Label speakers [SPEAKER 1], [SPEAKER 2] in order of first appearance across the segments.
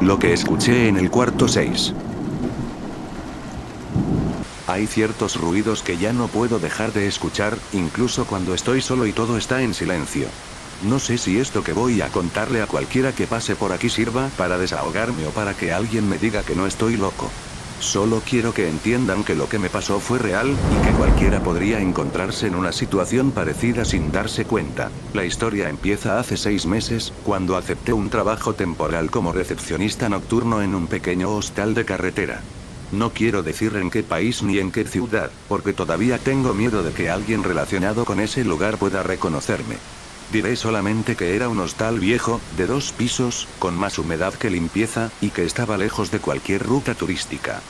[SPEAKER 1] Lo que escuché en el cuarto 6. Hay ciertos ruidos que ya no puedo dejar de escuchar, incluso cuando estoy solo y todo está en silencio. No sé si esto que voy a contarle a cualquiera que pase por aquí sirva para desahogarme o para que alguien me diga que no estoy loco. Solo quiero que entiendan que lo que me pasó fue real, y que cualquiera podría encontrarse en una situación parecida sin darse cuenta. La historia empieza hace 6 meses, cuando acepté un trabajo temporal como recepcionista nocturno en un pequeño hostal de carretera. No quiero decir en qué país ni en qué ciudad, porque todavía tengo miedo de que alguien relacionado con ese lugar pueda reconocerme. Diré solamente que era un hostal viejo, de 2 pisos, con más humedad que limpieza, y que estaba lejos de cualquier ruta turística.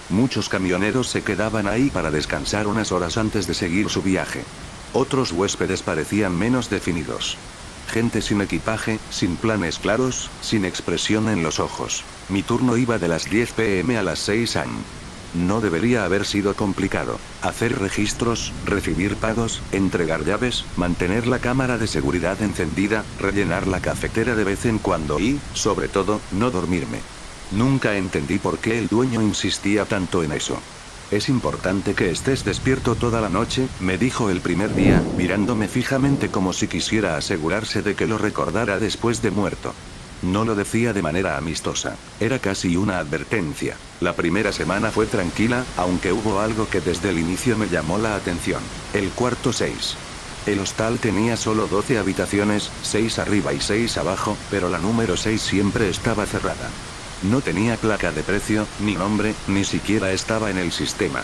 [SPEAKER 1] Muchos camioneros se quedaban ahí para descansar unas horas antes de seguir su viaje. Otros huéspedes parecían menos definidos. Gente sin equipaje, sin planes claros, sin expresión en los ojos. Mi turno iba de las 10 p.m. a las 6 am. No debería haber sido complicado. Hacer registros, recibir pagos, entregar llaves, mantener la cámara de seguridad encendida, rellenar la cafetera de vez en cuando y, sobre todo, no dormirme. Nunca entendí por qué el dueño insistía tanto en eso. Es importante que estés despierto toda la noche, me dijo el primer día, mirándome fijamente como si quisiera asegurarse de que lo recordara después de muerto. No lo decía de manera amistosa, era casi una advertencia. La primera semana fue tranquila, aunque hubo algo que desde el inicio me llamó la atención. El cuarto 6. El hostal tenía solo 12 habitaciones, 6 arriba y 6 abajo, pero la número 6 siempre estaba cerrada. No tenía placa de precio, ni nombre, ni siquiera estaba en el sistema.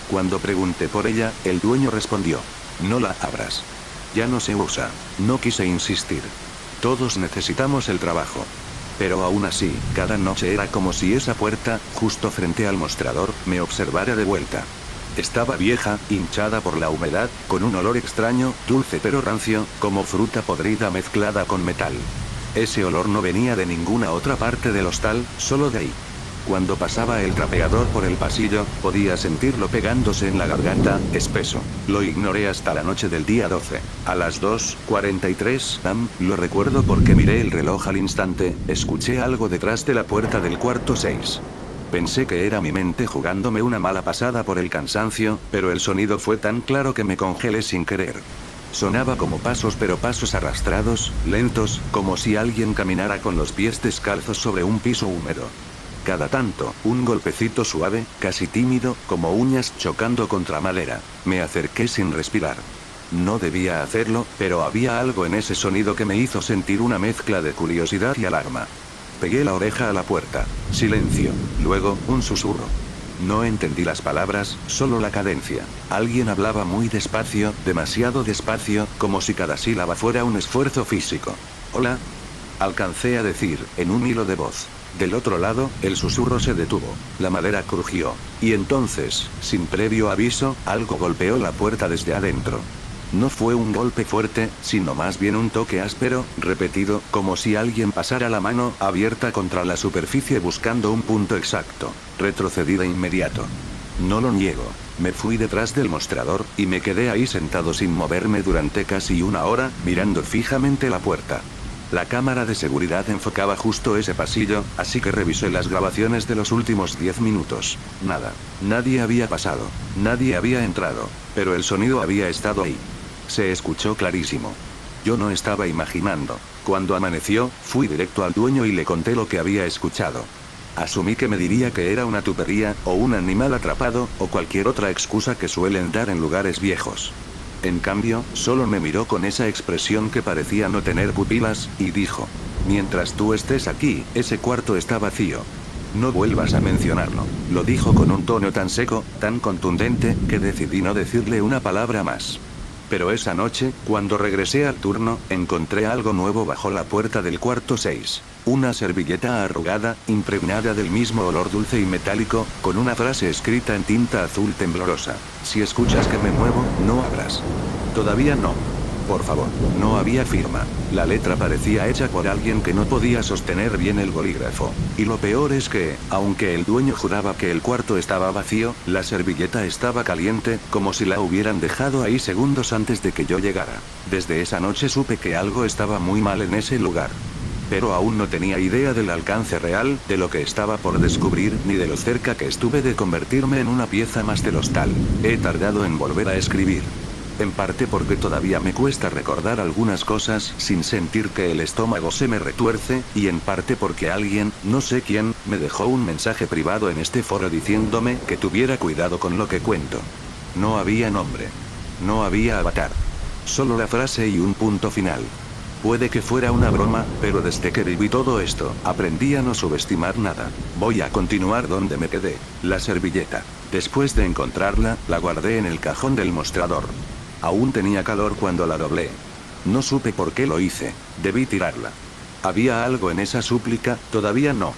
[SPEAKER 1] Cuando pregunté por ella, el dueño respondió: no la abras. Ya no se usa. No quise insistir. Todos necesitamos el trabajo. Pero aún así, cada noche era como si esa puerta, justo frente al mostrador, me observara de vuelta. Estaba vieja, hinchada por la humedad, con un olor extraño, dulce pero rancio, como fruta podrida mezclada con metal. Ese olor no venía de ninguna otra parte del hostal, solo de ahí. Cuando pasaba el trapeador por el pasillo, podía sentirlo pegándose en la garganta, espeso. Lo ignoré hasta la noche del día 12. A las 2:43 am, lo recuerdo porque miré el reloj al instante, escuché algo detrás de la puerta del cuarto 6. Pensé que era mi mente jugándome una mala pasada por el cansancio, pero el sonido fue tan claro que me congelé sin querer. Sonaba como pasos, pero pasos arrastrados, lentos, como si alguien caminara con los pies descalzos sobre un piso húmedo. Cada tanto, un golpecito suave, casi tímido, como uñas chocando contra madera. Me acerqué sin respirar. No debía hacerlo, pero había algo en ese sonido que me hizo sentir una mezcla de curiosidad y alarma. Pegué la oreja a la puerta. Silencio. Luego, un susurro. No entendí las palabras, solo la cadencia. Alguien hablaba muy despacio, demasiado despacio, como si cada sílaba fuera un esfuerzo físico. «Hola», alcancé a decir, en un hilo de voz. Del otro lado, el susurro se detuvo. La madera crujió. Y entonces, sin previo aviso, algo golpeó la puerta desde adentro. No fue un golpe fuerte, sino más bien un toque áspero, repetido, como si alguien pasara la mano abierta contra la superficie buscando un punto exacto. Retrocedí de inmediato. No lo niego. Me fui detrás del mostrador, y me quedé ahí sentado sin moverme durante casi una hora, mirando fijamente la puerta. La cámara de seguridad enfocaba justo ese pasillo, así que revisé las grabaciones de los últimos 10 minutos. Nada. Nadie había pasado. Nadie había entrado. Pero el sonido había estado ahí. Se escuchó clarísimo. Yo no estaba imaginando. Cuando amaneció, fui directo al dueño y le conté lo que había escuchado. Asumí que me diría que era una tubería, o un animal atrapado, o cualquier otra excusa que suelen dar en lugares viejos. En cambio, solo me miró con esa expresión que parecía no tener pupilas, y dijo: mientras tú estés aquí, ese cuarto está vacío. No vuelvas a mencionarlo. Lo dijo con un tono tan seco, tan contundente, que decidí no decirle una palabra más. Pero esa noche, cuando regresé al turno, encontré algo nuevo bajo la puerta del cuarto 6. Una servilleta arrugada, impregnada del mismo olor dulce y metálico, con una frase escrita en tinta azul temblorosa: si escuchas que me muevo, no abras. Todavía no. Por favor. No había firma. La letra parecía hecha por alguien que no podía sostener bien el bolígrafo. Y lo peor es que, aunque el dueño juraba que el cuarto estaba vacío, la servilleta estaba caliente, como si la hubieran dejado ahí segundos antes de que yo llegara. Desde esa noche supe que algo estaba muy mal en ese lugar. Pero aún no tenía idea del alcance real de lo que estaba por descubrir ni de lo cerca que estuve de convertirme en una pieza más del hostal. He tardado en volver a escribir. En parte porque todavía me cuesta recordar algunas cosas sin sentir que el estómago se me retuerce, y en parte porque alguien, no sé quién, me dejó un mensaje privado en este foro diciéndome que tuviera cuidado con lo que cuento. No había nombre. No había avatar. Solo la frase y un punto final. Puede que fuera una broma, pero desde que viví todo esto, aprendí a no subestimar nada. Voy a continuar donde me quedé. La servilleta. Después de encontrarla, la guardé en el cajón del mostrador. Aún tenía calor cuando la doblé. No supe por qué lo hice. Debí tirarla. ¿Había algo en esa súplica? Todavía no.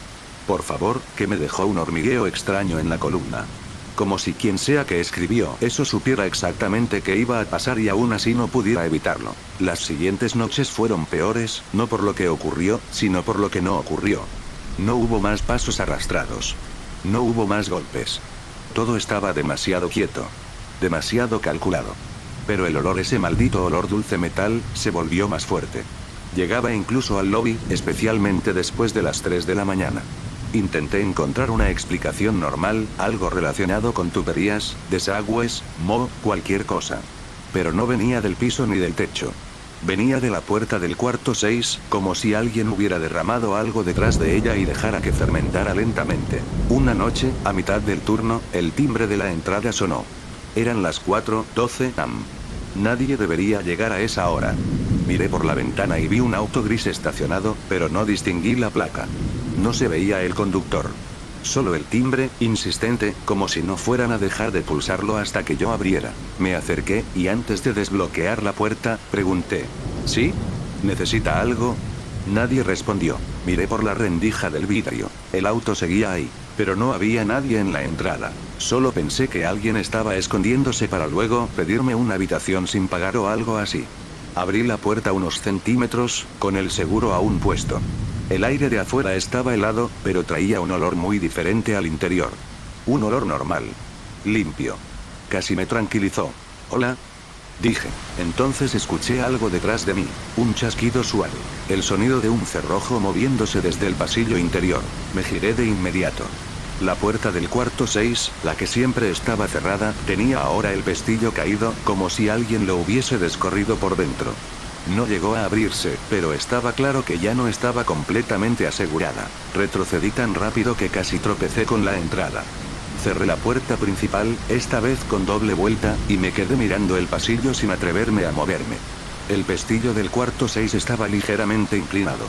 [SPEAKER 1] Por favor, que me dejó un hormigueo extraño en la columna. Como si quien sea que escribió eso supiera exactamente qué iba a pasar y aún así no pudiera evitarlo. Las siguientes noches fueron peores, no por lo que ocurrió, sino por lo que no ocurrió. No hubo más pasos arrastrados. No hubo más golpes. Todo estaba demasiado quieto. Demasiado calculado. Pero el olor, ese maldito olor dulce metal, se volvió más fuerte. Llegaba incluso al lobby, especialmente después de las 3 de la mañana. Intenté encontrar una explicación normal, algo relacionado con tuberías, desagües, cualquier cosa. Pero no venía del piso ni del techo. Venía de la puerta del cuarto 6, como si alguien hubiera derramado algo detrás de ella y dejara que fermentara lentamente. Una noche, a mitad del turno, el timbre de la entrada sonó. Eran las 4:12 am. Nadie debería llegar a esa hora. Miré por la ventana y vi un auto gris estacionado, pero no distinguí la placa. No se veía el conductor. Solo el timbre, insistente, como si no fueran a dejar de pulsarlo hasta que yo abriera. Me acerqué, y antes de desbloquear la puerta, pregunté. ¿Sí? ¿Necesita algo? Nadie respondió. Miré por la rendija del vidrio. El auto seguía ahí. Pero no había nadie en la entrada. Solo pensé que alguien estaba escondiéndose para luego pedirme una habitación sin pagar o algo así. Abrí la puerta unos centímetros, con el seguro aún puesto. El aire de afuera estaba helado, pero traía un olor muy diferente al interior. Un olor normal. Limpio. Casi me tranquilizó. «Hola», dije. Entonces escuché algo detrás de mí. Un chasquido suave. El sonido de un cerrojo moviéndose desde el pasillo interior. Me giré de inmediato. La puerta del cuarto 6, la que siempre estaba cerrada, tenía ahora el pestillo caído, como si alguien lo hubiese descorrido por dentro. No llegó a abrirse, pero estaba claro que ya no estaba completamente asegurada. Retrocedí tan rápido que casi tropecé con la entrada. Cerré la puerta principal, esta vez con doble vuelta, y me quedé mirando el pasillo sin atreverme a moverme. El pestillo del cuarto 6 estaba ligeramente inclinado.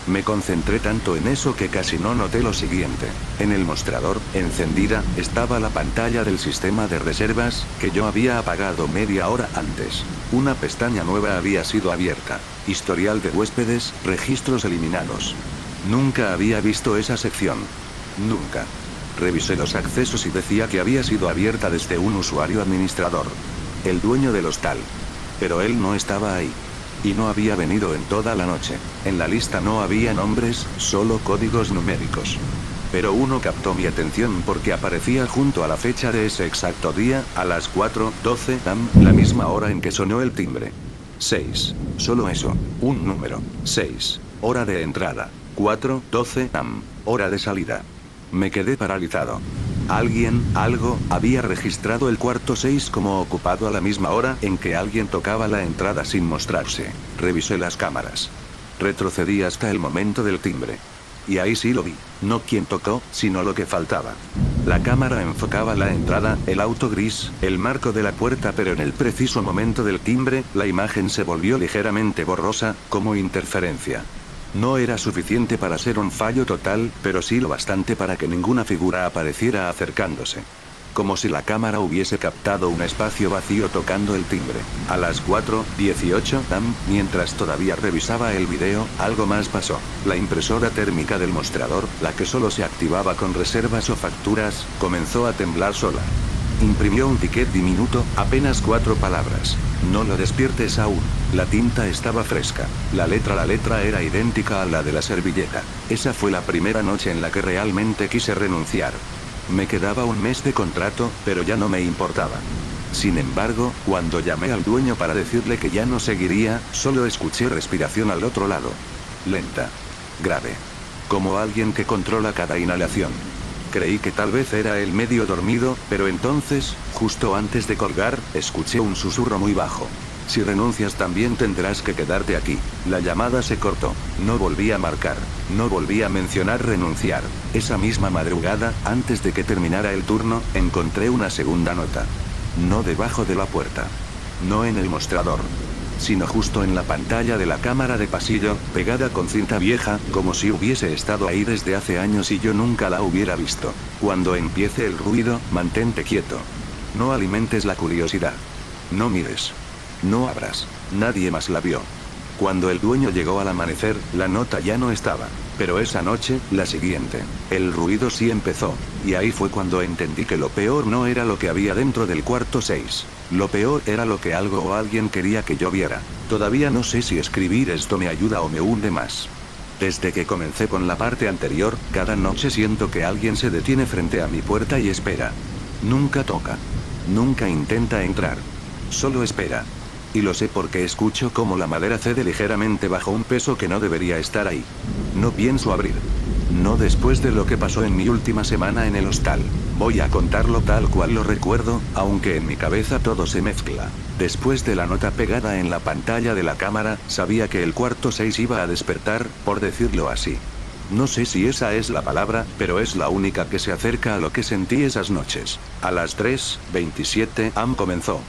[SPEAKER 1] Me concentré tanto en eso que casi no noté lo siguiente. En el mostrador, encendida, estaba la pantalla del sistema de reservas, que yo había apagado media hora antes. Una pestaña nueva había sido abierta. Historial de huéspedes, registros eliminados. Nunca había visto esa sección. Nunca. Revisé los accesos y decía que había sido abierta desde un usuario administrador. El dueño del hostal. Pero él no estaba ahí. Y no había venido en toda la noche. En la lista no había nombres, solo códigos numéricos. Pero uno captó mi atención porque aparecía junto a la fecha de ese exacto día, a las 4:12 am, la misma hora en que sonó el timbre. 6. Solo eso. Un número. 6. Hora de entrada. 4:12 am. Hora de salida. Me quedé paralizado. Alguien, algo, había registrado el cuarto 6 como ocupado a la misma hora en que alguien tocaba la entrada sin mostrarse. Revisé las cámaras. Retrocedí hasta el momento del timbre. Y ahí sí lo vi. No quién tocó, sino lo que faltaba. La cámara enfocaba la entrada, el auto gris, el marco de la puerta, pero en el preciso momento del timbre, la imagen se volvió ligeramente borrosa, como interferencia. No era suficiente para ser un fallo total, pero sí lo bastante para que ninguna figura apareciera acercándose. Como si la cámara hubiese captado un espacio vacío tocando el timbre. A las 4:18 am, mientras todavía revisaba el video, algo más pasó. La impresora térmica del mostrador, la que solo se activaba con reservas o facturas, comenzó a temblar sola. Imprimió un ticket diminuto, apenas 4 palabras. No lo despiertes aún. La tinta estaba fresca. La letra era idéntica a la de la servilleta. Esa fue la primera noche en la que realmente quise renunciar. Me quedaba un mes de contrato, pero ya no me importaba. Sin embargo, cuando llamé al dueño para decirle que ya no seguiría, solo escuché respiración al otro lado. Lenta. grave. Como alguien que controla cada inhalación. Creí que tal vez era él medio dormido, pero entonces, justo antes de colgar, escuché un susurro muy bajo. Si renuncias también tendrás que quedarte aquí. La llamada se cortó. No volví a marcar. No volví a mencionar renunciar. Esa misma madrugada, antes de que terminara el turno, encontré una segunda nota. No debajo de la puerta. No en el mostrador. Sino justo en la pantalla de la cámara de pasillo, pegada con cinta vieja, como si hubiese estado ahí desde hace años y yo nunca la hubiera visto. Cuando empiece el ruido, mantente quieto. No alimentes la curiosidad. No mires. No abras. Nadie más la vio. Cuando el dueño llegó al amanecer, la nota ya no estaba. Pero esa noche, la siguiente, el ruido sí empezó. Y ahí fue cuando entendí que lo peor no era lo que había dentro del cuarto 6. Lo peor era lo que algo o alguien quería que yo viera. Todavía no sé si escribir esto me ayuda o me hunde más. Desde que comencé con la parte anterior, cada noche siento que alguien se detiene frente a mi puerta y espera. Nunca toca. Nunca intenta entrar. Solo espera. Y lo sé porque escucho cómo la madera cede ligeramente bajo un peso que no debería estar ahí. No pienso abrir. No después de lo que pasó en mi última semana en el hostal. Voy a contarlo tal cual lo recuerdo, aunque en mi cabeza todo se mezcla. Después de la nota pegada en la pantalla de la cámara, sabía que el cuarto 6 iba a despertar, por decirlo así. No sé si esa es la palabra, pero es la única que se acerca a lo que sentí esas noches. A las 3:27 am comenzó.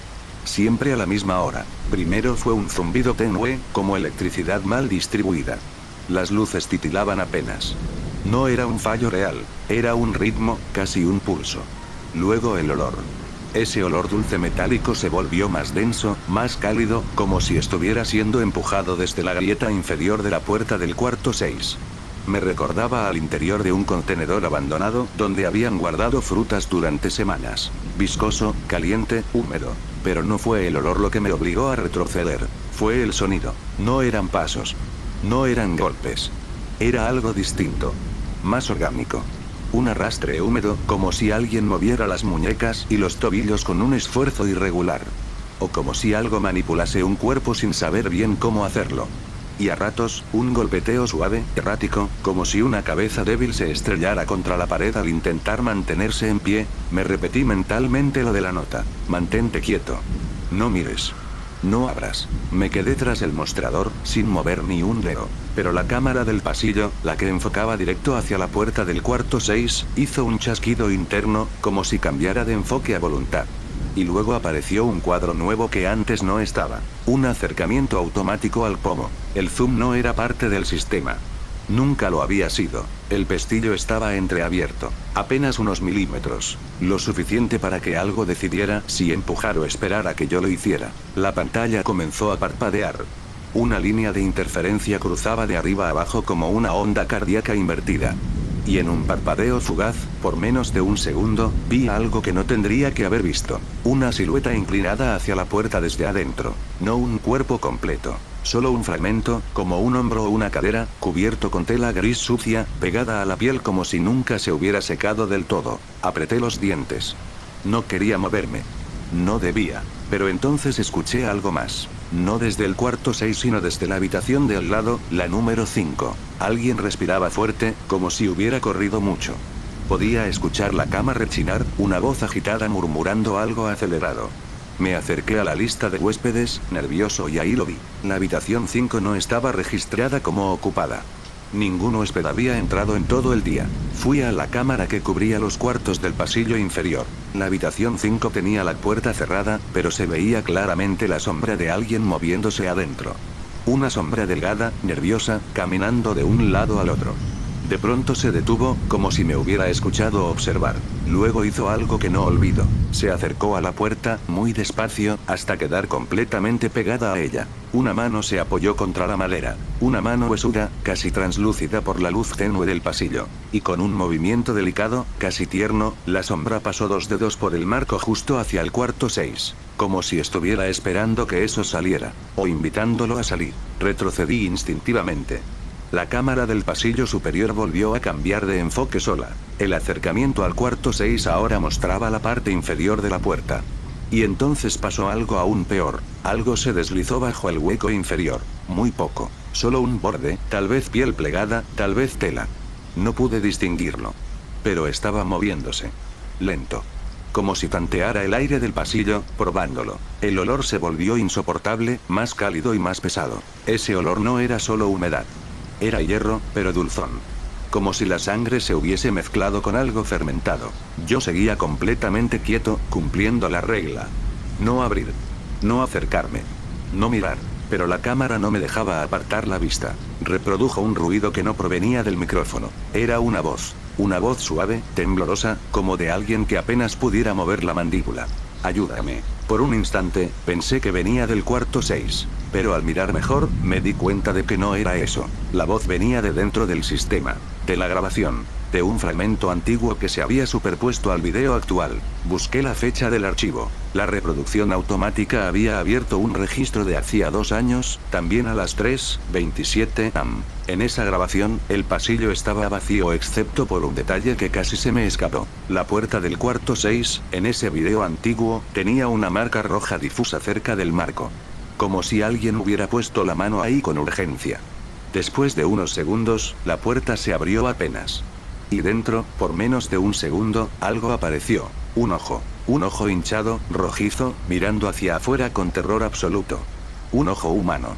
[SPEAKER 1] Siempre a la misma hora. Primero fue un zumbido tenue, como electricidad mal distribuida. Las luces titilaban apenas. No era un fallo real, era un ritmo, casi un pulso. Luego el olor. Ese olor dulce metálico se volvió más denso, más cálido, como si estuviera siendo empujado desde la grieta inferior de la puerta del cuarto 6. Me recordaba al interior de un contenedor abandonado, donde habían guardado frutas durante semanas. Viscoso, caliente, húmedo. Pero no fue el olor lo que me obligó a retroceder. Fue el sonido. No eran pasos. No eran golpes. Era algo distinto. Más orgánico. Un arrastre húmedo, como si alguien moviera las muñecas y los tobillos con un esfuerzo irregular. O como si algo manipulase un cuerpo sin saber bien cómo hacerlo. Y a ratos, un golpeteo suave, errático, como si una cabeza débil se estrellara contra la pared al intentar mantenerse en pie. Me repetí mentalmente lo de la nota. Mantente quieto. No mires. No abras. Me quedé tras el mostrador, sin mover ni un dedo. Pero la cámara del pasillo, la que enfocaba directo hacia la puerta del cuarto 6, hizo un chasquido interno, como si cambiara de enfoque a voluntad. Y luego apareció un cuadro nuevo que antes no estaba. Un acercamiento automático al pomo. El zoom no era parte del sistema. Nunca lo había sido. El pestillo estaba entreabierto. Apenas unos milímetros. Lo suficiente para que algo decidiera si empujar o esperar a que yo lo hiciera. La pantalla comenzó a parpadear. Una línea de interferencia cruzaba de arriba a abajo como una onda cardíaca invertida. Y en un parpadeo fugaz, por menos de un segundo, vi algo que no tendría que haber visto. Una silueta inclinada hacia la puerta desde adentro. No un cuerpo completo. Solo un fragmento, como un hombro o una cadera, cubierto con tela gris sucia, pegada a la piel como si nunca se hubiera secado del todo. Apreté los dientes. No quería moverme. No debía. Pero entonces escuché algo más. No desde el cuarto 6 sino desde la habitación de al lado, la número 5. Alguien respiraba fuerte, como si hubiera corrido mucho. Podía escuchar la cama rechinar, una voz agitada murmurando algo acelerado. Me acerqué a la lista de huéspedes, nervioso, y ahí lo vi. La habitación 5 no estaba registrada como ocupada. Ningún huésped había entrado en todo el día. Fui a la cámara que cubría los cuartos del pasillo inferior. La habitación 5 tenía la puerta cerrada, pero se veía claramente la sombra de alguien moviéndose adentro. Una sombra delgada, nerviosa, caminando de un lado al otro. De pronto se detuvo, como si me hubiera escuchado observar. Luego hizo algo que no olvido. Se acercó a la puerta, muy despacio, hasta quedar completamente pegada a ella. Una mano se apoyó contra la madera. Una mano huesuda, casi translúcida por la luz tenue del pasillo. Y con un movimiento delicado, casi tierno, la sombra pasó 2 dedos por el marco justo hacia el cuarto 6. Como si estuviera esperando que eso saliera. O invitándolo a salir. Retrocedí instintivamente. La cámara del pasillo superior volvió a cambiar de enfoque sola. El acercamiento al cuarto 6 ahora mostraba la parte inferior de la puerta. Y entonces pasó algo aún peor. Algo se deslizó bajo el hueco inferior. Muy poco. Solo un borde, tal vez piel plegada, tal vez tela. No pude distinguirlo. Pero estaba moviéndose. Lento. Como si tanteara el aire del pasillo, probándolo. El olor se volvió insoportable, más cálido y más pesado. Ese olor no era solo humedad. Era hierro, pero dulzón. Como si la sangre se hubiese mezclado con algo fermentado. Yo seguía completamente quieto, cumpliendo la regla. No abrir. No acercarme. No mirar. Pero la cámara no me dejaba apartar la vista. Reprodujo un ruido que no provenía del micrófono. Era una voz. Una voz suave, temblorosa, como de alguien que apenas pudiera mover la mandíbula. Ayúdame. Por un instante, pensé que venía del cuarto 6. Pero al mirar mejor, me di cuenta de que no era eso. La voz venía de dentro del sistema. De la grabación. De un fragmento antiguo que se había superpuesto al video actual. Busqué la fecha del archivo. La reproducción automática había abierto un registro de hacía 2 años, también a las 3:27 am. En esa grabación, el pasillo estaba vacío excepto por un detalle que casi se me escapó. La puerta del cuarto 6, en ese video antiguo, tenía una marca roja difusa cerca del marco. Como si alguien hubiera puesto la mano ahí con urgencia. Después de unos segundos, la puerta se abrió apenas. Y dentro, por menos de un segundo, algo apareció. Un ojo. Un ojo hinchado, rojizo, mirando hacia afuera con terror absoluto. Un ojo humano.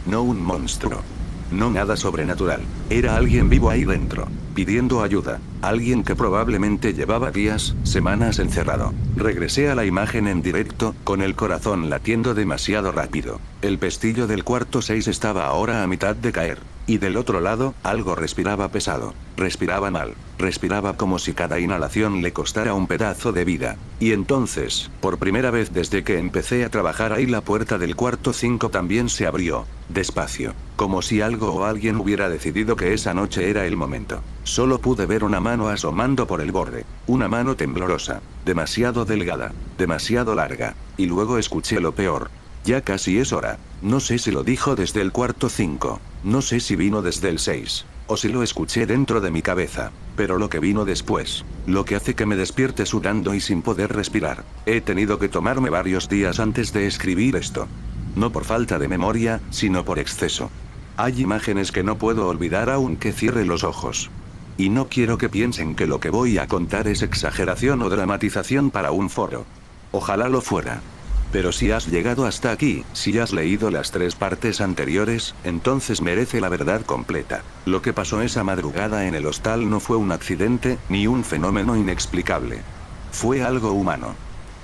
[SPEAKER 1] No un monstruo. No nada sobrenatural. Era alguien vivo ahí dentro, pidiendo ayuda. Alguien que probablemente llevaba días, semanas encerrado. Regresé a la imagen en directo, con el corazón latiendo demasiado rápido. El pestillo del cuarto 6 estaba ahora a mitad de caer. Y del otro lado, algo respiraba pesado. Respiraba mal. Respiraba como si cada inhalación le costara un pedazo de vida. Y entonces, por primera vez desde que empecé a trabajar ahí, la puerta del cuarto 5 también se abrió. Despacio. Como si algo o alguien hubiera decidido que esa noche era el momento. Solo pude ver una mano asomando por el borde. Una mano temblorosa. Demasiado delgada. Demasiado larga. Y luego escuché lo peor. Ya casi es hora. No sé si lo dijo desde el cuarto 5. No sé si vino desde el 6. O si lo escuché dentro de mi cabeza. Pero lo que vino después. Lo que hace que me despierte sudando y sin poder respirar. He tenido que tomarme varios días antes de escribir esto. No por falta de memoria, sino por exceso. Hay imágenes que no puedo olvidar aunque cierre los ojos. Y no quiero que piensen que lo que voy a contar es exageración o dramatización para un foro. Ojalá lo fuera. Pero si has llegado hasta aquí, si has leído las 3 partes anteriores, entonces merece la verdad completa. Lo que pasó esa madrugada en el hostal no fue un accidente, ni un fenómeno inexplicable. Fue algo humano.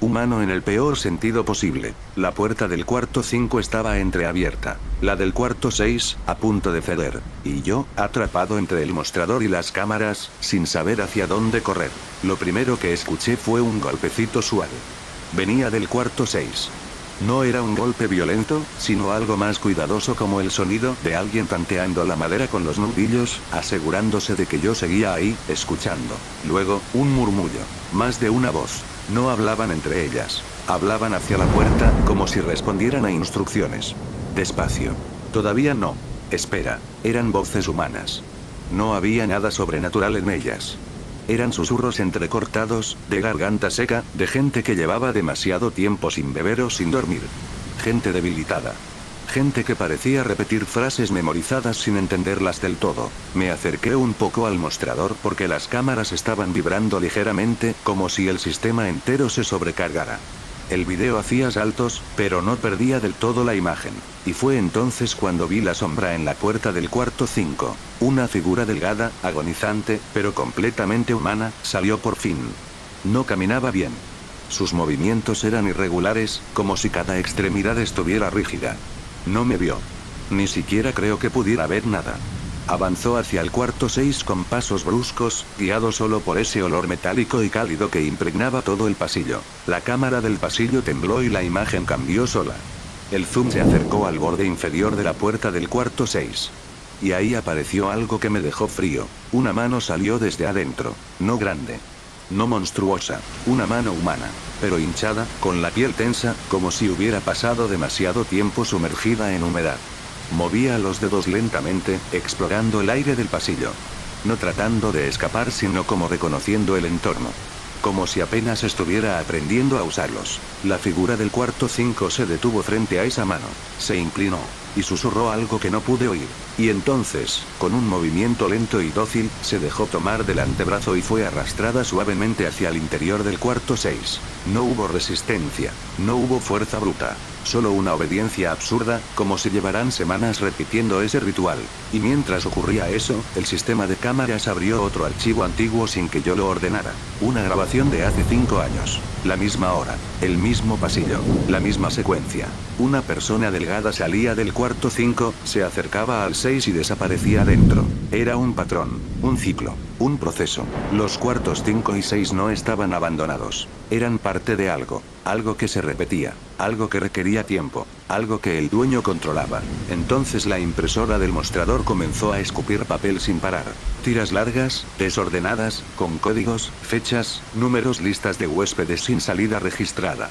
[SPEAKER 1] Humano en el peor sentido posible. La puerta del cuarto 5 estaba entreabierta. La del cuarto 6, a punto de ceder. Y yo, atrapado entre el mostrador y las cámaras, sin saber hacia dónde correr. Lo primero que escuché fue un golpecito suave. Venía del cuarto 6. No era un golpe violento, sino algo más cuidadoso, como el sonido de alguien tanteando la madera con los nudillos, asegurándose de que yo seguía ahí, escuchando. Luego, un murmullo. Más de una voz. No hablaban entre ellas. Hablaban hacia la puerta, como si respondieran a instrucciones. Despacio. Todavía no. Espera. Eran voces humanas. No había nada sobrenatural en ellas. Eran susurros entrecortados, de garganta seca, de gente que llevaba demasiado tiempo sin beber o sin dormir. Gente debilitada. Gente que parecía repetir frases memorizadas sin entenderlas del todo. Me acerqué un poco al mostrador porque las cámaras estaban vibrando ligeramente, como si el sistema entero se sobrecargara. El video hacía saltos, pero no perdía del todo la imagen. Y fue entonces cuando vi la sombra en la puerta del cuarto 5. Una figura delgada, agonizante, pero completamente humana, salió por fin. No caminaba bien. Sus movimientos eran irregulares, como si cada extremidad estuviera rígida. No me vio. Ni siquiera creo que pudiera ver nada. Avanzó hacia el cuarto 6 con pasos bruscos, guiado solo por ese olor metálico y cálido que impregnaba todo el pasillo. La cámara del pasillo tembló y la imagen cambió sola. El zoom se acercó al borde inferior de la puerta del cuarto 6. Y ahí apareció algo que me dejó frío. Una mano salió desde adentro. No grande. No monstruosa. Una mano humana. Pero hinchada, con la piel tensa, como si hubiera pasado demasiado tiempo sumergida en humedad. Movía los dedos lentamente, explorando el aire del pasillo. No tratando de escapar, sino como reconociendo el entorno. Como si apenas estuviera aprendiendo a usarlos. La figura del cuarto 5 se detuvo frente a esa mano. Se inclinó. y susurró algo que no pude oír. Y entonces, con un movimiento lento y dócil, se dejó tomar del antebrazo y fue arrastrada suavemente hacia el interior del cuarto 6. No hubo resistencia, no hubo fuerza bruta. Solo una obediencia absurda, como si llevaran semanas repitiendo ese ritual. Y mientras ocurría eso, el sistema de cámaras abrió otro archivo antiguo sin que yo lo ordenara. Una grabación de hace 5 años. La misma hora, el mismo pasillo, la misma secuencia. Una persona delgada salía del cuarto 5, se acercaba al 6 y desaparecía dentro. Era un patrón, un ciclo, un proceso. Los cuartos 5 y 6 no estaban abandonados. Eran parte de algo que se repetía, algo que requería tiempo, algo que el dueño controlaba. Entonces la impresora del mostrador comenzó a escupir papel sin parar. Tiras largas, desordenadas, con códigos, fechas, números, listas de huéspedes sin salida registrada.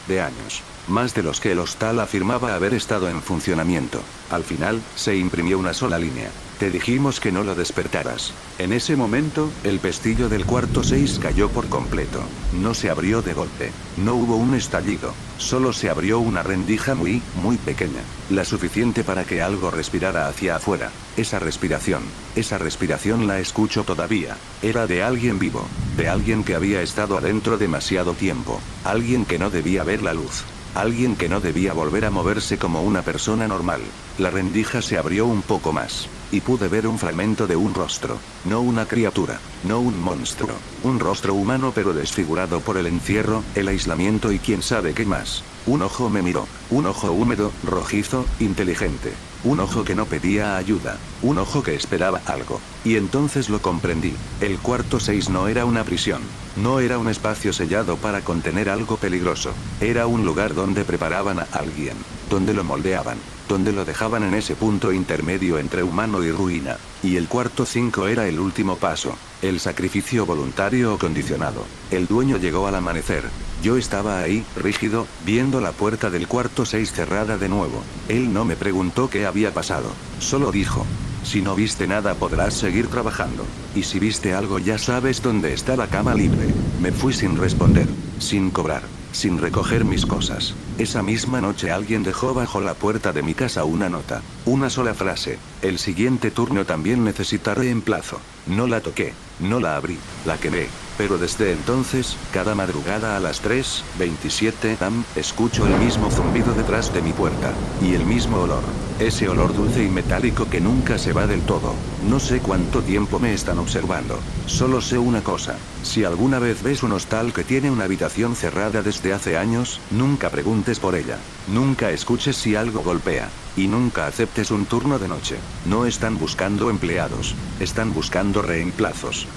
[SPEAKER 1] De años. Más de los que el hostal afirmaba haber estado en funcionamiento. Al final, se imprimió una sola línea. Te dijimos que no lo despertaras. En ese momento, el pestillo del cuarto 6 cayó por completo. No se abrió de golpe. No hubo un estallido. Solo se abrió una rendija muy pequeña. La suficiente para que algo respirara hacia afuera. Esa respiración la escucho todavía. Era de alguien vivo. De alguien que había estado adentro demasiado tiempo. Alguien que no debía ver la luz. Alguien que no debía volver a moverse como una persona normal. La rendija se abrió un poco más. Y pude ver un fragmento de un rostro. No una criatura. No un monstruo. Un rostro humano pero desfigurado por el encierro, el aislamiento y quién sabe qué más. Un ojo me miró. Un ojo húmedo, rojizo, inteligente. Un ojo que no pedía ayuda. Un ojo que esperaba algo. Y entonces lo comprendí. El cuarto 6 no era una prisión. No era un espacio sellado para contener algo peligroso. Era un lugar donde preparaban a alguien. Donde lo moldeaban. Donde lo dejaban en ese punto intermedio entre humano y ruina. Y el cuarto 5 era el último paso. El sacrificio voluntario o condicionado. El dueño llegó al amanecer. Yo estaba ahí, rígido, viendo la puerta del cuarto 6 cerrada de nuevo. Él no me preguntó qué había pasado. Solo dijo: si no viste nada podrás seguir trabajando. Y si viste algo ya sabes dónde está la cama libre. Me fui sin responder. Sin cobrar. Sin recoger mis cosas. Esa misma noche alguien dejó bajo la puerta de mi casa una nota. Una sola frase: el siguiente turno también necesita reemplazo. No la toqué. No la abrí. La quemé. Pero desde entonces, cada madrugada a las 3:27 am, escucho el mismo zumbido detrás de mi puerta. Y el mismo olor. Ese olor dulce y metálico que nunca se va del todo. No sé cuánto tiempo me están observando. Solo sé una cosa. Si alguna vez ves un hostal que tiene una habitación cerrada desde hace años, nunca preguntes por ella. Nunca escuches si algo golpea. Y nunca aceptes un turno de noche. No están buscando empleados. Están buscando reemplazos.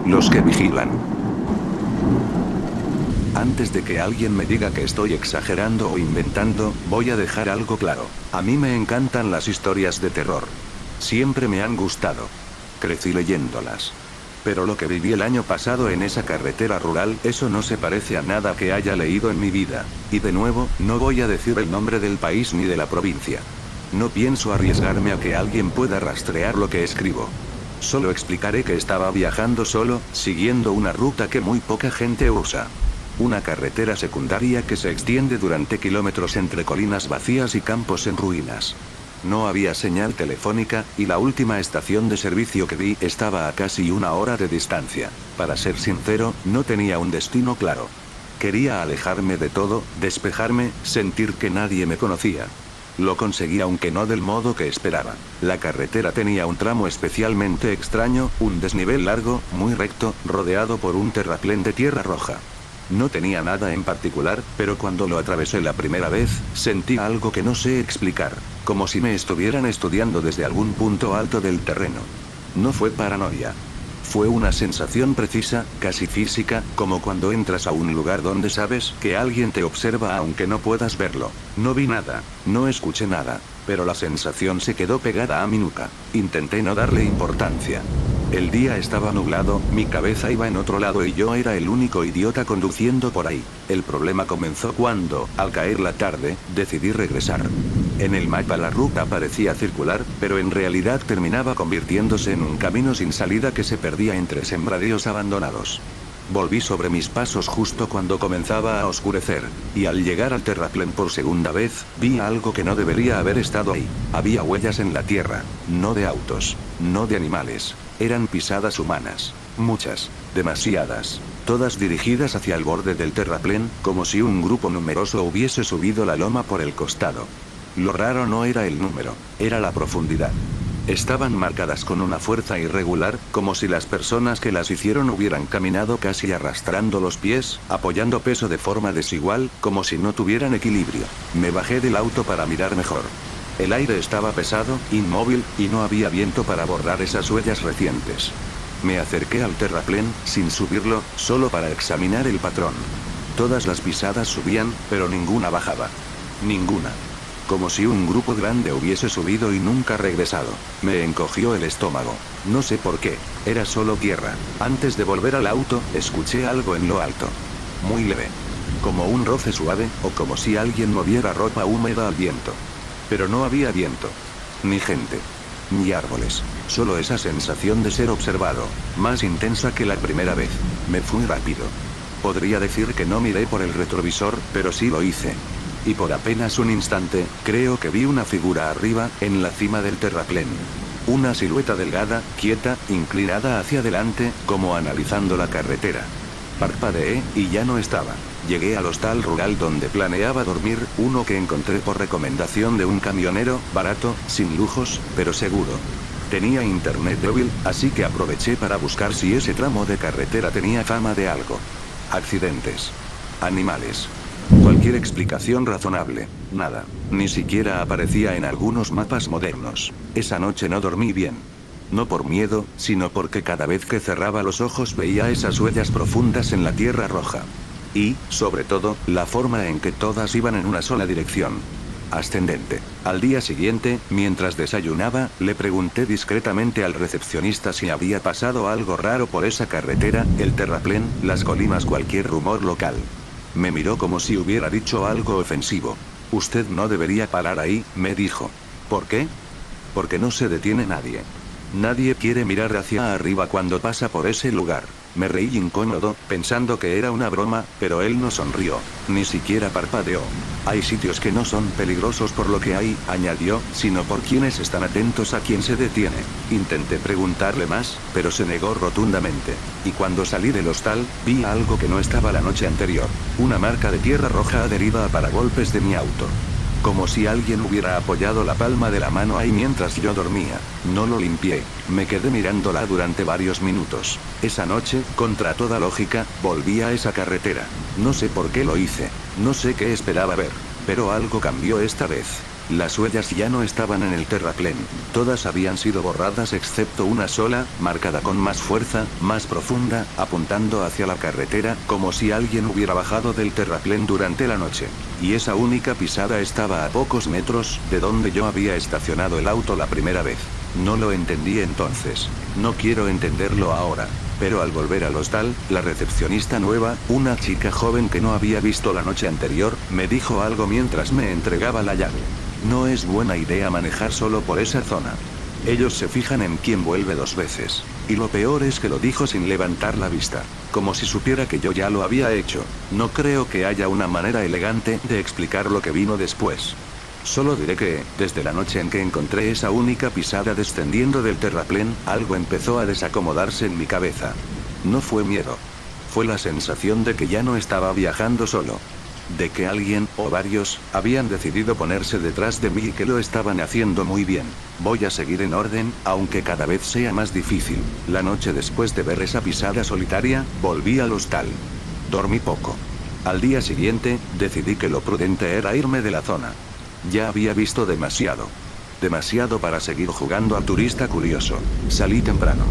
[SPEAKER 1] Los que vigilan. Antes de que alguien me diga que estoy exagerando o inventando, voy a dejar algo claro. A mí me encantan las historias de terror. Siempre me han gustado. Crecí leyéndolas. Pero lo que viví el año pasado en esa carretera rural, eso no se parece a nada que haya leído en mi vida. Y de nuevo, no voy a decir el nombre del país ni de la provincia. No pienso arriesgarme a que alguien pueda rastrear lo que escribo. Solo explicaré que estaba viajando solo, siguiendo una ruta que muy poca gente usa. Una carretera secundaria que se extiende durante kilómetros entre colinas vacías y campos en ruinas. No había señal telefónica, y la última estación de servicio que vi estaba a casi 1 hora de distancia. Para ser sincero, no tenía un destino claro. Quería alejarme de todo, despejarme, sentir que nadie me conocía. Lo conseguí aunque no del modo que esperaba. La carretera tenía un tramo especialmente extraño, un desnivel largo, muy recto, rodeado por un terraplén de tierra roja. No tenía nada en particular, pero cuando lo atravesé la primera vez, sentí algo que no sé explicar, como si me estuvieran estudiando desde algún punto alto del terreno. No fue paranoia. Fue una sensación precisa, casi física, como cuando entras a un lugar donde sabes que alguien te observa aunque no puedas verlo. No vi nada, no escuché nada, pero la sensación se quedó pegada a mi nuca. Intenté no darle importancia. El día estaba nublado, mi cabeza iba en otro lado y yo era el único idiota conduciendo por ahí. El problema comenzó cuando, al caer la tarde, decidí regresar. En el mapa la ruta parecía circular, pero en realidad terminaba convirtiéndose en un camino sin salida que se perdía entre sembradíos abandonados. Volví sobre mis pasos justo cuando comenzaba a oscurecer, y al llegar al terraplén por segunda vez, vi algo que no debería haber estado ahí. Había huellas en la tierra, no de autos, no de animales, eran pisadas humanas. Muchas, demasiadas, todas dirigidas hacia el borde del terraplén, como si un grupo numeroso hubiese subido la loma por el costado. Lo raro no era el número, era la profundidad. Estaban marcadas con una fuerza irregular, como si las personas que las hicieron hubieran caminado casi arrastrando los pies, apoyando peso de forma desigual, como si no tuvieran equilibrio. Me bajé del auto para mirar mejor. El aire estaba pesado, inmóvil, y no había viento para borrar esas huellas recientes. Me acerqué al terraplén, sin subirlo, solo para examinar el patrón. Todas las pisadas subían, pero ninguna bajaba. Ninguna. Como si un grupo grande hubiese subido y nunca regresado. Me encogió el estómago. No sé por qué. Era solo tierra. Antes de volver al auto, escuché algo en lo alto. Muy leve. Como un roce suave, o como si alguien moviera ropa húmeda al viento. Pero no había viento. Ni gente. Ni árboles. Solo esa sensación de ser observado. Más intensa que la primera vez. Me fui rápido. Podría decir que no miré por el retrovisor, pero sí lo hice. Y por apenas un instante, creo que vi una figura arriba, en la cima del terraplén. Una silueta delgada, quieta, inclinada hacia adelante, como analizando la carretera. Parpadeé, y ya no estaba. Llegué al hostal rural donde planeaba dormir, uno que encontré por recomendación de un camionero, barato, sin lujos, pero seguro. Tenía internet débil, así que aproveché para buscar si ese tramo de carretera tenía fama de algo. Accidentes. Animales. Cualquier explicación razonable. Nada. Ni siquiera aparecía en algunos mapas modernos. Esa noche no dormí bien. No por miedo, sino porque cada vez que cerraba los ojos veía esas huellas profundas en la tierra roja. Y, sobre todo, la forma en que todas iban en una sola dirección. Ascendente. Al día siguiente, mientras desayunaba, le pregunté discretamente al recepcionista si había pasado algo raro por esa carretera, el terraplén, las colinas, cualquier rumor local. Me miró como si hubiera dicho algo ofensivo. Usted no debería parar ahí, me dijo. ¿Por qué? Porque no se detiene nadie. Nadie quiere mirar hacia arriba cuando pasa por ese lugar. Me reí incómodo, pensando que era una broma, pero él no sonrió. Ni siquiera parpadeó. Hay sitios que no son peligrosos por lo que hay, añadió, sino por quienes están atentos a quien se detiene. Intenté preguntarle más, pero se negó rotundamente. Y cuando salí del hostal, vi algo que no estaba la noche anterior. Una marca de tierra roja adherida a paragolpes de mi auto. Como si alguien hubiera apoyado la palma de la mano ahí mientras yo dormía. No lo limpié. Me quedé mirándola durante varios minutos. Esa noche, contra toda lógica, volví a esa carretera. No sé por qué lo hice. No sé qué esperaba ver. Pero algo cambió esta vez. Las huellas ya no estaban en el terraplén. Todas habían sido borradas excepto una sola, marcada con más fuerza, más profunda, apuntando hacia la carretera, como si alguien hubiera bajado del terraplén durante la noche. Y esa única pisada estaba a pocos metros, de donde yo había estacionado el auto la primera vez. No lo entendí entonces. No quiero entenderlo ahora. Pero al volver al hostal, la recepcionista nueva, una chica joven que no había visto la noche anterior, me dijo algo mientras me entregaba la llave. No es buena idea manejar solo por esa zona. Ellos se fijan en quién vuelve 2 veces. Y lo peor es que lo dijo sin levantar la vista. Como si supiera que yo ya lo había hecho. No creo que haya una manera elegante de explicar lo que vino después. Solo diré que, desde la noche en que encontré esa única pisada descendiendo del terraplén, algo empezó a desacomodarse en mi cabeza. No fue miedo. Fue la sensación de que ya no estaba viajando solo. De que alguien, o varios, habían decidido ponerse detrás de mí y que lo estaban haciendo muy bien. Voy a seguir en orden, aunque cada vez sea más difícil. La noche después de ver esa pisada solitaria, volví al hostal. Dormí poco. Al día siguiente, decidí que lo prudente era irme de la zona. Ya había visto demasiado. Demasiado para seguir jugando al turista curioso. Salí temprano.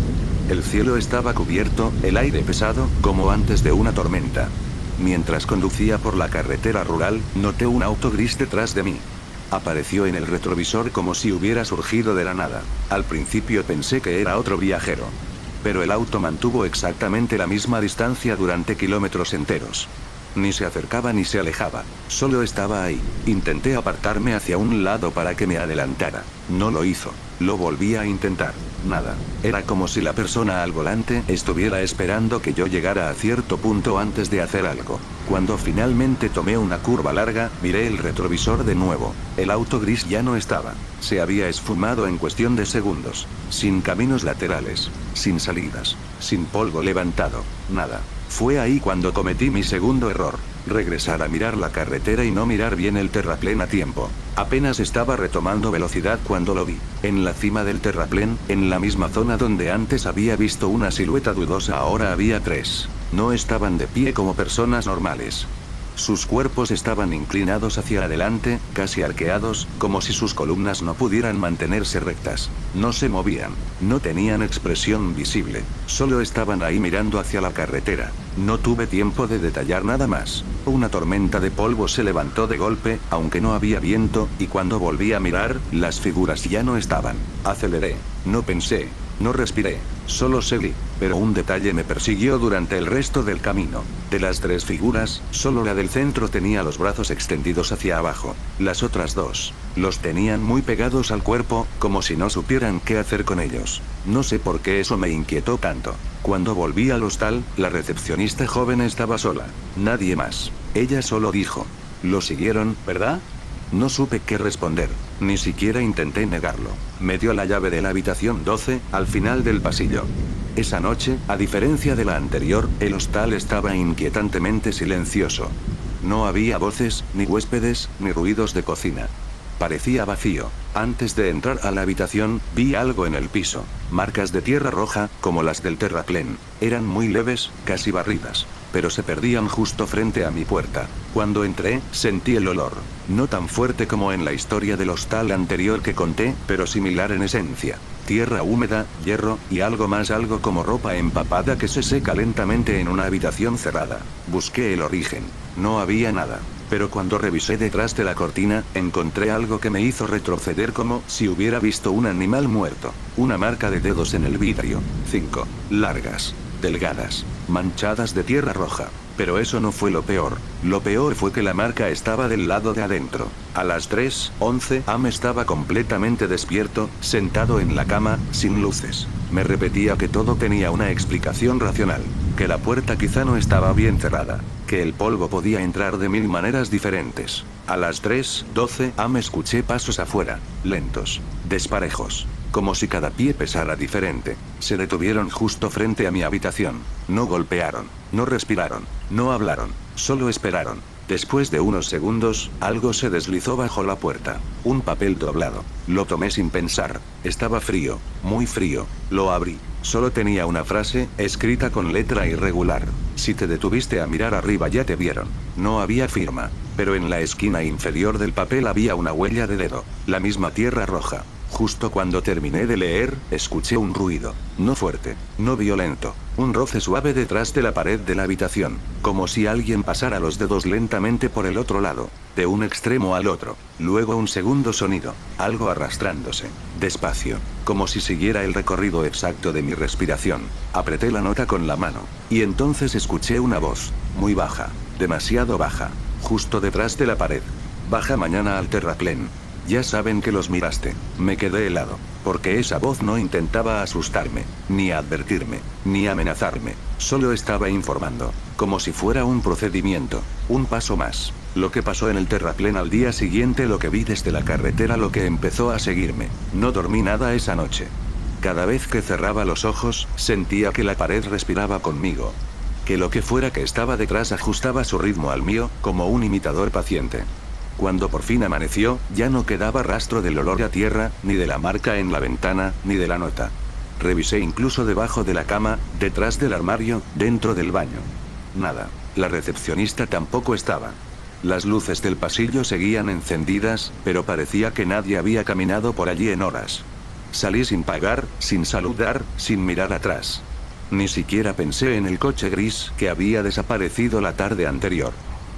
[SPEAKER 1] El cielo estaba cubierto, el aire pesado, como antes de una tormenta. Mientras conducía por la carretera rural, noté un auto gris detrás de mí. Apareció en el retrovisor como si hubiera surgido de la nada. Al principio pensé que era otro viajero. Pero el auto mantuvo exactamente la misma distancia durante kilómetros enteros. Ni se acercaba ni se alejaba. Solo estaba ahí. Intenté apartarme hacia un lado para que me adelantara. No lo hizo. Lo volví a intentar. Nada. Era como si la persona al volante estuviera esperando que yo llegara a cierto punto antes de hacer algo. Cuando finalmente tomé una curva larga, miré el retrovisor de nuevo. El auto gris ya no estaba. Se había esfumado en cuestión de segundos. Sin caminos laterales. Sin salidas. Sin polvo levantado. Nada. Fue ahí cuando cometí mi segundo error. Regresar a mirar la carretera y no mirar bien el terraplén a tiempo. Apenas estaba retomando velocidad cuando lo vi. En la cima del terraplén, en la misma zona donde antes había visto una silueta dudosa, ahora había tres. No estaban de pie como personas normales. Sus cuerpos estaban inclinados hacia adelante, casi arqueados, como si sus columnas no pudieran mantenerse rectas. No se movían. No tenían expresión visible. Solo estaban ahí mirando hacia la carretera. No tuve tiempo de detallar nada más. Una tormenta de polvo se levantó de golpe, aunque no había viento, y cuando volví a mirar, las figuras ya no estaban. Aceleré. No pensé. No respiré. Solo seguí. Pero un detalle me persiguió durante el resto del camino. De las tres figuras, solo la del centro tenía los brazos extendidos hacia abajo. Las otras dos los tenían muy pegados al cuerpo, como si no supieran qué hacer con ellos. No sé por qué eso me inquietó tanto. Cuando volví al hostal, la recepcionista joven estaba sola. Nadie más. Ella solo dijo: «Lo siguieron, ¿verdad?». No supe qué responder. Ni siquiera intenté negarlo. Me dio la llave de la habitación 12, al final del pasillo. Esa noche, a diferencia de la anterior, el hostal estaba inquietantemente silencioso. No había voces, ni huéspedes, ni ruidos de cocina. Parecía vacío. Antes de entrar a la habitación, vi algo en el piso. Marcas de tierra roja, como las del terraplén. Eran muy leves, casi barridas. Pero se perdían justo frente a mi puerta. Cuando entré, sentí el olor. No tan fuerte como en la historia del hostal anterior que conté, pero similar en esencia. Tierra húmeda, hierro, y algo más, algo como ropa empapada que se seca lentamente en una habitación cerrada. Busqué el origen. No había nada. Pero cuando revisé detrás de la cortina, encontré algo que me hizo retroceder como si hubiera visto un animal muerto. Una marca de dedos en el vidrio. 5. Largas. Delgadas. Manchadas de tierra roja. Pero eso no fue lo peor. Lo peor fue que la marca estaba del lado de adentro. A las 3:11 am estaba completamente despierto, sentado en la cama, sin luces. Me repetía que todo tenía una explicación racional. Que la puerta quizá no estaba bien cerrada. Que el polvo podía entrar de 1000 maneras diferentes. A las 3:12 am escuché pasos afuera. Lentos. Desparejos. Como si cada pie pesara diferente. Se detuvieron justo frente a mi habitación. No golpearon. No respiraron. No hablaron. Solo esperaron. Después de unos segundos, algo se deslizó bajo la puerta. Un papel doblado. Lo tomé sin pensar. Estaba frío. Muy frío. Lo abrí. Solo tenía una frase, escrita con letra irregular. Si te detuviste a mirar arriba ya te vieron. No había firma. Pero en la esquina inferior del papel había una huella de dedo. La misma tierra roja. Justo cuando terminé de leer, escuché un ruido. No fuerte, no violento. Un roce suave detrás de la pared de la habitación. Como si alguien pasara los dedos lentamente por el otro lado. De un extremo al otro. Luego un segundo sonido. Algo arrastrándose. Despacio. Como si siguiera el recorrido exacto de mi respiración. Apreté la nota con la mano. Y entonces escuché una voz. Muy baja. Demasiado baja. Justo detrás de la pared. Baja mañana al terraplén. Ya saben que los miraste. Me quedé helado. Porque esa voz no intentaba asustarme, ni advertirme, ni amenazarme. Solo estaba informando. Como si fuera un procedimiento. Un paso más. Lo que pasó en el terraplén al día siguiente, lo que vi desde la carretera, lo que empezó a seguirme. No dormí nada esa noche. Cada vez que cerraba los ojos, sentía que la pared respiraba conmigo. Que lo que fuera que estaba detrás ajustaba su ritmo al mío, como un imitador paciente. Cuando por fin amaneció, ya no quedaba rastro del olor a tierra, ni de la marca en la ventana, ni de la nota. Revisé incluso debajo de la cama, detrás del armario, dentro del baño. Nada. La recepcionista tampoco estaba. Las luces del pasillo seguían encendidas, pero parecía que nadie había caminado por allí en horas. Salí sin pagar, sin saludar, sin mirar atrás. Ni siquiera pensé en el coche gris que había desaparecido la tarde anterior.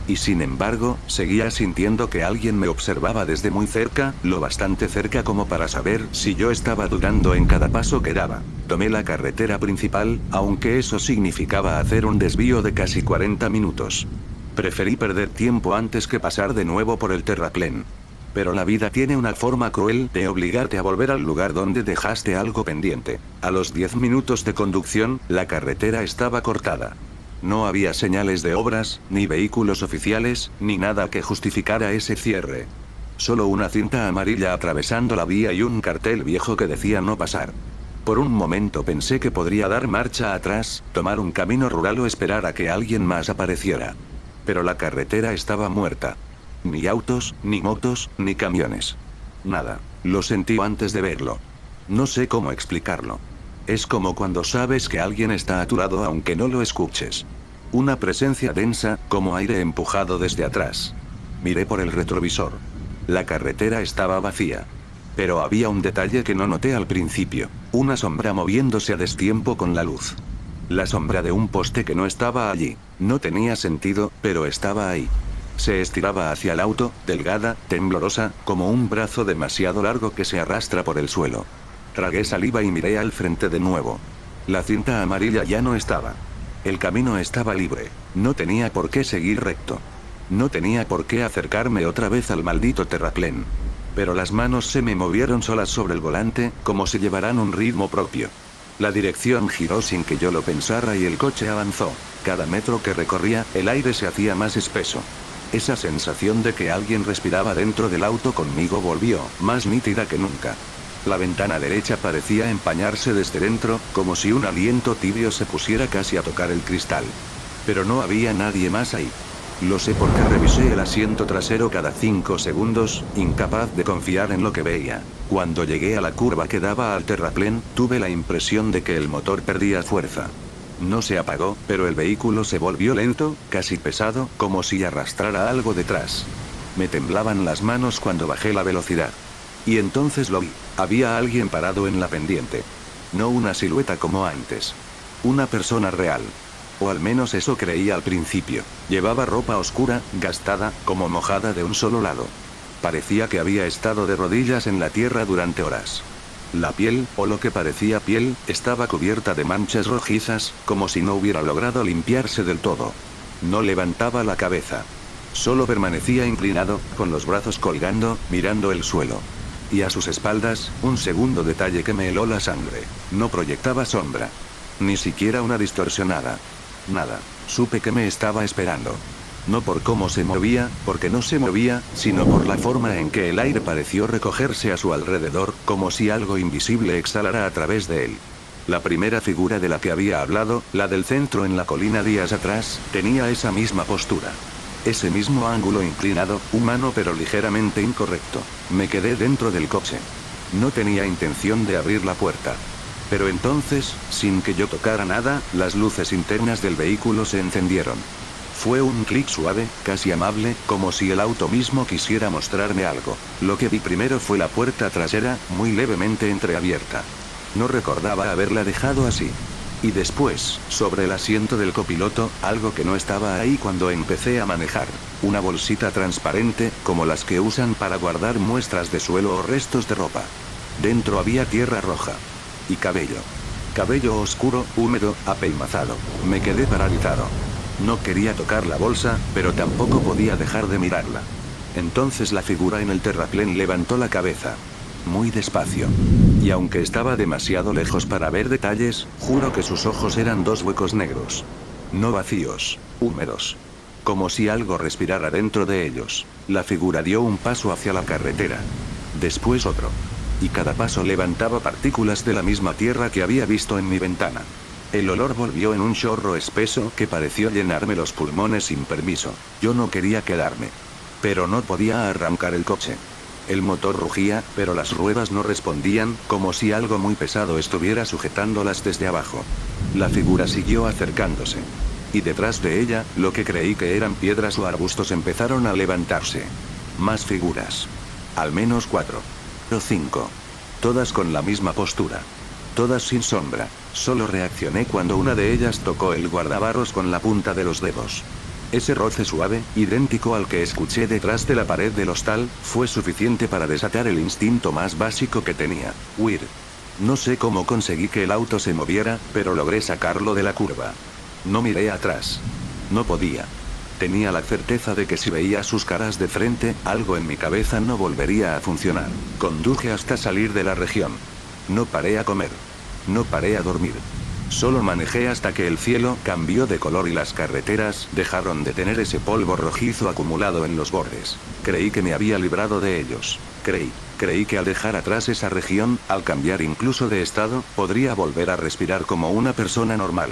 [SPEAKER 1] Y sin embargo, seguía sintiendo que alguien me observaba desde muy cerca, lo bastante cerca como para saber si yo estaba dudando en cada paso que daba. Tomé la carretera principal, aunque eso significaba hacer un desvío de casi 40 minutos. Preferí perder tiempo antes que pasar de nuevo por el terraplén. Pero la vida tiene una forma cruel de obligarte a volver al lugar donde dejaste algo pendiente. A los 10 minutos de conducción, la carretera estaba cortada. No había señales de obras, ni vehículos oficiales, ni nada que justificara ese cierre. Solo una cinta amarilla atravesando la vía y un cartel viejo que decía no pasar. Por un momento pensé que podría dar marcha atrás, tomar un camino rural o esperar a que alguien más apareciera. Pero la carretera estaba muerta. Ni autos, ni motos, ni camiones. Nada. Lo sentí antes de verlo. No sé cómo explicarlo. Es como cuando sabes que alguien está a tu lado aunque no lo escuches. Una presencia densa, como aire empujado desde atrás. Miré por el retrovisor. La carretera estaba vacía. Pero había un detalle que no noté al principio. Una sombra moviéndose a destiempo con la luz. La sombra de un poste que no estaba allí. No tenía sentido, pero estaba ahí. Se estiraba hacia el auto, delgada, temblorosa, como un brazo demasiado largo que se arrastra por el suelo. Tragué saliva y miré al frente de nuevo. La cinta amarilla ya no estaba. El camino estaba libre. No tenía por qué seguir recto. No tenía por qué acercarme otra vez al maldito terraplén. Pero las manos se me movieron solas sobre el volante, como si llevaran un ritmo propio. La dirección giró sin que yo lo pensara y el coche avanzó. Cada metro que recorría, el aire se hacía más espeso. Esa sensación de que alguien respiraba dentro del auto conmigo volvió, más nítida que nunca. La ventana derecha parecía empañarse desde dentro, como si un aliento tibio se pusiera casi a tocar el cristal. Pero no había nadie más ahí. Lo sé porque revisé el asiento trasero cada 5 segundos, incapaz de confiar en lo que veía. Cuando llegué a la curva que daba al terraplén, tuve la impresión de que el motor perdía fuerza. No se apagó, pero el vehículo se volvió lento, casi pesado, como si arrastrara algo detrás. Me temblaban las manos cuando bajé la velocidad. Y entonces lo vi. Había alguien parado en la pendiente. No una silueta como antes. Una persona real. O al menos eso creía al principio. Llevaba ropa oscura, gastada, como mojada de un solo lado. Parecía que había estado de rodillas en la tierra durante horas. La piel, o lo que parecía piel, estaba cubierta de manchas rojizas, como si no hubiera logrado limpiarse del todo. No levantaba la cabeza. Solo permanecía inclinado, con los brazos colgando, mirando el suelo. Y a sus espaldas, un segundo detalle que me heló la sangre. No proyectaba sombra. Ni siquiera una distorsionada. Nada. Supe que me estaba esperando. No por cómo se movía, porque no se movía, sino por la forma en que el aire pareció recogerse a su alrededor, como si algo invisible exhalara a través de él. La primera figura de la que había hablado, la del centro en la colina días atrás, tenía esa misma postura. Ese mismo ángulo inclinado, humano pero ligeramente incorrecto. Me quedé dentro del coche. No tenía intención de abrir la puerta. Pero entonces, sin que yo tocara nada, las luces internas del vehículo se encendieron. Fue un clic suave, casi amable, como si el auto mismo quisiera mostrarme algo. Lo que vi primero fue la puerta trasera, muy levemente entreabierta. No recordaba haberla dejado así. Y después, sobre el asiento del copiloto, algo que no estaba ahí cuando empecé a manejar. Una bolsita transparente, como las que usan para guardar muestras de suelo o restos de ropa. Dentro había tierra roja. Y cabello. Cabello oscuro, húmedo, apelmazado. Me quedé paralizado. No quería tocar la bolsa, pero tampoco podía dejar de mirarla. Entonces la figura en el terraplén levantó la cabeza. Muy despacio. Y aunque estaba demasiado lejos para ver detalles, juro que sus ojos eran dos huecos negros. No vacíos, húmedos. Como si algo respirara dentro de ellos. La figura dio un paso hacia la carretera. Después otro. Y cada paso levantaba partículas de la misma tierra que había visto en mi ventana. El olor volvió en un chorro espeso que pareció llenarme los pulmones sin permiso. Yo no quería quedarme. Pero no podía arrancar el coche. El motor rugía, pero las ruedas no respondían, como si algo muy pesado estuviera sujetándolas desde abajo. La figura siguió acercándose. Y detrás de ella, lo que creí que eran piedras o arbustos empezaron a levantarse. Más figuras. Al menos 4. O 5. Todas con la misma postura. Todas sin sombra. Solo reaccioné cuando una de ellas tocó el guardabarros con la punta de los dedos. Ese roce suave, idéntico al que escuché detrás de la pared del hostal, fue suficiente para desatar el instinto más básico que tenía: huir. No sé cómo conseguí que el auto se moviera, pero logré sacarlo de la curva. No miré atrás. No podía. Tenía la certeza de que si veía sus caras de frente, algo en mi cabeza no volvería a funcionar. Conduje hasta salir de la región. No paré a comer. No paré a dormir. Solo manejé hasta que el cielo cambió de color y las carreteras dejaron de tener ese polvo rojizo acumulado en los bordes. Creí que me había librado de ellos. Creí que al dejar atrás esa región, al cambiar incluso de estado, podría volver a respirar como una persona normal.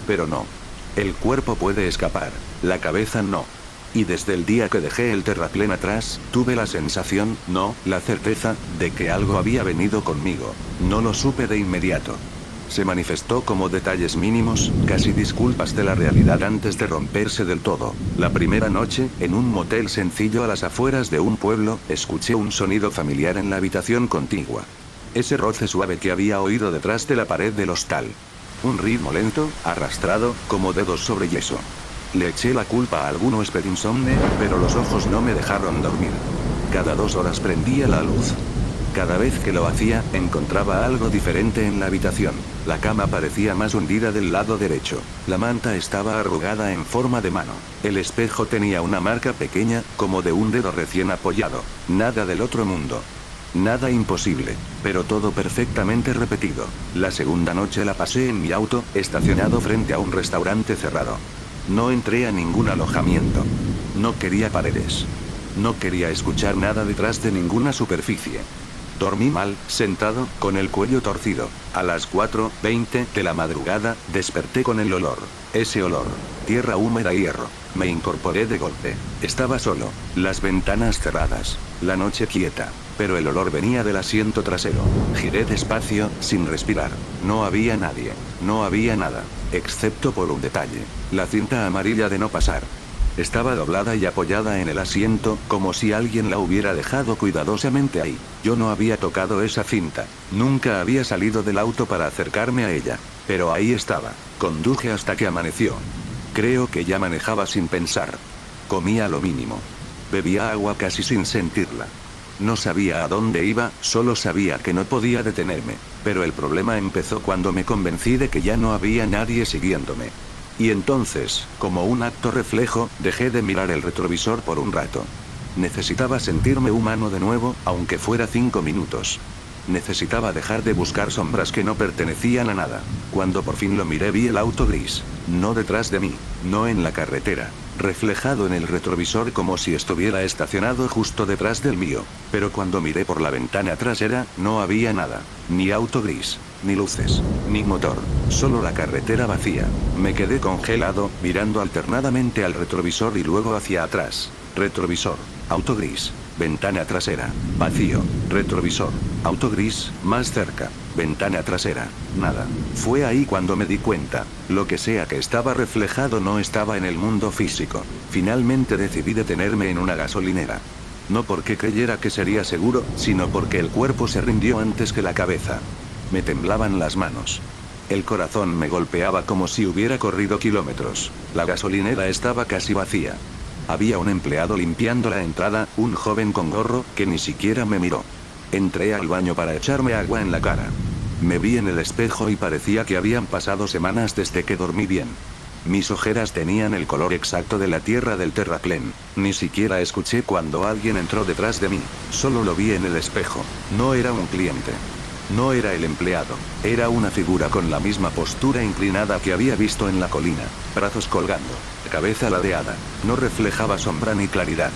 [SPEAKER 1] Pero no. El cuerpo puede escapar, la cabeza no. Y desde el día que dejé el terraplén atrás, tuve la sensación, no, la certeza, de que algo había venido conmigo. No lo supe de inmediato. Se manifestó como detalles mínimos, casi disculpas de la realidad antes de romperse del todo. La primera noche, en un motel sencillo a las afueras de un pueblo, escuché un sonido familiar en la habitación contigua. Ese roce suave que había oído detrás de la pared del hostal. Un ritmo lento, arrastrado, como dedos sobre yeso. Le eché la culpa a algún huésped insomne, pero los ojos no me dejaron dormir. Cada 2 horas prendía la luz. Cada vez que lo hacía, encontraba algo diferente en la habitación. La cama parecía más hundida del lado derecho. La manta estaba arrugada en forma de mano. El espejo tenía una marca pequeña, como de un dedo recién apoyado. Nada del otro mundo. Nada imposible, pero todo perfectamente repetido. La segunda noche la pasé en mi auto, estacionado frente a un restaurante cerrado. No entré a ningún alojamiento. No quería paredes. No quería escuchar nada detrás de ninguna superficie. Dormí mal, sentado, con el cuello torcido. A las 4:20 de la madrugada, desperté con el olor. Ese olor. Tierra húmeda y hierro. Me incorporé de golpe. Estaba solo. Las ventanas cerradas. La noche quieta. Pero el olor venía del asiento trasero. Giré despacio, sin respirar. No había nadie. No había nada. Excepto por un detalle. La cinta amarilla de no pasar. Estaba doblada y apoyada en el asiento, como si alguien la hubiera dejado cuidadosamente ahí. Yo no había tocado esa cinta. Nunca había salido del auto para acercarme a ella. Pero ahí estaba. Conduje hasta que amaneció. Creo que ya manejaba sin pensar. Comía lo mínimo. Bebía agua casi sin sentirla. No sabía a dónde iba, solo sabía que no podía detenerme. Pero el problema empezó cuando me convencí de que ya no había nadie siguiéndome. Y entonces, como un acto reflejo, dejé de mirar el retrovisor por un rato. Necesitaba sentirme humano de nuevo, aunque fuera 5 minutos. Necesitaba dejar de buscar sombras que no pertenecían a nada. Cuando por fin lo miré vi el auto gris. No detrás de mí, no en la carretera. Reflejado en el retrovisor como si estuviera estacionado justo detrás del mío. Pero cuando miré por la ventana trasera, no había nada. Ni auto gris, ni luces, ni motor. Solo la carretera vacía. Me quedé congelado, mirando alternadamente al retrovisor y luego hacia atrás. Retrovisor, auto gris, ventana trasera, vacío, retrovisor, auto gris, más cerca, ventana trasera, nada. Fue ahí cuando me di cuenta, lo que sea que estaba reflejado no estaba en el mundo físico. Finalmente decidí detenerme en una gasolinera. No porque creyera que sería seguro, sino porque el cuerpo se rindió antes que la cabeza. Me temblaban las manos. El corazón me golpeaba como si hubiera corrido kilómetros. La gasolinera estaba casi vacía. Había un empleado limpiando la entrada, un joven con gorro, que ni siquiera me miró. Entré al baño para echarme agua en la cara. Me vi en el espejo y parecía que habían pasado semanas desde que dormí bien. Mis ojeras tenían el color exacto de la tierra del terraplén. Ni siquiera escuché cuando alguien entró detrás de mí. Solo lo vi en el espejo. No era un cliente. No era el empleado. Era una figura con la misma postura inclinada que había visto en la colina. Brazos colgando. Cabeza ladeada. No reflejaba sombra ni claridad.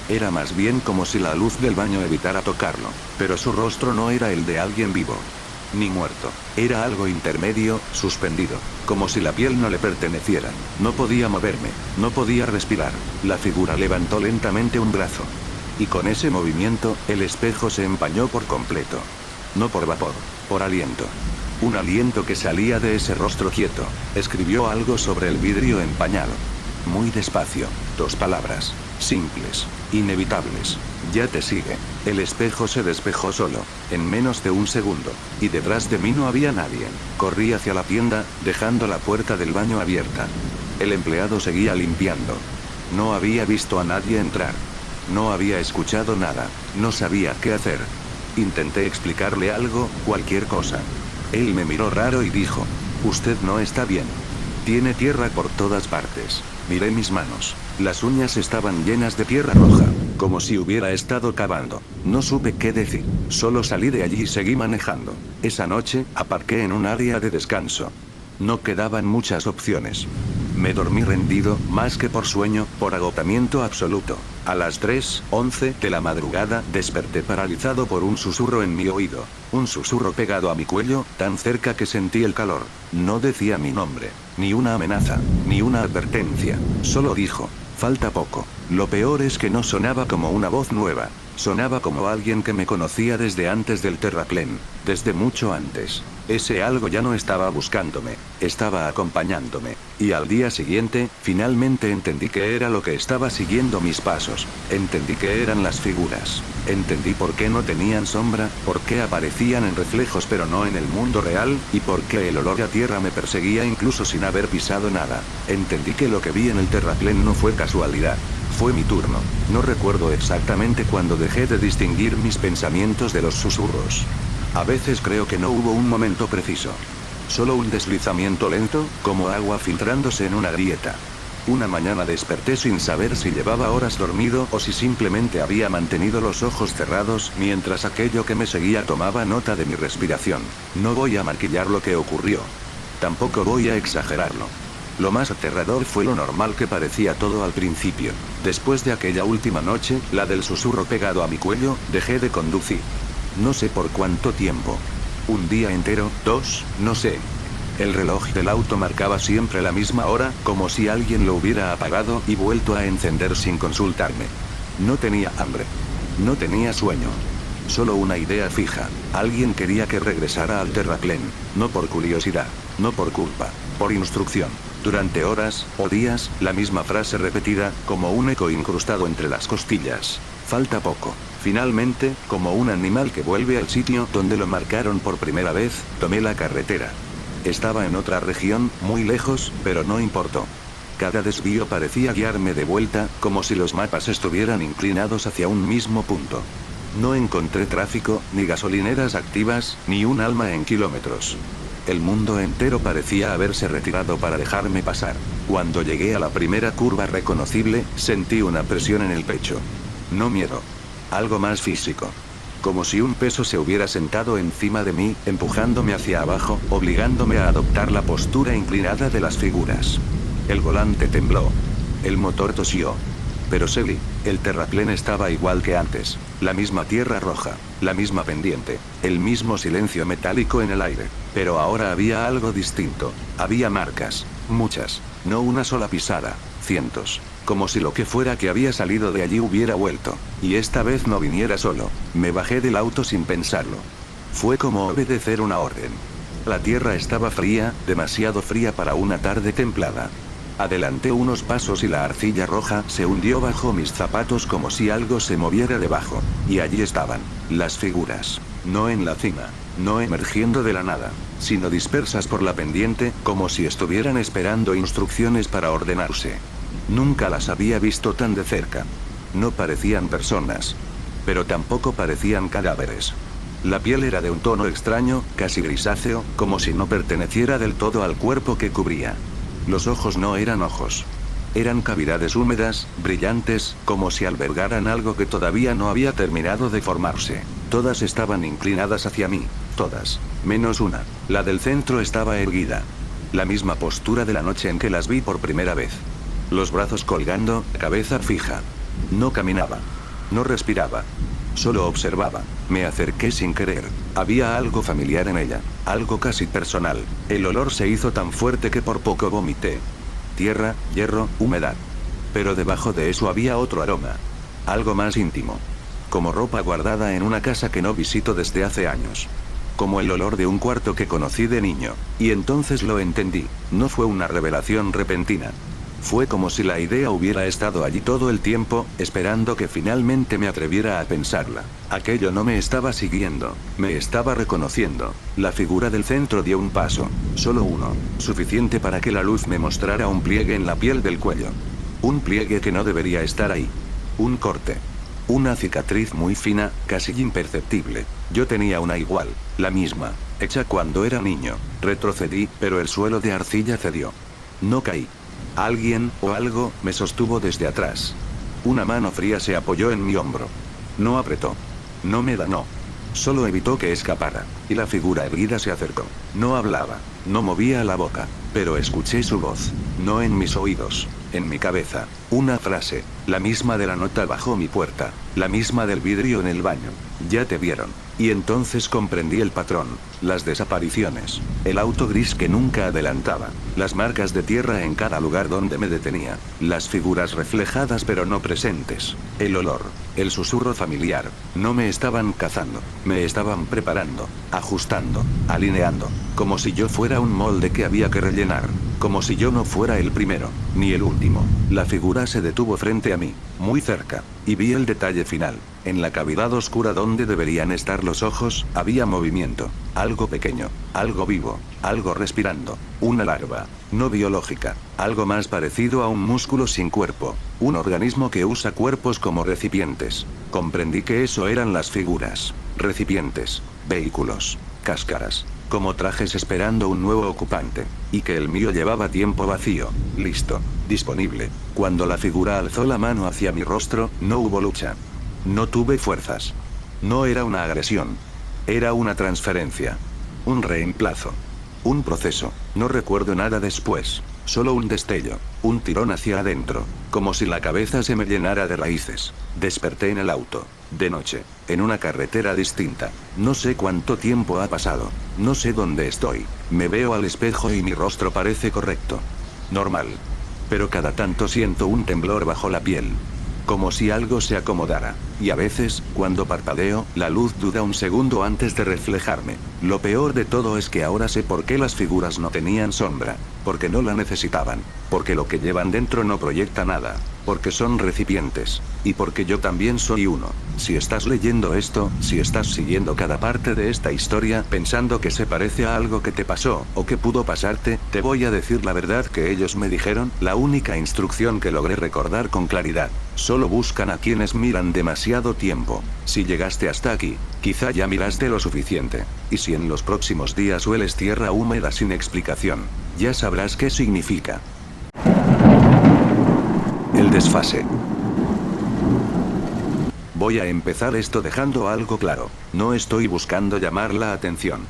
[SPEAKER 1] Era más bien como si la luz del baño evitara tocarlo. Pero su rostro no era el de alguien vivo. Ni muerto. Era algo intermedio, suspendido. Como si la piel no le perteneciera. No podía moverme. No podía respirar. La figura levantó lentamente un brazo. Y con ese movimiento, el espejo se empañó por completo. No por vapor, por aliento. Un aliento que salía de ese rostro quieto. Escribió algo sobre el vidrio empañado. Muy despacio. 2 palabras. Simples. Inevitables. Ya te sigue. El espejo se despejó solo. En menos de un segundo. Y detrás de mí no había nadie. Corrí hacia la tienda, dejando la puerta del baño abierta. El empleado seguía limpiando. No había visto a nadie entrar. No había escuchado nada. No sabía qué hacer. Intenté explicarle algo, cualquier cosa. Él me miró raro y dijo: «Usted no está bien. Tiene tierra por todas partes. Miré mis manos. Las uñas estaban llenas de tierra roja, como si hubiera estado cavando. No supe qué decir. Solo salí de allí y seguí manejando. Esa noche, aparqué en un área de descanso. No quedaban muchas opciones. Me dormí rendido, más que por sueño, por agotamiento absoluto. A las 3:11 de la madrugada desperté paralizado por un susurro en mi oído. Un susurro pegado a mi cuello, tan cerca que sentí el calor. No decía mi nombre, ni una amenaza, ni una advertencia. Solo dijo, falta poco. Lo peor es que no sonaba como una voz nueva. Sonaba como alguien que me conocía desde antes del terraplén, desde mucho antes. Ese algo ya no estaba buscándome, estaba acompañándome. Y al día siguiente, finalmente entendí que era lo que estaba siguiendo mis pasos. Entendí que eran las figuras. Entendí por qué no tenían sombra, por qué aparecían en reflejos pero no en el mundo real, y por qué el olor a tierra me perseguía incluso sin haber pisado nada. Entendí que lo que vi en el terraplén no fue casualidad. Fue mi turno. No recuerdo exactamente cuándo dejé de distinguir mis pensamientos de los susurros. A veces creo que no hubo un momento preciso. Solo un deslizamiento lento, como agua filtrándose en una grieta. Una mañana desperté sin saber si llevaba horas dormido o si simplemente había mantenido los ojos cerrados mientras aquello que me seguía tomaba nota de mi respiración. No voy a maquillar lo que ocurrió. Tampoco voy a exagerarlo. Lo más aterrador fue lo normal que parecía todo al principio. Después de aquella última noche, la del susurro pegado a mi cuello, dejé de conducir. No sé por cuánto tiempo. Un día entero, 2, no sé. El reloj del auto marcaba siempre la misma hora, como si alguien lo hubiera apagado y vuelto a encender sin consultarme. No tenía hambre. No tenía sueño. Solo una idea fija. Alguien quería que regresara al terraplén. No por curiosidad. No por culpa. Por instrucción. Durante horas, o días, la misma frase repetida, como un eco incrustado entre las costillas. Falta poco. Finalmente, como un animal que vuelve al sitio donde lo marcaron por primera vez, tomé la carretera. Estaba en otra región, muy lejos, pero no importó. Cada desvío parecía guiarme de vuelta, como si los mapas estuvieran inclinados hacia un mismo punto. No encontré tráfico, ni gasolineras activas, ni un alma en kilómetros. El mundo entero parecía haberse retirado para dejarme pasar. Cuando llegué a la primera curva reconocible, sentí una presión en el pecho. No miedo. Algo más físico. Como si un peso se hubiera sentado encima de mí, empujándome hacia abajo, obligándome a adoptar la postura inclinada de las figuras. El volante tembló. El motor tosió. Pero seguí. El terraplén estaba igual que antes. La misma tierra roja. La misma pendiente. El mismo silencio metálico en el aire. Pero ahora había algo distinto. Había marcas. Muchas. No una sola pisada. Cientos. Como si lo que fuera que había salido de allí hubiera vuelto. Y esta vez no viniera solo. Me bajé del auto sin pensarlo. Fue como obedecer una orden. La tierra estaba fría, demasiado fría para una tarde templada. Adelanté unos pasos y la arcilla roja se hundió bajo mis zapatos como si algo se moviera debajo. Y allí estaban, las figuras. No en la cima, no emergiendo de la nada, sino dispersas por la pendiente, como si estuvieran esperando instrucciones para ordenarse. Nunca las había visto tan de cerca. No parecían personas. Pero tampoco parecían cadáveres. La piel era de un tono extraño, casi grisáceo, como si no perteneciera del todo al cuerpo que cubría. Los ojos no eran ojos. Eran cavidades húmedas, brillantes, como si albergaran algo que todavía no había terminado de formarse. Todas estaban inclinadas hacia mí, todas, menos una. La del centro estaba erguida. La misma postura de la noche en que las vi por primera vez. Los brazos colgando, cabeza fija. No caminaba. No respiraba. Solo observaba. Me acerqué sin querer. Había algo familiar en ella. Algo casi personal. El olor se hizo tan fuerte que por poco vomité. Tierra, hierro, humedad. Pero debajo de eso había otro aroma. Algo más íntimo. Como ropa guardada en una casa que no visito desde hace años. Como el olor de un cuarto que conocí de niño. Y entonces lo entendí. No fue una revelación repentina. Fue como si la idea hubiera estado allí todo el tiempo, esperando que finalmente me atreviera a pensarla. Aquello no me estaba siguiendo, me estaba reconociendo. La figura del centro dio un paso, solo uno, suficiente para que la luz me mostrara un pliegue en la piel del cuello. Un pliegue que no debería estar ahí. Un corte. Una cicatriz muy fina, casi imperceptible. Yo tenía una igual, la misma, hecha cuando era niño. Retrocedí, pero el suelo de arcilla cedió. No caí. Alguien, o algo, me sostuvo desde atrás. Una mano fría se apoyó en mi hombro. No apretó. No me danó. Solo evitó que escapara. Y la figura erguida se acercó. No hablaba. No movía la boca. Pero escuché su voz. No en mis oídos. En mi cabeza. Una frase. La misma de la nota bajo mi puerta. La misma del vidrio en el baño. Ya te vieron. Y entonces comprendí el patrón. Las desapariciones. El auto gris que nunca adelantaba. Las marcas de tierra en cada lugar donde me detenía. Las figuras reflejadas pero no presentes. El olor. El susurro familiar. No me estaban cazando. Me estaban preparando. Ajustando. Alineando. Como si yo fuera un molde que había que rellenar. Como si yo no fuera el primero. Ni el último. La figura se detuvo frente a mí. Muy cerca. Y vi el detalle final. En la cavidad oscura donde deberían estar los ojos, había movimiento. Algo pequeño. Algo vivo. Algo respirando. Una larva. No biológica. Algo más parecido a un músculo sin cuerpo. Un organismo que usa cuerpos como recipientes. Comprendí que eso eran las figuras. Recipientes. Vehículos. Cáscaras. Como trajes esperando un nuevo ocupante. Y que el mío llevaba tiempo vacío. Listo. Disponible. Cuando la figura alzó la mano hacia mi rostro, no hubo lucha. No tuve fuerzas. No era una agresión. Era una transferencia. Un reemplazo. Un proceso. No recuerdo nada después. Solo un destello. Un tirón hacia adentro. Como si la cabeza se me llenara de raíces. Desperté en el auto. De noche. En una carretera distinta. No sé cuánto tiempo ha pasado. No sé dónde estoy. Me veo al espejo y mi rostro parece correcto. Normal. Pero cada tanto siento un temblor bajo la piel. Como si algo se acomodara. Y a veces, cuando parpadeo, la luz duda un segundo antes de reflejarme. Lo peor de todo es que ahora sé por qué las figuras no tenían sombra. Porque no la necesitaban. Porque lo que llevan dentro no proyecta nada. Porque son recipientes. Y porque yo también soy uno. Si estás leyendo esto, si estás siguiendo cada parte de esta historia pensando que se parece a algo que te pasó, o que pudo pasarte, te voy a decir la verdad que ellos me dijeron, la única instrucción que logré recordar con claridad. Solo buscan a quienes miran demasiado tiempo. Si llegaste hasta aquí, quizá ya miraste lo suficiente. Y si en los próximos días hueles tierra húmeda sin explicación, ya sabrás qué significa. El desfase. Voy a empezar esto dejando algo claro. No estoy buscando llamar la atención.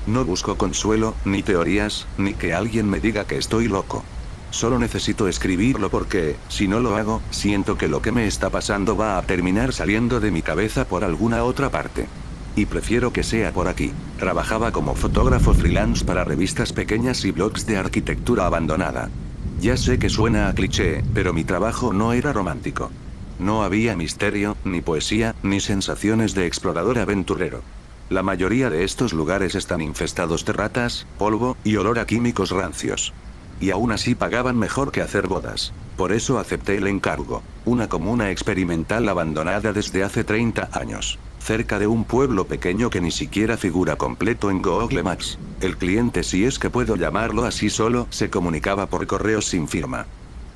[SPEAKER 1] No busco consuelo, ni teorías, ni que alguien me diga que estoy loco. Solo necesito escribirlo porque, si no lo hago, siento que lo que me está pasando va a terminar saliendo de mi cabeza por alguna otra parte. Y prefiero que sea por aquí. Trabajaba como fotógrafo freelance para revistas pequeñas y blogs de arquitectura abandonada. Ya sé que suena a cliché, pero mi trabajo no era romántico. No había misterio, ni poesía, ni sensaciones de explorador aventurero. La mayoría de estos lugares están infestados de ratas, polvo, y olor a químicos rancios. Y aún así pagaban mejor que hacer bodas. Por eso acepté el encargo. Una comuna experimental abandonada desde hace 30 años. Cerca de un pueblo pequeño que ni siquiera figura completo en Google Maps. El cliente, si es que puedo llamarlo así, solo se comunicaba por correo sin firma.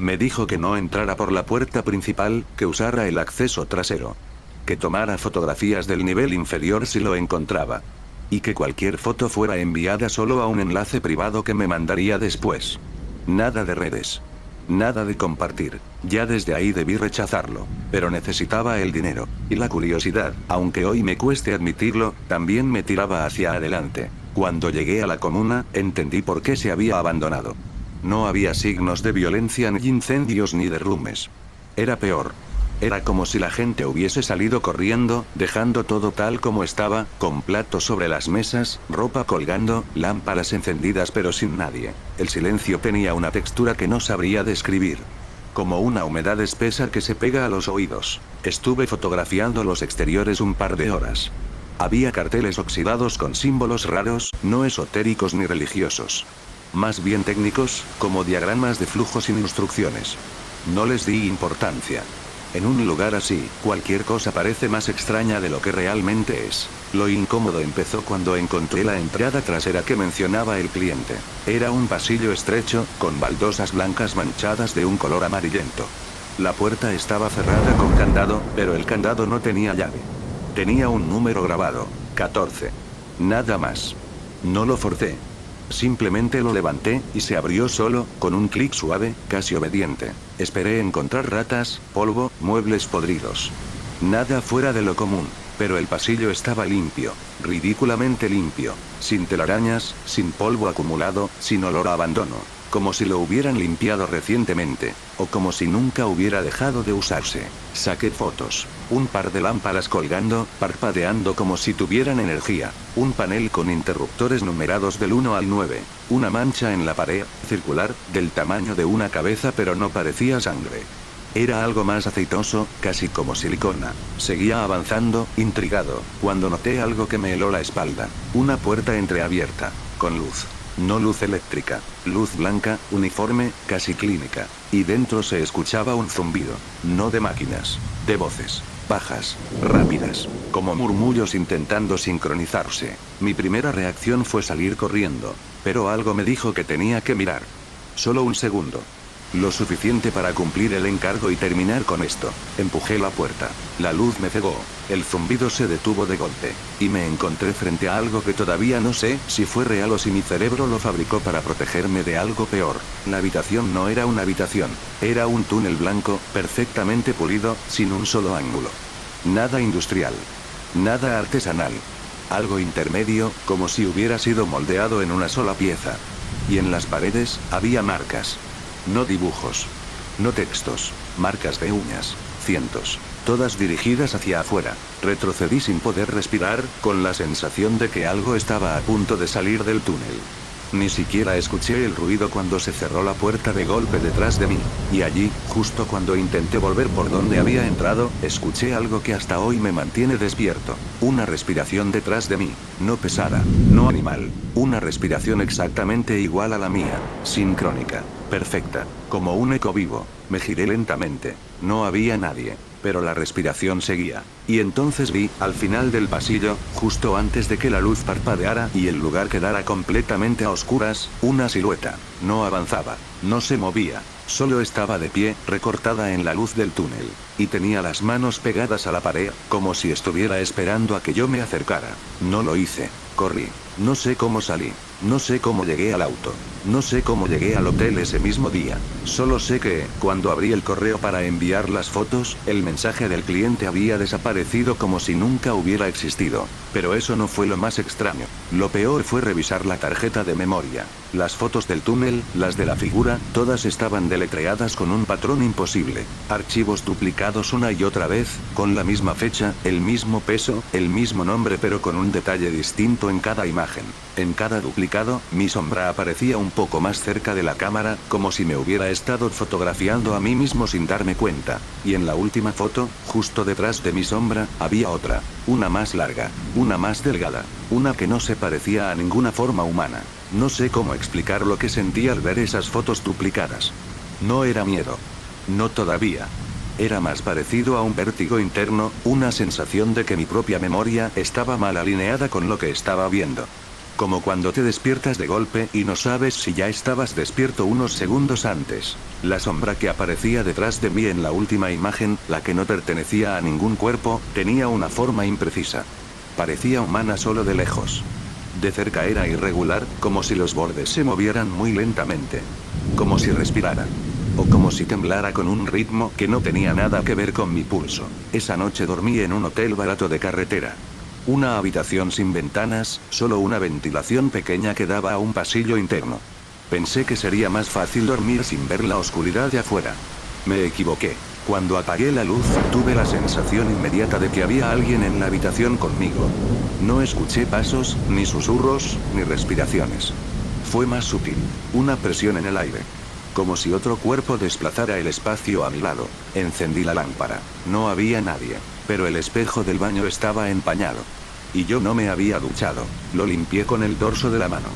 [SPEAKER 1] Me dijo que no entrara por la puerta principal, que usara el acceso trasero. Que tomara fotografías del nivel inferior si lo encontraba. Y que cualquier foto fuera enviada solo a un enlace privado que me mandaría después. Nada de redes. Nada de compartir. Ya desde ahí debí rechazarlo. Pero necesitaba el dinero. Y la curiosidad, aunque hoy me cueste admitirlo, también me tiraba hacia adelante. Cuando llegué a la comuna, entendí por qué se había abandonado. No había signos de violencia, ni incendios, ni derrumbes. Era peor. Era como si la gente hubiese salido corriendo, dejando todo tal como estaba, con platos sobre las mesas, ropa colgando, lámparas encendidas pero sin nadie. El silencio tenía una textura que no sabría describir. Como una humedad espesa que se pega a los oídos. Estuve fotografiando los exteriores un par de horas. Había carteles oxidados con símbolos raros, no esotéricos ni religiosos. Más bien técnicos, como diagramas de flujo sin instrucciones. No les di importancia. En un lugar así, cualquier cosa parece más extraña de lo que realmente es. Lo incómodo empezó cuando encontré la entrada trasera que mencionaba el cliente. Era un pasillo estrecho, con baldosas blancas manchadas de un color amarillento. La puerta estaba cerrada con candado, pero el candado no tenía llave. Tenía un número grabado, 14. Nada más. No lo forcé. Simplemente lo levanté, y se abrió solo, con un clic suave, casi obediente. Esperé encontrar ratas, polvo, muebles podridos. Nada fuera de lo común. Pero el pasillo estaba limpio. Ridículamente limpio. Sin telarañas, sin polvo acumulado, sin olor a abandono. Como si lo hubieran limpiado recientemente. O como si nunca hubiera dejado de usarse. Saqué fotos. Un par de lámparas colgando, parpadeando como si tuvieran energía. Un panel con interruptores numerados del 1 al 9. Una mancha en la pared, circular, del tamaño de una cabeza pero no parecía sangre. Era algo más aceitoso, casi como silicona. Seguía avanzando, intrigado, cuando noté algo que me heló la espalda. Una puerta entreabierta. Con luz. No luz eléctrica. Luz blanca, uniforme, casi clínica. Y dentro se escuchaba un zumbido. No de máquinas. De voces. Bajas. Rápidas. Como murmullos intentando sincronizarse. Mi primera reacción fue salir corriendo. Pero algo me dijo que tenía que mirar. Solo un segundo. Lo suficiente para cumplir el encargo y terminar con esto. Empujé la puerta. La luz me cegó. El zumbido se detuvo de golpe. Y me encontré frente a algo que todavía no sé si fue real o si mi cerebro lo fabricó para protegerme de algo peor. La habitación no era una habitación. Era un túnel blanco, perfectamente pulido, sin un solo ángulo. Nada industrial. Nada artesanal. Algo intermedio, como si hubiera sido moldeado en una sola pieza. Y en las paredes, había marcas. No dibujos. No textos. Marcas de uñas. Cientos. Todas dirigidas hacia afuera. Retrocedí sin poder respirar, con la sensación de que algo estaba a punto de salir del túnel. Ni siquiera escuché el ruido cuando se cerró la puerta de golpe detrás de mí. Y allí, justo cuando intenté volver por donde había entrado, escuché algo que hasta hoy me mantiene despierto. Una respiración detrás de mí. No pesada. No animal. Una respiración exactamente igual a la mía. Sincrónica. Perfecta. Como un eco vivo. Me giré lentamente. No había nadie. Pero la respiración seguía. Y entonces vi, al final del pasillo, justo antes de que la luz parpadeara y el lugar quedara completamente a oscuras, una silueta. No avanzaba. No se movía. Solo estaba de pie, recortada en la luz del túnel. Y tenía las manos pegadas a la pared, como si estuviera esperando a que yo me acercara. No lo hice. Corrí. No sé cómo salí. No sé cómo llegué al auto. No sé cómo llegué al hotel ese mismo día. Solo sé que, cuando abrí el correo para enviar las fotos, el mensaje del cliente había desaparecido como si nunca hubiera existido. Pero eso no fue lo más extraño. Lo peor fue revisar la tarjeta de memoria. Las fotos del túnel, las de la figura, todas estaban deletreadas con un patrón imposible. Archivos duplicados una y otra vez, con la misma fecha, el mismo peso, el mismo nombre pero con un detalle distinto en cada imagen. En cada duplicado, mi sombra aparecía un poco más cerca de la cámara, como si me hubiera estado fotografiando a mí mismo sin darme cuenta. Y en la última foto, justo detrás de mi sombra, había otra. Una más larga. Una más delgada. Una que no se parecía a ninguna forma humana. No sé cómo explicar lo que sentí al ver esas fotos duplicadas. No era miedo. No todavía. Era más parecido a un vértigo interno, una sensación de que mi propia memoria estaba mal alineada con lo que estaba viendo. Como cuando te despiertas de golpe y no sabes si ya estabas despierto unos segundos antes. La sombra que aparecía detrás de mí en la última imagen, la que no pertenecía a ningún cuerpo, tenía una forma imprecisa. Parecía humana solo de lejos. De cerca era irregular, como si los bordes se movieran muy lentamente. Como si respirara. O como si temblara con un ritmo que no tenía nada que ver con mi pulso. Esa noche dormí en un hotel barato de carretera. Una habitación sin ventanas, solo una ventilación pequeña que daba a un pasillo interno. Pensé que sería más fácil dormir sin ver la oscuridad de afuera. Me equivoqué. Cuando apagué la luz, tuve la sensación inmediata de que había alguien en la habitación conmigo. No escuché pasos, ni susurros, ni respiraciones. Fue más sutil. Una presión en el aire. Como si otro cuerpo desplazara el espacio a mi lado. Encendí la lámpara. No había nadie. Pero el espejo del baño estaba empañado. Y yo no me había duchado. Lo limpié con el dorso de la mano.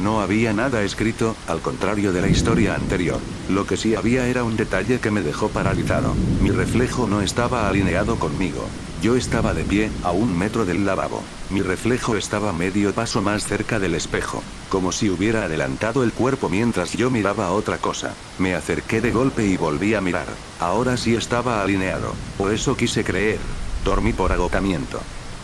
[SPEAKER 1] No había nada escrito, al contrario de la historia anterior. Lo que sí había era un detalle que me dejó paralizado. Mi reflejo no estaba alineado conmigo. Yo estaba de pie, a 1 metro del lavabo. Mi reflejo estaba medio paso más cerca del espejo. Como si hubiera adelantado el cuerpo mientras yo miraba a otra cosa. Me acerqué de golpe y volví a mirar. Ahora sí estaba alineado. O eso quise creer. Dormí por agotamiento.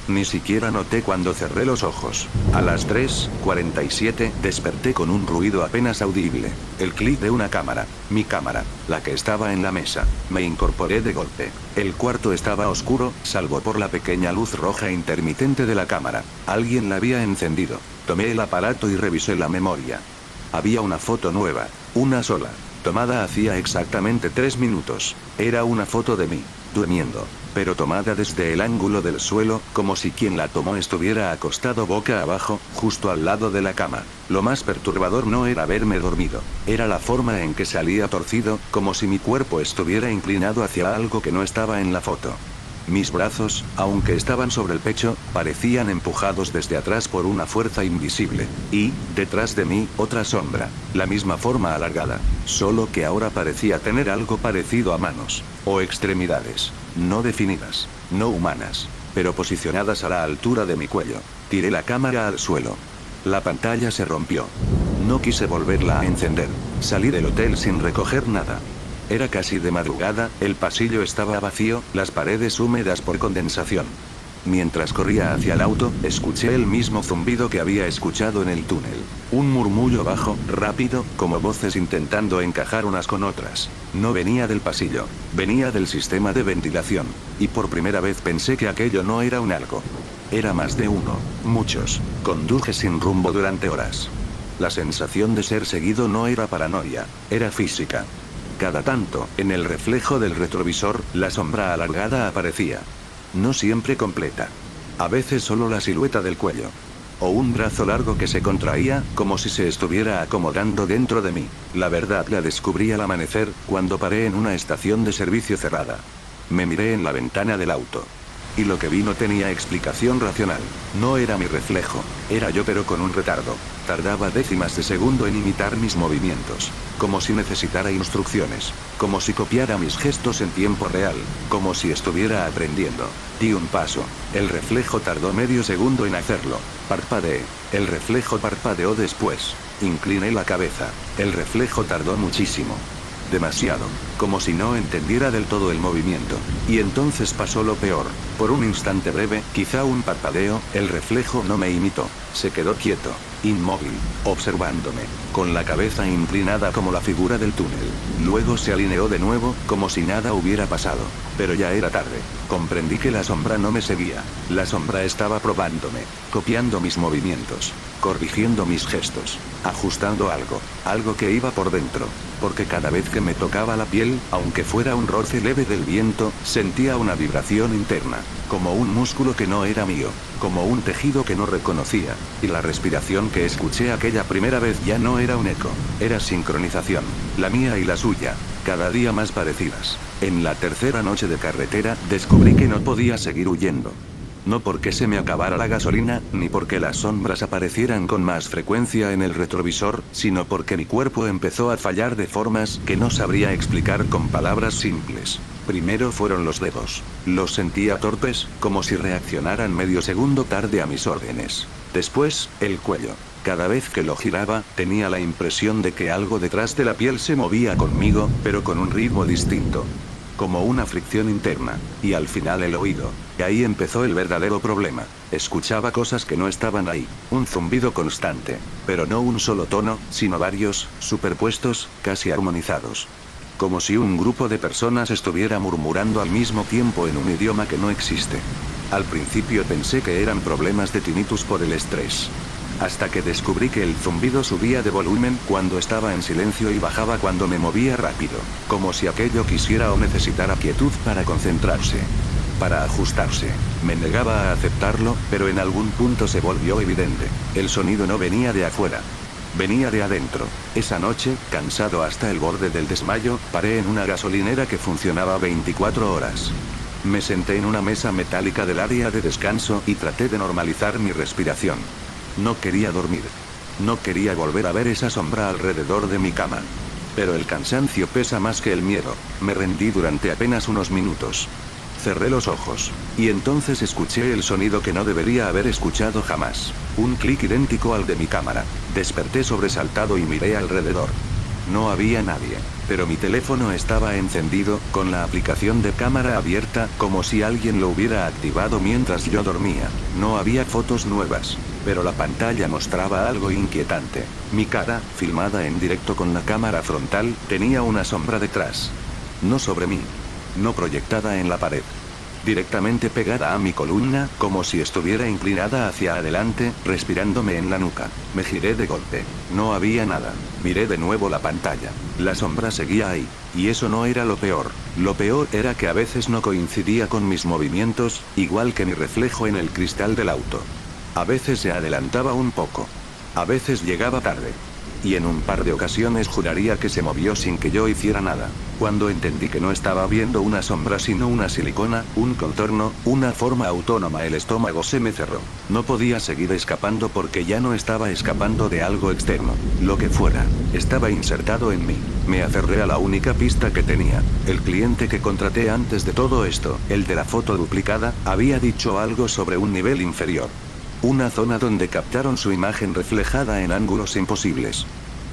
[SPEAKER 1] Ni siquiera noté cuando cerré los ojos. A las 3:47 desperté con un ruido apenas audible. El clic de una cámara. Mi cámara. La que estaba en la mesa. Me incorporé de golpe. El cuarto estaba oscuro, salvo por la pequeña luz roja intermitente de la cámara. Alguien la había encendido. Tomé el aparato y revisé la memoria. Había una foto nueva. Una sola. Tomada hacía exactamente 3 minutos. Era una foto de mí, durmiendo, pero tomada desde el ángulo del suelo, como si quien la tomó estuviera acostado boca abajo, justo al lado de la cama. Lo más perturbador no era verme dormido, era la forma en que salía torcido, como si mi cuerpo estuviera inclinado hacia algo que no estaba en la foto. Mis brazos, aunque estaban sobre el pecho, parecían empujados desde atrás por una fuerza invisible. Y, detrás de mí, otra sombra. La misma forma alargada. Solo que ahora parecía tener algo parecido a manos. O extremidades. No definidas. No humanas. Pero posicionadas a la altura de mi cuello. Tiré la cámara al suelo. La pantalla se rompió. No quise volverla a encender. Salí del hotel sin recoger nada. Era casi de madrugada, el pasillo estaba vacío, las paredes húmedas por condensación. Mientras corría hacia el auto, escuché el mismo zumbido que había escuchado en el túnel. Un murmullo bajo, rápido, como voces intentando encajar unas con otras. No venía del pasillo, venía del sistema de ventilación. Y por primera vez pensé que aquello no era un algo. Era más de uno, muchos. Conduje sin rumbo durante horas. La sensación de ser seguido no era paranoia, era física. Cada tanto, en el reflejo del retrovisor, la sombra alargada aparecía. No siempre completa. A veces solo la silueta del cuello. O un brazo largo que se contraía, como si se estuviera acomodando dentro de mí. La verdad la descubrí al amanecer, cuando paré en una estación de servicio cerrada. Me miré en la ventana del auto. Y lo que vi no tenía explicación racional. No era mi reflejo, era yo pero con un retardo. Tardaba décimas de segundo en imitar mis movimientos. Como si necesitara instrucciones. Como si copiara mis gestos en tiempo real. Como si estuviera aprendiendo. Di un paso. El reflejo tardó medio segundo en hacerlo. Parpadeé. El reflejo parpadeó después. Incliné la cabeza. El reflejo tardó muchísimo. Demasiado. Como si no entendiera del todo el movimiento. Y entonces pasó lo peor. Por un instante breve, quizá un parpadeo, el reflejo no me imitó. Se quedó quieto, inmóvil, observándome, con la cabeza inclinada como la figura del túnel. Luego se alineó de nuevo, como si nada hubiera pasado. Pero ya era tarde. Comprendí que la sombra no me seguía. La sombra estaba probándome, copiando mis movimientos, corrigiendo mis gestos, ajustando algo que iba por dentro. Porque cada vez que me tocaba la piel, aunque fuera un roce leve del viento, sentía una vibración interna, como un músculo que no era mío, como un tejido que no reconocía, y la respiración que escuché aquella primera vez ya no era un eco, era sincronización, la mía y la suya, cada día más parecidas. En la tercera noche de carretera, descubrí que no podía seguir huyendo. No porque se me acabara la gasolina, ni porque las sombras aparecieran con más frecuencia en el retrovisor, sino porque mi cuerpo empezó a fallar de formas que no sabría explicar con palabras simples. Primero fueron los dedos. Los sentía torpes, como si reaccionaran medio segundo tarde a mis órdenes. Después, el cuello. Cada vez que lo giraba, tenía la impresión de que algo detrás de la piel se movía conmigo, pero con un ritmo distinto. Como una fricción interna. Y al final el oído. Y ahí empezó el verdadero problema. Escuchaba cosas que no estaban ahí. Un zumbido constante. Pero no un solo tono, sino varios, superpuestos, casi armonizados. Como si un grupo de personas estuviera murmurando al mismo tiempo en un idioma que no existe. Al principio pensé que eran problemas de tinnitus por el estrés. Hasta que descubrí que el zumbido subía de volumen cuando estaba en silencio y bajaba cuando me movía rápido. Como si aquello quisiera o necesitara quietud para concentrarse. Para ajustarse. Me negaba a aceptarlo, pero en algún punto se volvió evidente. El sonido no venía de afuera. Venía de adentro. Esa noche, cansado hasta el borde del desmayo, paré en una gasolinera que funcionaba 24 horas. Me senté en una mesa metálica del área de descanso y traté de normalizar mi respiración. No quería dormir. No quería volver a ver esa sombra alrededor de mi cama. Pero el cansancio pesa más que el miedo. Me rendí durante apenas unos minutos. Cerré los ojos. Y entonces escuché el sonido que no debería haber escuchado jamás. Un clic idéntico al de mi cámara. Desperté sobresaltado y miré alrededor. No había nadie. Pero mi teléfono estaba encendido, con la aplicación de cámara abierta, como si alguien lo hubiera activado mientras yo dormía. No había fotos nuevas. Pero la pantalla mostraba algo inquietante. Mi cara, filmada en directo con la cámara frontal, tenía una sombra detrás. No sobre mí. No proyectada en la pared. Directamente pegada a mi columna, como si estuviera inclinada hacia adelante, respirándome en la nuca. Me giré de golpe. No había nada. Miré de nuevo la pantalla. La sombra seguía ahí. Y eso no era lo peor. Lo peor era que a veces no coincidía con mis movimientos, igual que mi reflejo en el cristal del auto. A veces se adelantaba un poco. A veces llegaba tarde. Y en un par de ocasiones juraría que se movió sin que yo hiciera nada. Cuando entendí que no estaba viendo una sombra sino una silicona, un contorno, una forma autónoma, el estómago se me cerró. No podía seguir escapando porque ya no estaba escapando de algo externo. Lo que fuera, estaba insertado en mí. Me aferré a la única pista que tenía. El cliente que contraté antes de todo esto, el de la foto duplicada, había dicho algo sobre un nivel inferior. Una zona donde captaron su imagen reflejada en ángulos imposibles.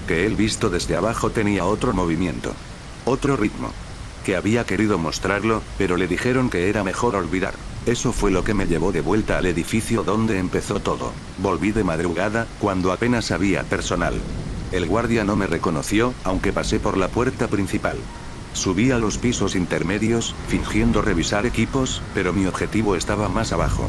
[SPEAKER 1] Que él visto desde abajo tenía otro movimiento. Otro ritmo. Que había querido mostrarlo, pero le dijeron que era mejor olvidar. Eso fue lo que me llevó de vuelta al edificio donde empezó todo. Volví de madrugada, cuando apenas había personal. El guardia no me reconoció, aunque pasé por la puerta principal. Subí a los pisos intermedios, fingiendo revisar equipos, pero mi objetivo estaba más abajo.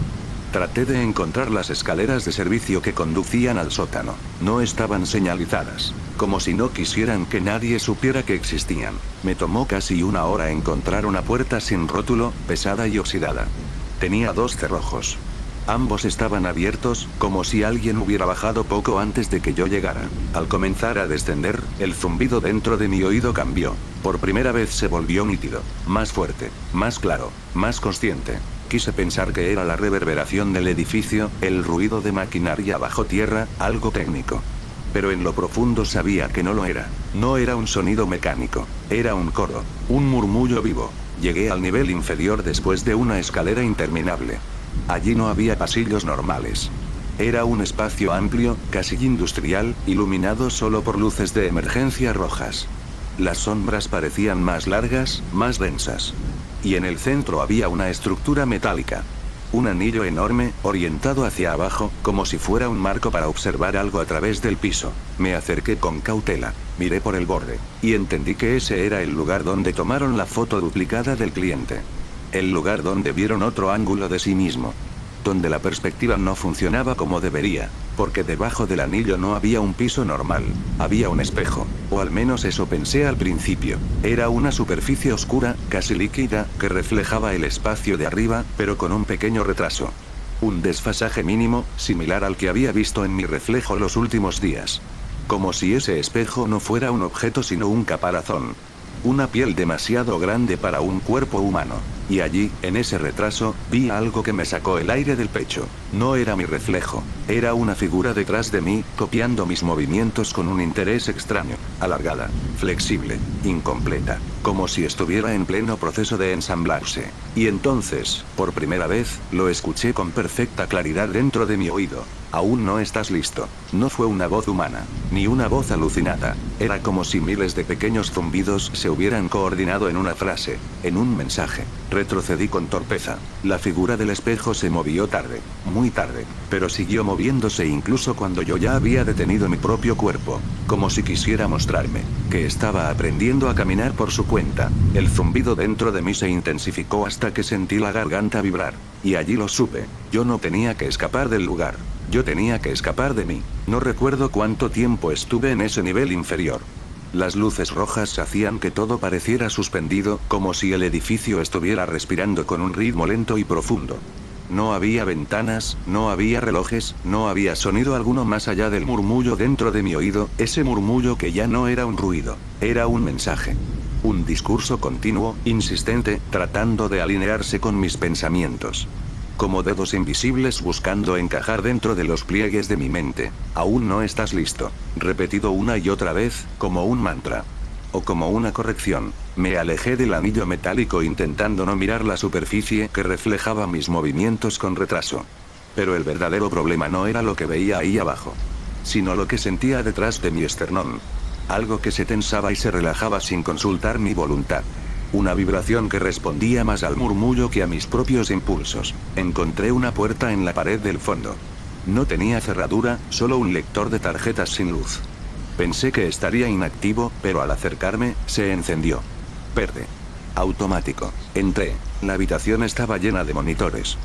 [SPEAKER 1] Traté de encontrar las escaleras de servicio que conducían al sótano. No estaban señalizadas. Como si no quisieran que nadie supiera que existían. Me tomó casi una hora encontrar una puerta sin rótulo, pesada y oxidada. Tenía 2 cerrojos. Ambos estaban abiertos, como si alguien hubiera bajado poco antes de que yo llegara. Al comenzar a descender, el zumbido dentro de mi oído cambió. Por primera vez se volvió nítido. Más fuerte, más claro, más consciente. Quise pensar que era la reverberación del edificio, el ruido de maquinaria bajo tierra, algo técnico. Pero en lo profundo sabía que no lo era. No era un sonido mecánico. Era un coro, un murmullo vivo. Llegué al nivel inferior después de una escalera interminable. Allí no había pasillos normales. Era un espacio amplio, casi industrial, iluminado solo por luces de emergencia rojas. Las sombras parecían más largas, más densas. Y en el centro había una estructura metálica. Un anillo enorme, orientado hacia abajo, como si fuera un marco para observar algo a través del piso. Me acerqué con cautela, miré por el borde, y entendí que ese era el lugar donde tomaron la foto duplicada del cliente. El lugar donde vieron otro ángulo de sí mismo. Donde la perspectiva no funcionaba como debería, porque debajo del anillo no había un piso normal, había un espejo, o al menos eso pensé al principio. Era una superficie oscura, casi líquida, que reflejaba el espacio de arriba, pero con un pequeño retraso. Un desfasaje mínimo, similar al que había visto en mi reflejo los últimos días. Como si ese espejo no fuera un objeto sino un caparazón. Una piel demasiado grande para un cuerpo humano. Y allí, en ese retraso, vi algo que me sacó el aire del pecho. No era mi reflejo. Era una figura detrás de mí, copiando mis movimientos con un interés extraño. Alargada, flexible, incompleta. Como si estuviera en pleno proceso de ensamblarse. Y entonces, por primera vez, lo escuché con perfecta claridad dentro de mi oído. Aún no estás listo. No fue una voz humana, ni una voz alucinada. Era como si miles de pequeños zumbidos se hubieran coordinado en una frase, en un mensaje. Retrocedí con torpeza. La figura del espejo se movió tarde, muy tarde, pero siguió moviéndose incluso cuando yo ya había detenido mi propio cuerpo, como si quisiera mostrarme que estaba aprendiendo a caminar por su cuenta. El zumbido dentro de mí se intensificó hasta que sentí la garganta vibrar, y allí lo supe. Yo no tenía que escapar del lugar. Yo tenía que escapar de mí. No recuerdo cuánto tiempo estuve en ese nivel inferior. Las luces rojas hacían que todo pareciera suspendido, como si el edificio estuviera respirando con un ritmo lento y profundo. No había ventanas, no había relojes, no había sonido alguno más allá del murmullo dentro de mi oído, ese murmullo que ya no era un ruido, era un mensaje. Un discurso continuo, insistente, tratando de alinearse con mis pensamientos. Como dedos invisibles buscando encajar dentro de los pliegues de mi mente. Aún no estás listo. Repetido una y otra vez, como un mantra. O como una corrección. Me alejé del anillo metálico intentando no mirar la superficie que reflejaba mis movimientos con retraso. Pero el verdadero problema no era lo que veía ahí abajo, sino lo que sentía detrás de mi esternón. Algo que se tensaba y se relajaba sin consultar mi voluntad. Una vibración que respondía más al murmullo que a mis propios impulsos. Encontré una puerta en la pared del fondo. No tenía cerradura, solo un lector de tarjetas sin luz. Pensé que estaría inactivo, pero al acercarme, se encendió. Verde. Automático. Entré. La habitación estaba llena de monitores.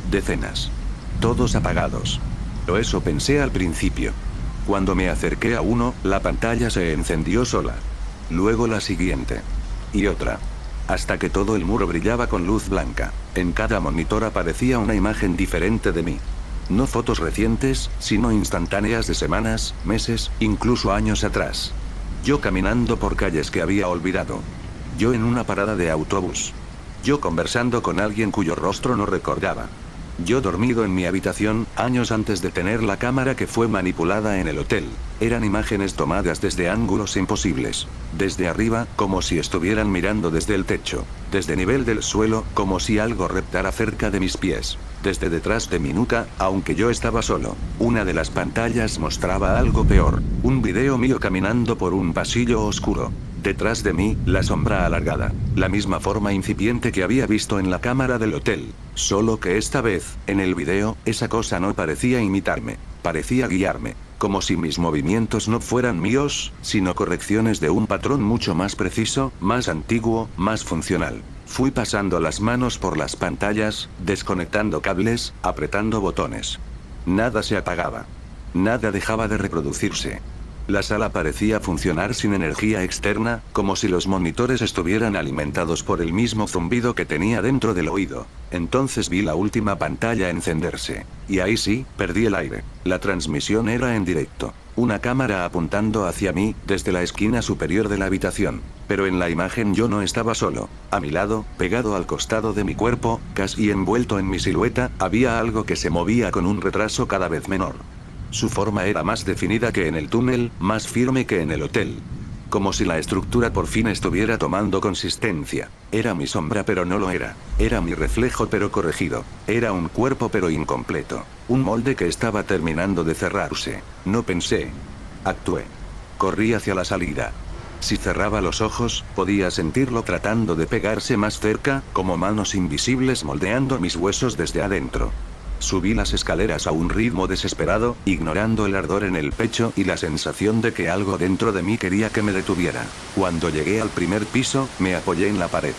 [SPEAKER 1] Decenas. Todos apagados. O eso pensé al principio. Cuando me acerqué a uno, la pantalla se encendió sola. Luego la siguiente. Y otra. Hasta que todo el muro brillaba con luz blanca. En cada monitor aparecía una imagen diferente de mí. No fotos recientes, sino instantáneas de semanas, meses, incluso años atrás. Yo caminando por calles que había olvidado. Yo en una parada de autobús. Yo conversando con alguien cuyo rostro no recordaba. Yo dormido en mi habitación, años antes de tener la cámara que fue manipulada en el hotel. Eran imágenes tomadas desde ángulos imposibles. Desde arriba, como si estuvieran mirando desde el techo. Desde nivel del suelo, como si algo reptara cerca de mis pies. Desde detrás de mi nuca, aunque yo estaba solo. Una de las pantallas mostraba algo peor. Un video mío caminando por un pasillo oscuro. Detrás de mí, la sombra alargada. La misma forma incipiente que había visto en la cámara del hotel. Solo que esta vez, en el video, esa cosa no parecía imitarme. Parecía guiarme. Como si mis movimientos no fueran míos, sino correcciones de un patrón mucho más preciso, más antiguo, más funcional. Fui pasando las manos por las pantallas, desconectando cables, apretando botones. Nada se apagaba. Nada dejaba de reproducirse. La sala parecía funcionar sin energía externa, como si los monitores estuvieran alimentados por el mismo zumbido que tenía dentro del oído. Entonces vi la última pantalla encenderse. Y ahí sí, perdí el aire. La transmisión era en directo. Una cámara apuntando hacia mí, desde la esquina superior de la habitación. Pero en la imagen yo no estaba solo. A mi lado, pegado al costado de mi cuerpo, casi envuelto en mi silueta, había algo que se movía con un retraso cada vez menor. Su forma era más definida que en el túnel, más firme que en el hotel. Como si la estructura por fin estuviera tomando consistencia. Era mi sombra pero no lo era. Era mi reflejo pero corregido. Era un cuerpo pero incompleto. Un molde que estaba terminando de cerrarse. No pensé. Actué. Corrí hacia la salida. Si cerraba los ojos, podía sentirlo tratando de pegarse más cerca, como manos invisibles moldeando mis huesos desde adentro. Subí las escaleras a un ritmo desesperado, ignorando el ardor en el pecho y la sensación de que algo dentro de mí quería que me detuviera. Cuando llegué al primer piso, me apoyé en la pared.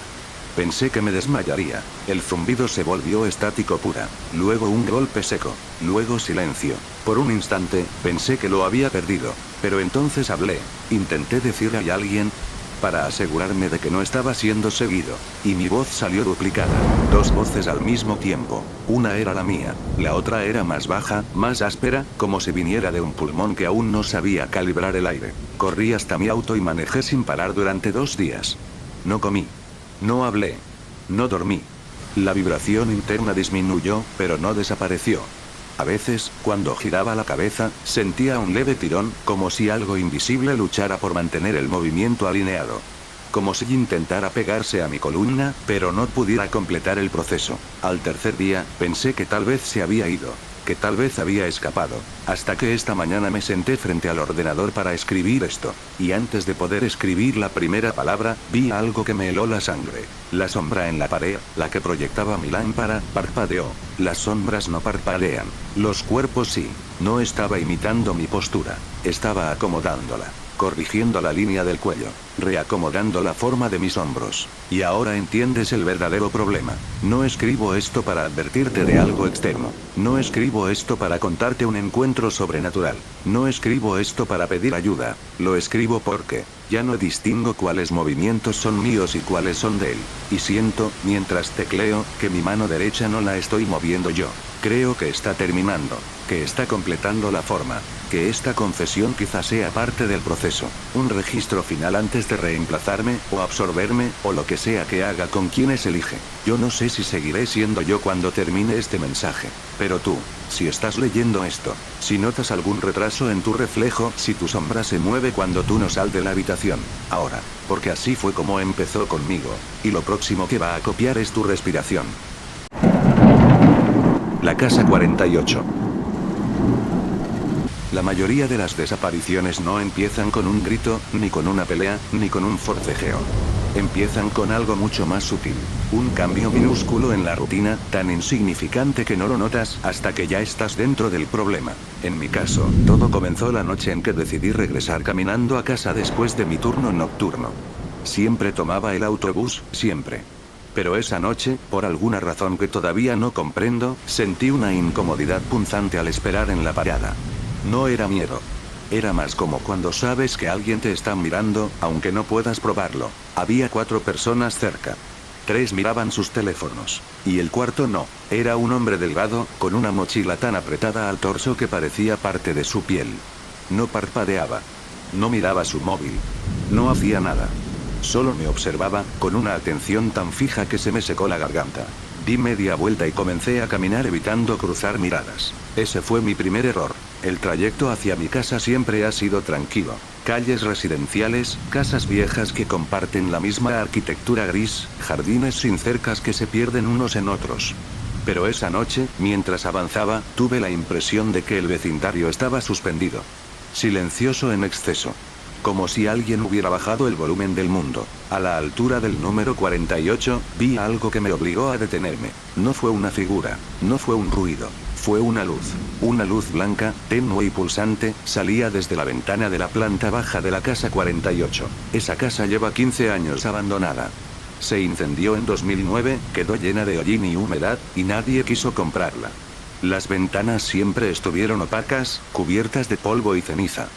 [SPEAKER 1] Pensé que me desmayaría. El zumbido se volvió estático pura. Luego un golpe seco. Luego silencio. Por un instante, pensé que lo había perdido. Pero entonces hablé. Intenté decirle a alguien, para asegurarme de que no estaba siendo seguido. Y mi voz salió duplicada. Dos voces al mismo tiempo. Una era la mía. La otra era más baja, más áspera, como si viniera de un pulmón que aún no sabía calibrar el aire. Corrí hasta mi auto y manejé sin parar durante 2 días. No comí. No hablé. No dormí. La vibración interna disminuyó, pero no desapareció. A veces, cuando giraba la cabeza, sentía un leve tirón, como si algo invisible luchara por mantener el movimiento alineado. Como si intentara pegarse a mi columna, pero no pudiera completar el proceso. Al tercer día, pensé que tal vez se había ido. Que tal vez había escapado. Hasta que esta mañana me senté frente al ordenador para escribir esto. Y antes de poder escribir la primera palabra, vi algo que me heló la sangre. La sombra en la pared, la que proyectaba mi lámpara, parpadeó. Las sombras no parpadean. Los cuerpos sí. No estaba imitando mi postura. Estaba acomodándola. Corrigiendo la línea del cuello. Reacomodando la forma de mis hombros. Y ahora entiendes el verdadero problema. No escribo esto para advertirte de algo externo. No escribo esto para contarte un encuentro sobrenatural. No escribo esto para pedir ayuda. Lo escribo porque ya no distingo cuáles movimientos son míos y cuáles son de él. Y siento, mientras tecleo, que mi mano derecha no la estoy moviendo yo. Creo que está terminando. Que está completando la forma. Que esta confesión quizás sea parte del proceso. Un registro final antes de reemplazarme, o absorberme, o lo que sea que haga con quienes elige. Yo no sé si seguiré siendo yo cuando termine este mensaje. Pero tú, si estás leyendo esto, si notas algún retraso en tu reflejo, si tu sombra se mueve cuando tú no sal de la habitación, ahora, porque así fue como empezó conmigo, y lo próximo que va a copiar es tu respiración. La casa 48. La mayoría de las desapariciones no empiezan con un grito, ni con una pelea, ni con un forcejeo. Empiezan con algo mucho más sutil. Un cambio minúsculo en la rutina, tan insignificante que no lo notas hasta que ya estás dentro del problema. En mi caso, todo comenzó la noche en que decidí regresar caminando a casa después de mi turno nocturno. Siempre tomaba el autobús, siempre. Pero esa noche, por alguna razón que todavía no comprendo, sentí una incomodidad punzante al esperar en la parada. No era miedo. Era más como cuando sabes que alguien te está mirando, aunque no puedas probarlo. Había 4 personas cerca. 3 miraban sus teléfonos. Y el cuarto no. Era un hombre delgado, con una mochila tan apretada al torso que parecía parte de su piel. No parpadeaba. No miraba su móvil. No hacía nada. Solo me observaba, con una atención tan fija que se me secó la garganta. Di media vuelta y comencé a caminar evitando cruzar miradas. Ese fue mi primer error. El trayecto hacia mi casa siempre ha sido tranquilo. Calles residenciales, casas viejas que comparten la misma arquitectura gris, jardines sin cercas que se pierden unos en otros. Pero esa noche, mientras avanzaba, tuve la impresión de que el vecindario estaba suspendido. Silencioso en exceso. Como si alguien hubiera bajado el volumen del mundo. A la altura del número 48, vi algo que me obligó a detenerme. No fue una figura, no fue un ruido, fue una luz. Una luz blanca, tenue y pulsante, salía desde la ventana de la planta baja de la casa 48. Esa casa lleva 15 años abandonada. Se incendió en 2009, quedó llena de hollín y humedad, y nadie quiso comprarla. Las ventanas siempre estuvieron opacas, cubiertas de polvo y ceniza.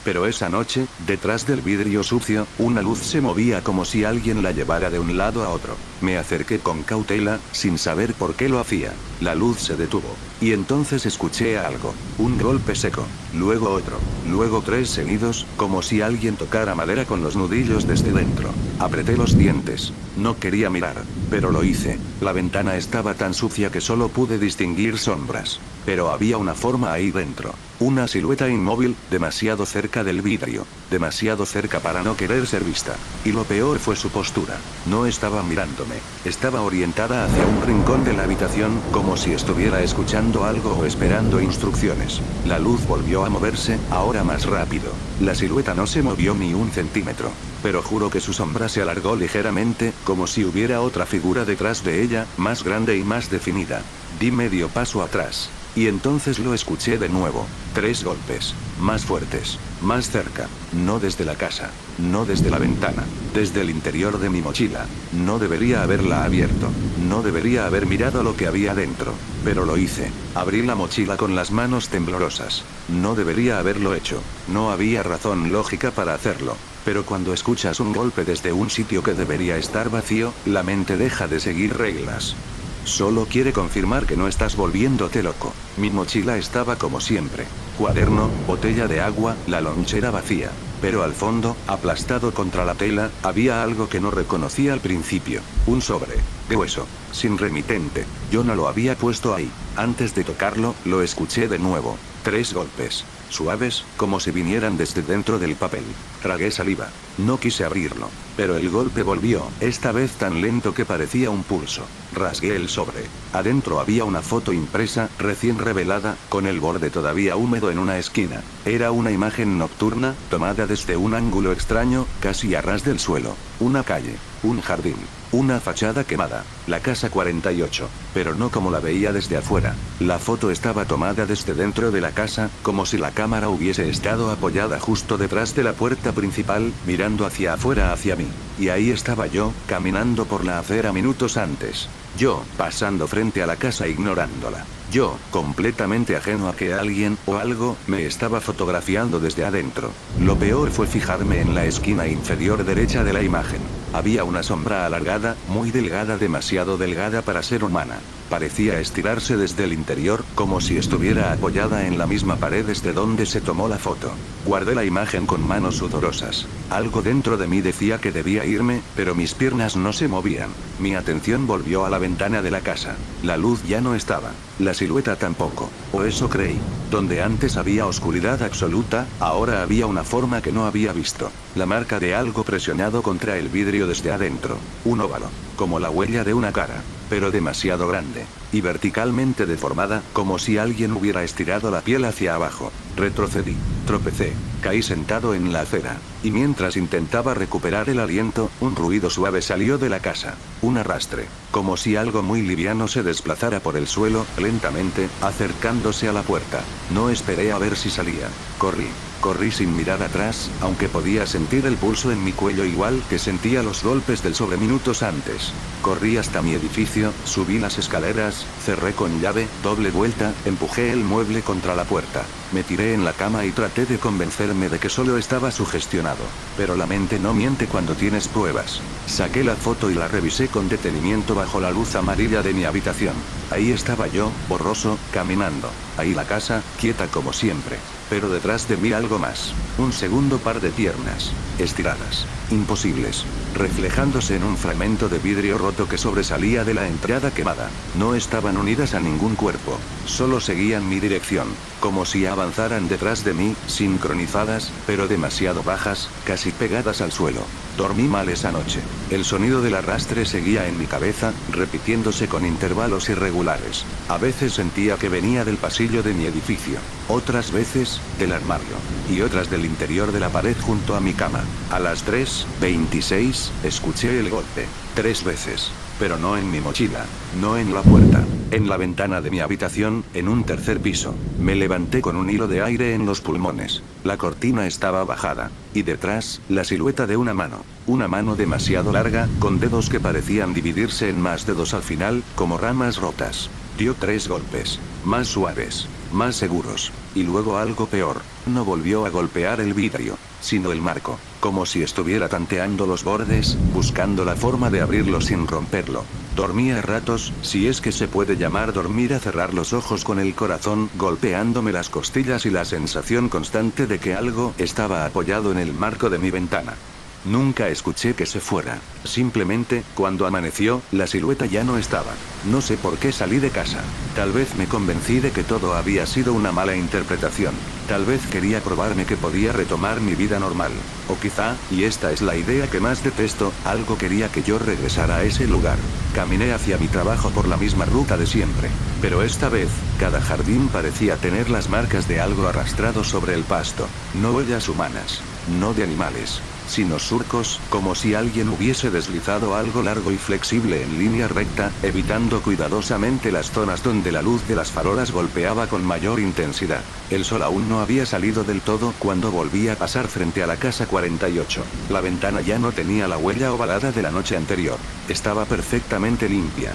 [SPEAKER 1] Pero esa noche, detrás del vidrio sucio, una luz se movía como si alguien la llevara de un lado a otro. Me acerqué con cautela, sin saber por qué lo hacía. La luz se detuvo. Y entonces escuché algo. Un golpe seco. Luego otro. Luego 3 seguidos, como si alguien tocara madera con los nudillos desde dentro. Apreté los dientes. No quería mirar. Pero lo hice. La ventana estaba tan sucia que solo pude distinguir sombras. Pero había una forma ahí dentro. Una silueta inmóvil, demasiado cerca del vidrio. Demasiado cerca para no querer ser vista. Y lo peor fue su postura. No estaba mirándome. Estaba orientada hacia un rincón de la habitación, como si estuviera escuchando algo o esperando instrucciones. La luz volvió a moverse, ahora más rápido. La silueta no se movió ni un centímetro. Pero juro que su sombra se alargó ligeramente, como si hubiera otra figura detrás de ella, más grande y más definida. Di medio paso atrás. Y entonces lo escuché de nuevo. 3 golpes. Más fuertes. Más cerca. No desde la casa. No desde la ventana. Desde el interior de mi mochila. No debería haberla abierto. No debería haber mirado lo que había dentro. Pero lo hice. Abrí la mochila con las manos temblorosas. No debería haberlo hecho. No había razón lógica para hacerlo. Pero cuando escuchas un golpe desde un sitio que debería estar vacío, la mente deja de seguir reglas. Solo quiere confirmar que no estás volviéndote loco. Mi mochila estaba como siempre. Cuaderno, botella de agua, la lonchera vacía. Pero al fondo, aplastado contra la tela, había algo que no reconocí al principio. Un sobre. De hueso. Sin remitente. Yo no lo había puesto ahí. Antes de tocarlo, lo escuché de nuevo. 3 golpes. Suaves, como si vinieran desde dentro del papel. Tragué saliva. No quise abrirlo. Pero el golpe volvió, esta vez tan lento que parecía un pulso. Rasgué el sobre. Adentro había una foto impresa, recién revelada, con el borde todavía húmedo en una esquina. Era una imagen nocturna, tomada desde un ángulo extraño, casi a ras del suelo. Una calle. Un jardín. Una fachada quemada. La casa 48. Pero no como la veía desde afuera. La foto estaba tomada desde dentro de la casa, como si la cámara hubiese estado apoyada justo detrás de la puerta principal, mirando hacia afuera hacia mí. Y ahí estaba yo, caminando por la acera minutos antes. Yo, pasando frente a la casa ignorándola. Yo, completamente ajeno a que alguien, o algo, me estaba fotografiando desde adentro. Lo peor fue fijarme en la esquina inferior derecha de la imagen. Había una sombra alargada, muy delgada, demasiado delgada para ser humana. Parecía estirarse desde el interior, como si estuviera apoyada en la misma pared desde donde se tomó la foto. Guardé la imagen con manos sudorosas. Algo dentro de mí decía que debía irme, pero mis piernas no se movían. Mi atención volvió a la ventana de la casa. La luz ya no estaba. la silueta tampoco. O eso creí. Donde antes había oscuridad absoluta, ahora había una forma que no había visto. La marca de algo presionado contra el vidrio desde adentro. Un óvalo. Como la huella de una cara. Pero demasiado grande. Y verticalmente deformada, como si alguien hubiera estirado la piel hacia abajo. Retrocedí. Tropecé. Caí sentado en la acera. Y mientras intentaba recuperar el aliento, un ruido suave salió de la casa. Un arrastre. Como si algo muy liviano se desplazara por el suelo, lentamente, acercándose a la puerta. No esperé a ver si salía. Corrí. Corrí sin mirar atrás, aunque podía sentir el pulso en mi cuello igual que sentía los golpes del sobre minutos antes. Corrí hasta mi edificio, subí las escaleras, cerré con llave, doble vuelta, empujé el mueble contra la puerta. Me tiré en la cama y traté de convencerme de que solo estaba sugestionado. Pero la mente no miente cuando tienes pruebas. Saqué la foto y la revisé con detenimiento bajo la luz amarilla de mi habitación. Ahí estaba yo, borroso, caminando. Ahí la casa, quieta como siempre. Pero detrás de mí algo más. Un segundo par de piernas. Estiradas. Imposibles. Reflejándose en un fragmento de vidrio roto que sobresalía de la entrada quemada. No estaban unidas a ningún cuerpo. Solo seguían mi dirección. Como si avanzaran detrás de mí, sincronizadas, pero demasiado bajas, casi pegadas al suelo. Dormí mal esa noche. El sonido del arrastre seguía en mi cabeza, repitiéndose con intervalos irregulares. A veces sentía que venía del pasillo de mi edificio. Otras veces, del armario. Y otras del interior de la pared junto a mi cama. A las 3:26, escuché el golpe. 3 veces. Pero no en mi mochila. No en la puerta. En la ventana de mi habitación, en un tercer piso. Me levanté con un hilo de aire en los pulmones. La cortina estaba bajada. Y detrás, la silueta de una mano. Una mano demasiado larga, con dedos que parecían dividirse en más dedos al final, como ramas rotas. Dio 3 golpes. Más suaves. Más seguros. Y luego algo peor. No volvió a golpear el vidrio, sino el marco. Como si estuviera tanteando los bordes, buscando la forma de abrirlo sin romperlo. Dormía a ratos, si es que se puede llamar dormir a cerrar los ojos con el corazón golpeándome las costillas y la sensación constante de que algo estaba apoyado en el marco de mi ventana. Nunca escuché que se fuera. Simplemente, cuando amaneció, la silueta ya no estaba. No sé por qué salí de casa. Tal vez me convencí de que todo había sido una mala interpretación. Tal vez quería probarme que podía retomar mi vida normal. O quizá, y esta es la idea que más detesto, algo quería que yo regresara a ese lugar. Caminé hacia mi trabajo por la misma ruta de siempre. Pero esta vez, cada jardín parecía tener las marcas de algo arrastrado sobre el pasto. No huellas humanas. No de animales. Sino surcos, como si alguien hubiese deslizado algo largo y flexible en línea recta, evitando cuidadosamente las zonas donde la luz de las farolas golpeaba con mayor intensidad. El sol aún no había salido del todo cuando volví a pasar frente a la casa 48. La ventana ya no tenía la huella ovalada de la noche anterior. Estaba perfectamente limpia.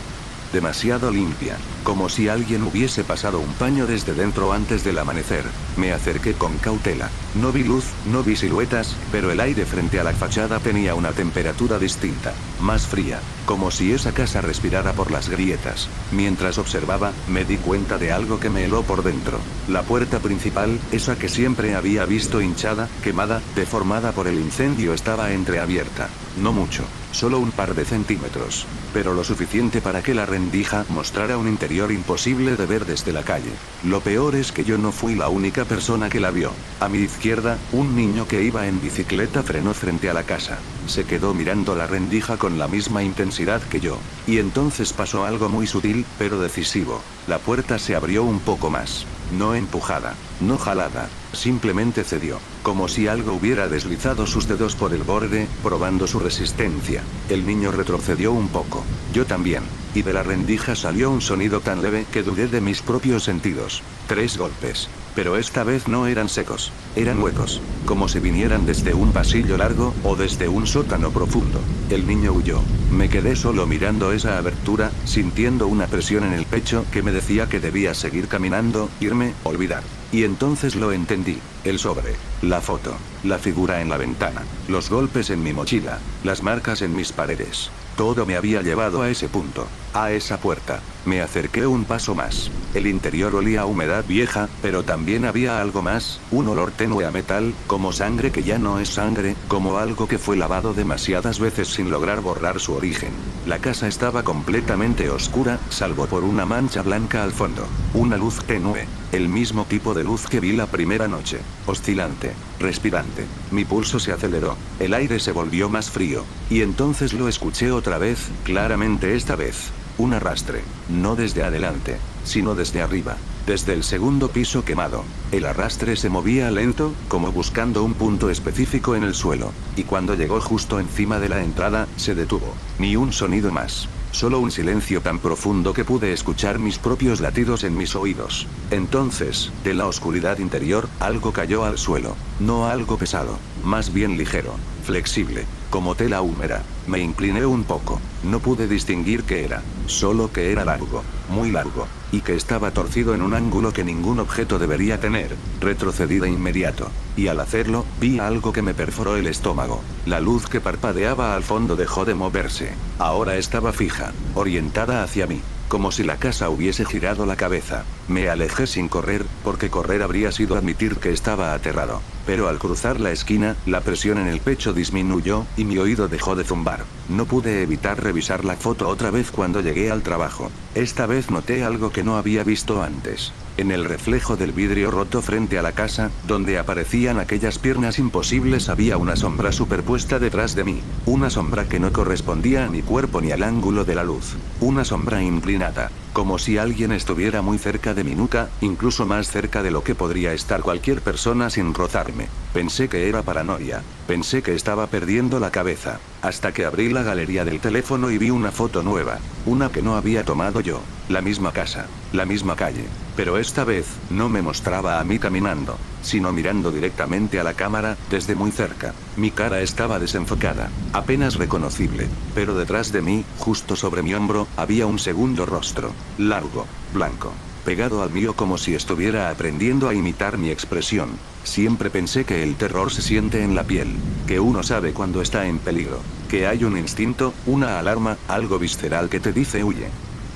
[SPEAKER 1] Demasiado limpia, como si alguien hubiese pasado un paño desde dentro antes del amanecer. Me acerqué con cautela. No vi luz, no vi siluetas, pero el aire frente a la fachada tenía una temperatura distinta, más fría, como si esa casa respirara por las grietas. Mientras observaba, me di cuenta de algo que me heló por dentro. La puerta principal, esa que siempre había visto hinchada, quemada, deformada por el incendio, estaba entreabierta. No mucho, solo un par de centímetros, pero lo suficiente para que la rendija mostrara un interior imposible de ver desde la calle. Lo peor es que yo no fui la única persona que la vio. A mi izquierda, un niño que iba en bicicleta frenó frente a la casa. Se quedó mirando la rendija con la misma intensidad que yo. Y entonces pasó algo muy sutil, pero decisivo. La puerta se abrió un poco más. No empujada, no jalada, simplemente cedió, como si algo hubiera deslizado sus dedos por el borde, probando su resistencia. El niño retrocedió un poco, yo también, y de la rendija salió un sonido tan leve que dudé de mis propios sentidos. 3 golpes. Pero esta vez no eran secos, eran huecos, como si vinieran desde un pasillo largo, o desde un sótano profundo. El niño huyó. Me quedé solo mirando esa abertura, sintiendo una presión en el pecho que me decía que debía seguir caminando, irme, olvidar. Y entonces lo entendí. El sobre, la foto, la figura en la ventana, los golpes en mi mochila, las marcas en mis paredes. Todo me había llevado a ese punto. A esa puerta. Me acerqué un paso más. El interior olía a humedad vieja, pero también había algo más, un olor tenue a metal, como sangre que ya no es sangre, como algo que fue lavado demasiadas veces sin lograr borrar su origen. La casa estaba completamente oscura, salvo por una mancha blanca al fondo. Una luz tenue. El mismo tipo de luz que vi la primera noche. Oscilante. Respirante. Mi pulso se aceleró. El aire se volvió más frío. Y entonces lo escuché otra vez, claramente esta vez. Un arrastre. No desde adelante, sino desde arriba. Desde el segundo piso quemado. El arrastre se movía lento, como buscando un punto específico en el suelo. Y cuando llegó justo encima de la entrada, se detuvo. Ni un sonido más. Solo un silencio tan profundo que pude escuchar mis propios latidos en mis oídos. Entonces, de la oscuridad interior, algo cayó al suelo. No algo pesado, más bien ligero, flexible, como tela húmeda. Me incliné un poco. No pude distinguir qué era, solo que era largo, muy largo, y que estaba torcido en un ángulo que ningún objeto debería tener. Retrocedí de inmediato, y al hacerlo, vi algo que me perforó el estómago. La luz que parpadeaba al fondo dejó de moverse. Ahora estaba fija, orientada hacia mí, como si la casa hubiese girado la cabeza. Me alejé sin correr, porque correr habría sido admitir que estaba aterrado. Pero al cruzar la esquina, la presión en el pecho disminuyó, y mi oído dejó de zumbar. No pude evitar revisar la foto otra vez cuando llegué al trabajo. Esta vez noté algo que no había visto antes. En el reflejo del vidrio roto frente a la casa, donde aparecían aquellas piernas imposibles, había una sombra superpuesta detrás de mí. Una sombra que no correspondía a mi cuerpo ni al ángulo de la luz. Una sombra inclinada. Como si alguien estuviera muy cerca de mi nuca, incluso más cerca de lo que podría estar cualquier persona sin rozarme. Pensé que era paranoia. Pensé que estaba perdiendo la cabeza. Hasta que abrí la galería del teléfono y vi una foto nueva. Una que no había tomado yo. La misma casa. La misma calle. Pero esta vez, no me mostraba a mí caminando, sino mirando directamente a la cámara, desde muy cerca. Mi cara estaba desenfocada, apenas reconocible. Pero detrás de mí, justo sobre mi hombro, había un segundo rostro. Largo, blanco, pegado al mío como si estuviera aprendiendo a imitar mi expresión. Siempre pensé que el terror se siente en la piel, que uno sabe cuando está en peligro, que hay un instinto, una alarma, algo visceral que te dice huye.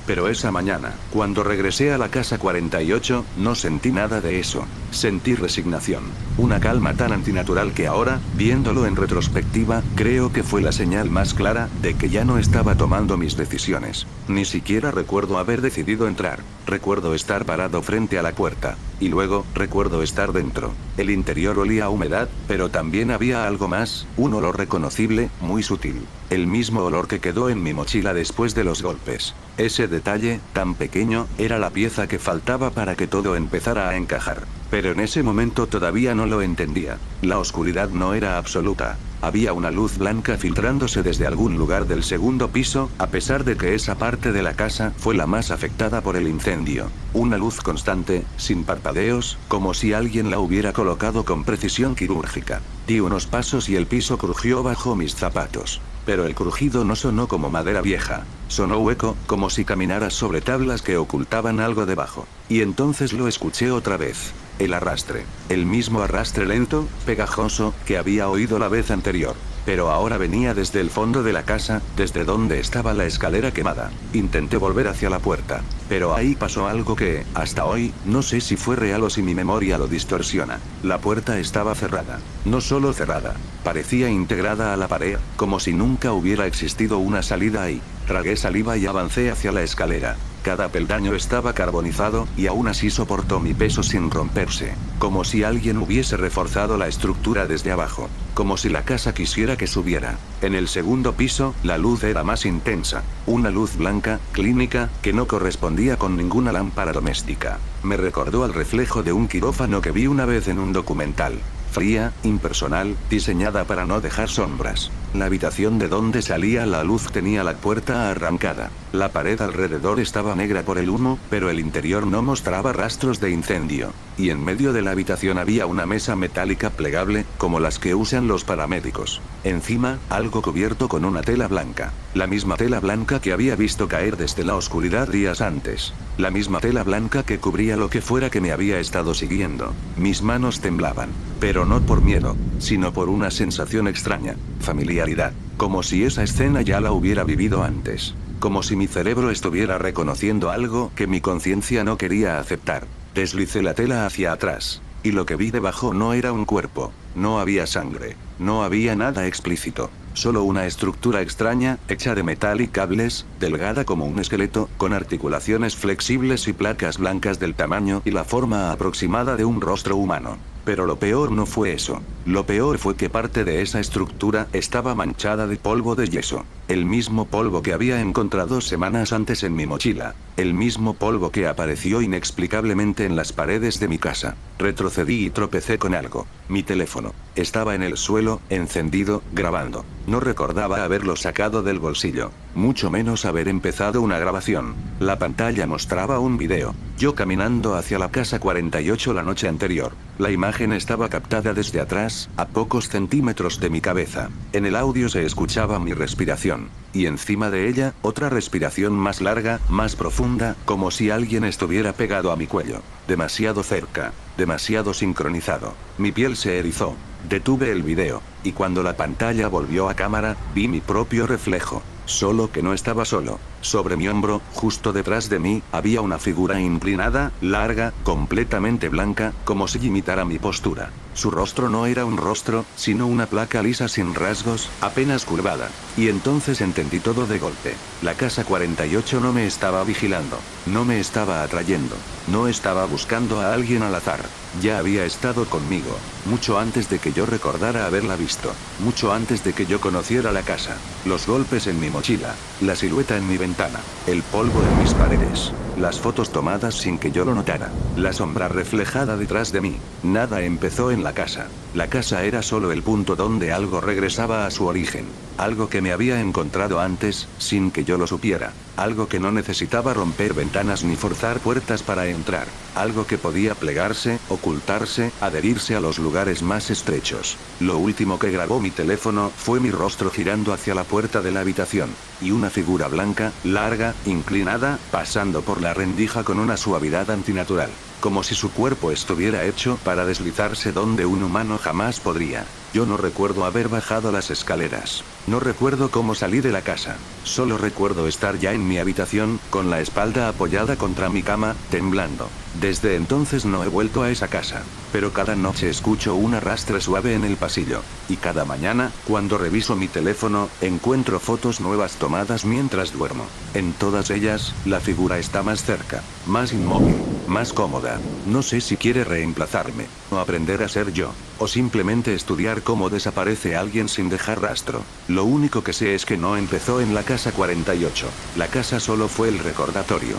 [SPEAKER 1] Pero esa mañana, cuando regresé a la casa 48, no sentí nada de eso. Sentí resignación. Una calma tan antinatural que ahora, viéndolo en retrospectiva, creo que fue la señal más clara de que ya no estaba tomando mis decisiones. Ni siquiera recuerdo haber decidido entrar. Recuerdo estar parado frente a la puerta. Y luego, recuerdo estar dentro. El interior olía a humedad, pero también había algo más, un olor reconocible, muy sutil. El mismo olor que quedó en mi mochila después de los golpes. Ese detalle, tan pequeño, era la pieza que faltaba para que todo empezara a encajar. Pero en ese momento todavía no lo entendía. La oscuridad no era absoluta. Había una luz blanca filtrándose desde algún lugar del segundo piso, a pesar de que esa parte de la casa fue la más afectada por el incendio. Una luz constante, sin parpadeos, como si alguien la hubiera colocado con precisión quirúrgica. Di unos pasos y el piso crujió bajo mis zapatos. Pero el crujido no sonó como madera vieja. Sonó hueco, como si caminaras sobre tablas que ocultaban algo debajo. Y entonces lo escuché otra vez. El arrastre. El mismo arrastre lento, pegajoso, que había oído la vez anterior. Pero ahora venía desde el fondo de la casa, desde donde estaba la escalera quemada. Intenté volver hacia la puerta. Pero ahí pasó algo que, hasta hoy, no sé si fue real o si mi memoria lo distorsiona. La puerta estaba cerrada. No solo cerrada. Parecía integrada a la pared, como si nunca hubiera existido una salida ahí. Tragué saliva y avancé hacia la escalera. Cada peldaño estaba carbonizado, y aún así soportó mi peso sin romperse. Como si alguien hubiese reforzado la estructura desde abajo. Como si la casa quisiera que subiera. En el segundo piso, la luz era más intensa. Una luz blanca, clínica, que no correspondía con ninguna lámpara doméstica. Me recordó al reflejo de un quirófano que vi una vez en un documental. Fría, impersonal, diseñada para no dejar sombras. La habitación de donde salía la luz tenía la puerta arrancada. La pared alrededor estaba negra por el humo, pero el interior no mostraba rastros de incendio. Y en medio de la habitación había una mesa metálica plegable, como las que usan los paramédicos. Encima, algo cubierto con una tela blanca. La misma tela blanca que había visto caer desde la oscuridad días antes. La misma tela blanca que cubría lo que fuera que me había estado siguiendo. Mis manos temblaban. Pero no por miedo, sino por una sensación extraña. Familiaridad. Como si esa escena ya la hubiera vivido antes. como si mi cerebro estuviera reconociendo algo que mi conciencia no quería aceptar. Deslicé la tela hacia atrás. Y lo que vi debajo no era un cuerpo. No había sangre. No había nada explícito. Solo una estructura extraña, hecha de metal y cables, delgada como un esqueleto, con articulaciones flexibles y placas blancas del tamaño y la forma aproximada de un rostro humano. Pero lo peor no fue eso. Lo peor fue que parte de esa estructura estaba manchada de polvo de yeso. El mismo polvo que había encontrado semanas antes en mi mochila. El mismo polvo que apareció inexplicablemente en las paredes de mi casa. Retrocedí y tropecé con algo. Mi teléfono. Estaba en el suelo, encendido, grabando. No recordaba haberlo sacado del bolsillo. Mucho menos haber empezado una grabación. La pantalla mostraba un video. Yo caminando hacia la casa 48 la noche anterior. La imagen estaba captada desde atrás, a pocos centímetros de mi cabeza. En el audio se escuchaba mi respiración. Y encima de ella, otra respiración más larga, más profunda, como si alguien estuviera pegado a mi cuello. Demasiado cerca. Demasiado sincronizado. Mi piel se erizó. Detuve el video. Y cuando la pantalla volvió a cámara, vi mi propio reflejo. Solo que no estaba solo. Sobre mi hombro, justo detrás de mí, había una figura inclinada, larga, completamente blanca, como si imitara mi postura. Su rostro no era un rostro, sino una placa lisa sin rasgos, apenas curvada. Y entonces entendí todo de golpe. La casa 48 no me estaba vigilando. No me estaba atrayendo. No estaba buscando a alguien al azar. Ya había estado conmigo. Mucho antes de que yo recordara haberla visto. Mucho antes de que yo conociera la casa. Los golpes en mi mochila. La silueta en mi ventana. El polvo en mis paredes. Las fotos tomadas sin que yo lo notara. La sombra reflejada detrás de mí. Nada empezó en la casa. La casa era solo el punto donde algo regresaba a su origen. Algo que me había encontrado antes, sin que yo lo supiera. Algo que no necesitaba romper ventanas ni forzar puertas para entrar. Algo que podía plegarse, ocultarse, adherirse a los lugares más estrechos. Lo último que grabó mi teléfono fue mi rostro girando hacia la puerta de la habitación. Y una figura blanca, larga, inclinada, pasando por la rendija con una suavidad antinatural. Como si su cuerpo estuviera hecho para deslizarse donde un humano jamás podría. Yo no recuerdo haber bajado las escaleras. No recuerdo cómo salí de la casa. Solo recuerdo estar ya en mi habitación, con la espalda apoyada contra mi cama, temblando. Desde entonces no he vuelto a esa casa. Pero cada noche escucho un arrastre suave en el pasillo. Y cada mañana, cuando reviso mi teléfono, encuentro fotos nuevas tomadas mientras duermo. En todas ellas, la figura está más cerca, más inmóvil, más cómoda. No sé si quiere reemplazarme, o aprender a ser yo, o simplemente estudiar cómo desaparece alguien sin dejar rastro. Lo único que sé es que no empezó en la casa 48. La casa solo fue el recordatorio.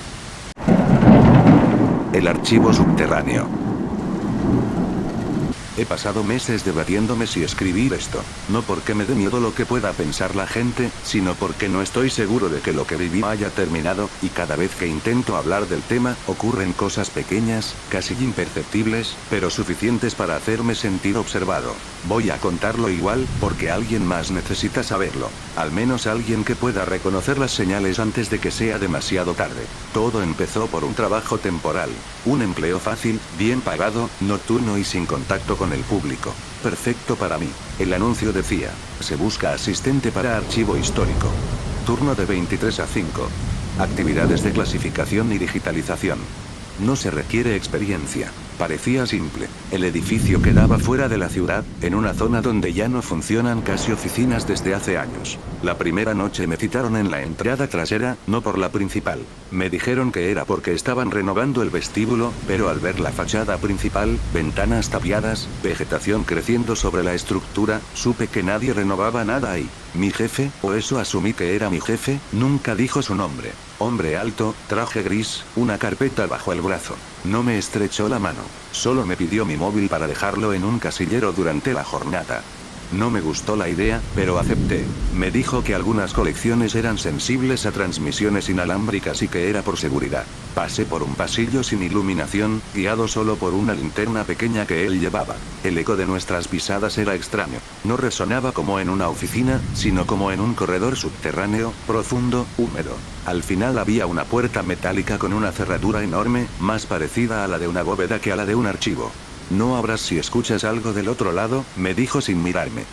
[SPEAKER 1] El archivo subterráneo. He pasado meses debatiéndome si escribir esto. No porque me dé miedo lo que pueda pensar la gente, sino porque no estoy seguro de que lo que viví haya terminado, y cada vez que intento hablar del tema, ocurren cosas pequeñas, casi imperceptibles, pero suficientes para hacerme sentir observado. Voy a contarlo igual, porque alguien más necesita saberlo. Al menos alguien que pueda reconocer las señales antes de que sea demasiado tarde. Todo empezó por un trabajo temporal. Un empleo fácil, bien pagado, nocturno y sin contacto con el público. Perfecto para mí. El anuncio decía: se busca asistente para archivo histórico. Turno de 23 a 5. Actividades de clasificación y digitalización. No se requiere experiencia. Parecía simple. El edificio quedaba fuera de la ciudad, en una zona donde ya no funcionan casi oficinas desde hace años. La primera noche me citaron en la entrada trasera, no por la principal. Me dijeron que era porque estaban renovando el vestíbulo, pero al ver la fachada principal, ventanas tapiadas, vegetación creciendo sobre la estructura, supe que nadie renovaba nada ahí. Mi jefe, o eso asumí que era mi jefe, nunca dijo su nombre. Hombre alto, traje gris, una carpeta bajo el brazo. No me estrechó la mano. Solo me pidió mi móvil para dejarlo en un casillero durante la jornada. No me gustó la idea, pero acepté. Me dijo que algunas colecciones eran sensibles a transmisiones inalámbricas y que era por seguridad. Pasé por un pasillo sin iluminación, guiado solo por una linterna pequeña que él llevaba. El eco de nuestras pisadas era extraño. No resonaba como en una oficina, sino como en un corredor subterráneo, profundo, húmedo. Al final había una puerta metálica con una cerradura enorme, más parecida a la de una bóveda que a la de un archivo. No abras si escuchas algo del otro lado, me dijo sin mirarme.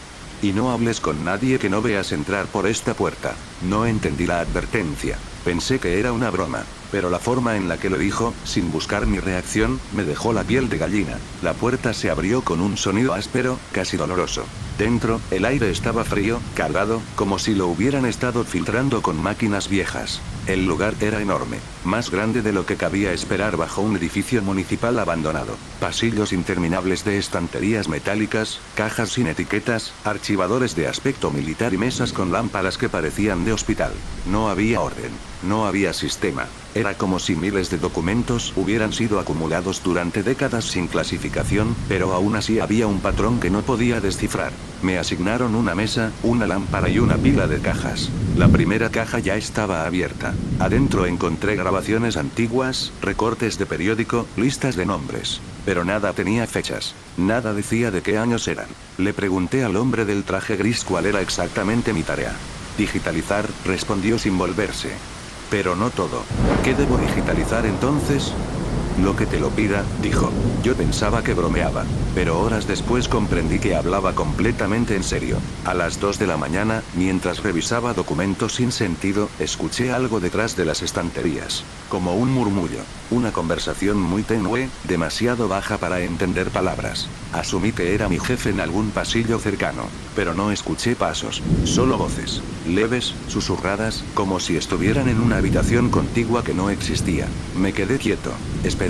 [SPEAKER 1] Y no hables con nadie que no veas entrar por esta puerta. No entendí la advertencia. Pensé que era una broma. Pero la forma en la que lo dijo, sin buscar mi reacción, me dejó la piel de gallina. La puerta se abrió con un sonido áspero, casi doloroso. Dentro, el aire estaba frío, cargado, como si lo hubieran estado filtrando con máquinas viejas. El lugar era enorme, más grande de lo que cabía esperar bajo un edificio municipal abandonado. Pasillos interminables de estanterías metálicas, cajas sin etiquetas, archivadores de aspecto militar y mesas con lámparas que parecían de hospital. No había orden, no había sistema. Era como si miles de documentos hubieran sido acumulados durante décadas sin clasificación, pero aún así había un patrón que no podía descifrar. Me asignaron una mesa, una lámpara y una pila de cajas. La primera caja ya estaba abierta. Adentro encontré grabaciones antiguas, recortes de periódico, listas de nombres. Pero nada tenía fechas. Nada decía de qué años eran. Le pregunté al hombre del traje gris cuál era exactamente mi tarea. Digitalizar, respondió sin volverse. Pero no todo. ¿Qué debo digitalizar entonces? Lo que te lo pida, dijo. Yo pensaba que bromeaba, pero horas después comprendí que hablaba completamente en serio. A las 2 de la mañana, mientras revisaba documentos sin sentido, escuché algo detrás de las estanterías. Como un murmullo. Una conversación muy tenue, demasiado baja para entender palabras. Asumí que era mi jefe en algún pasillo cercano, pero no escuché pasos, solo voces, leves, susurradas, como si estuvieran en una habitación contigua que no existía. Me quedé quieto, esperando.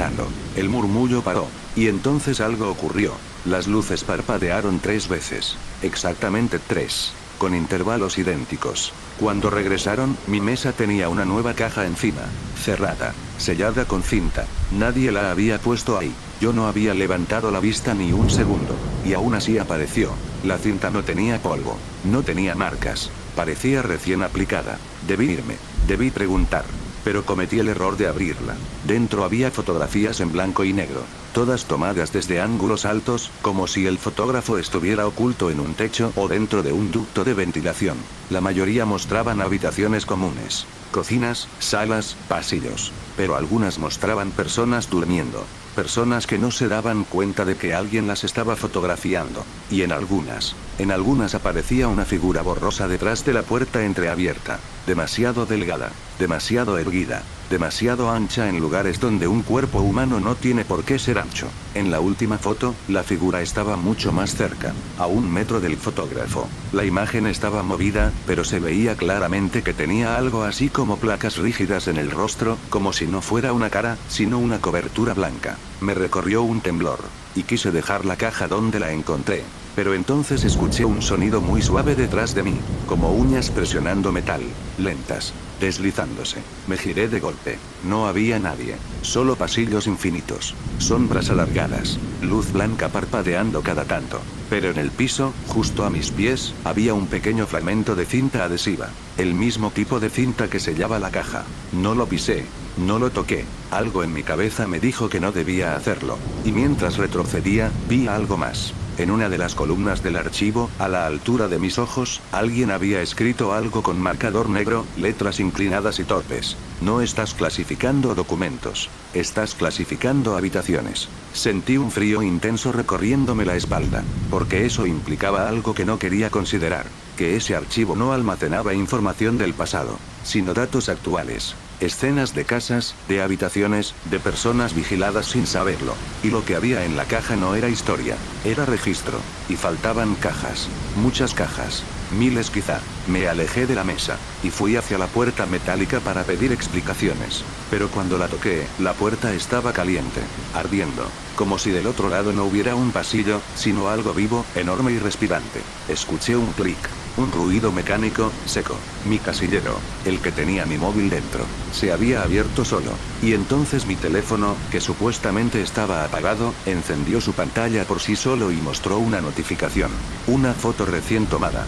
[SPEAKER 1] El murmullo paró, y entonces algo ocurrió. Las luces parpadearon 3 veces, exactamente 3, con intervalos idénticos. Cuando regresaron, mi mesa tenía una nueva caja encima, cerrada, sellada con cinta. Nadie la había puesto ahí. Yo no había levantado la vista ni un segundo, y aún así apareció. La cinta no tenía polvo, no tenía marcas, parecía recién aplicada. Debí irme, debí preguntar, pero cometí el error de abrirla. Dentro había fotografías en blanco y negro, todas tomadas desde ángulos altos, como si el fotógrafo estuviera oculto en un techo o dentro de un ducto de ventilación. La mayoría mostraban habitaciones comunes, cocinas, salas, pasillos, pero algunas mostraban personas durmiendo. Personas que no se daban cuenta de que alguien las estaba fotografiando. Y en algunas aparecía una figura borrosa detrás de la puerta entreabierta. Demasiado delgada, demasiado erguida, demasiado ancha en lugares donde un cuerpo humano no tiene por qué ser ancho. En la última foto, la figura estaba mucho más cerca, a 1 metro del fotógrafo. La imagen estaba movida, pero se veía claramente que tenía algo así como placas rígidas en el rostro, como si no fuera una cara, sino una cobertura blanca. Me recorrió un temblor, y quise dejar la caja donde la encontré. Pero entonces escuché un sonido muy suave detrás de mí, como uñas presionando metal, lentas, deslizándose. Me giré de golpe. No había nadie, solo pasillos infinitos, sombras alargadas, luz blanca parpadeando cada tanto. Pero en el piso, justo a mis pies, había un pequeño fragmento de cinta adhesiva, el mismo tipo de cinta que sellaba la caja. No lo pisé, no lo toqué. Algo en mi cabeza me dijo que no debía hacerlo, y mientras retrocedía, vi algo más. En una de las columnas del archivo, a la altura de mis ojos, alguien había escrito algo con marcador negro, letras inclinadas y torpes. No estás clasificando documentos. Estás clasificando habitaciones. Sentí un frío intenso recorriéndome la espalda, porque eso implicaba algo que no quería considerar, que ese archivo no almacenaba información del pasado, sino datos actuales. Escenas de casas, de habitaciones, de personas vigiladas sin saberlo. Y lo que había en la caja no era historia, era registro. Y faltaban cajas. Muchas cajas. Miles quizá. Me alejé de la mesa, y fui hacia la puerta metálica para pedir explicaciones. Pero cuando la toqué, la puerta estaba caliente, ardiendo. Como si del otro lado no hubiera un pasillo, sino algo vivo, enorme y respirante. Escuché un clic. Un ruido mecánico, seco. Mi casillero, el que tenía mi móvil dentro, se había abierto solo. Y entonces mi teléfono, que supuestamente estaba apagado, encendió su pantalla por sí solo y mostró una notificación. Una foto recién tomada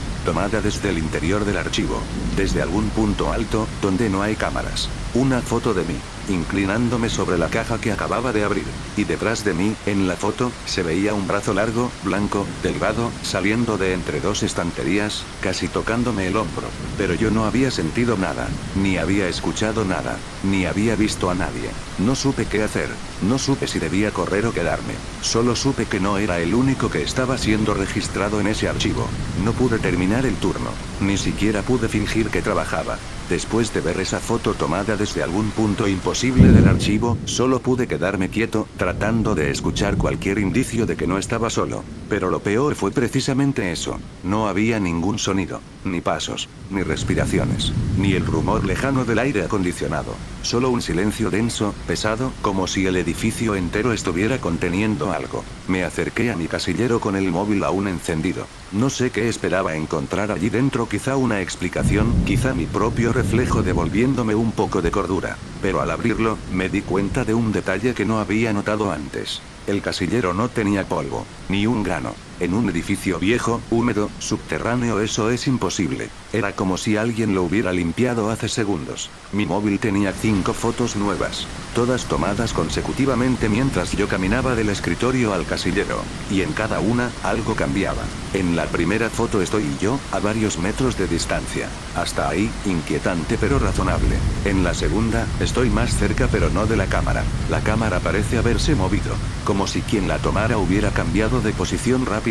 [SPEAKER 1] desde el interior del archivo. Desde algún punto alto, donde no hay cámaras. Una foto de mí, inclinándome sobre la caja que acababa de abrir. Y detrás de mí, en la foto, se veía un brazo largo, blanco, delgado, saliendo de entre dos estanterías, casi tocándome el hombro. Pero yo no había sentido nada, ni había escuchado nada, ni había visto a nadie. No supe qué hacer, no supe si debía correr o quedarme. Solo supe que no era el único que estaba siendo registrado en ese archivo. No pude terminar el turno, ni siquiera pude fingir que trabajaba. Después de ver esa foto tomada desde algún punto imposible del archivo, solo pude quedarme quieto, tratando de escuchar cualquier indicio de que no estaba solo. Pero lo peor fue precisamente eso. No había ningún sonido, ni pasos, ni respiraciones, ni el rumor lejano del aire acondicionado. Solo un silencio denso, pesado, como si el edificio entero estuviera conteniendo algo. Me acerqué a mi casillero con el móvil aún encendido. No sé qué esperaba encontrar allí dentro, quizá una explicación, quizá mi propio reflejo devolviéndome un poco de cordura. Pero al abrirlo, me di cuenta de un detalle que no había notado antes. El casillero no tenía polvo, ni un grano. En un edificio viejo, húmedo, subterráneo, eso es imposible. Era como si alguien lo hubiera limpiado hace segundos. Mi móvil tenía 5 fotos nuevas, todas tomadas consecutivamente mientras yo caminaba del escritorio al casillero. Y en cada una, algo cambiaba. En la primera foto estoy yo, a varios metros de distancia. Hasta ahí, inquietante pero razonable. En la segunda, estoy más cerca pero no de la cámara. La cámara parece haberse movido, como si quien la tomara hubiera cambiado de posición rápidamente.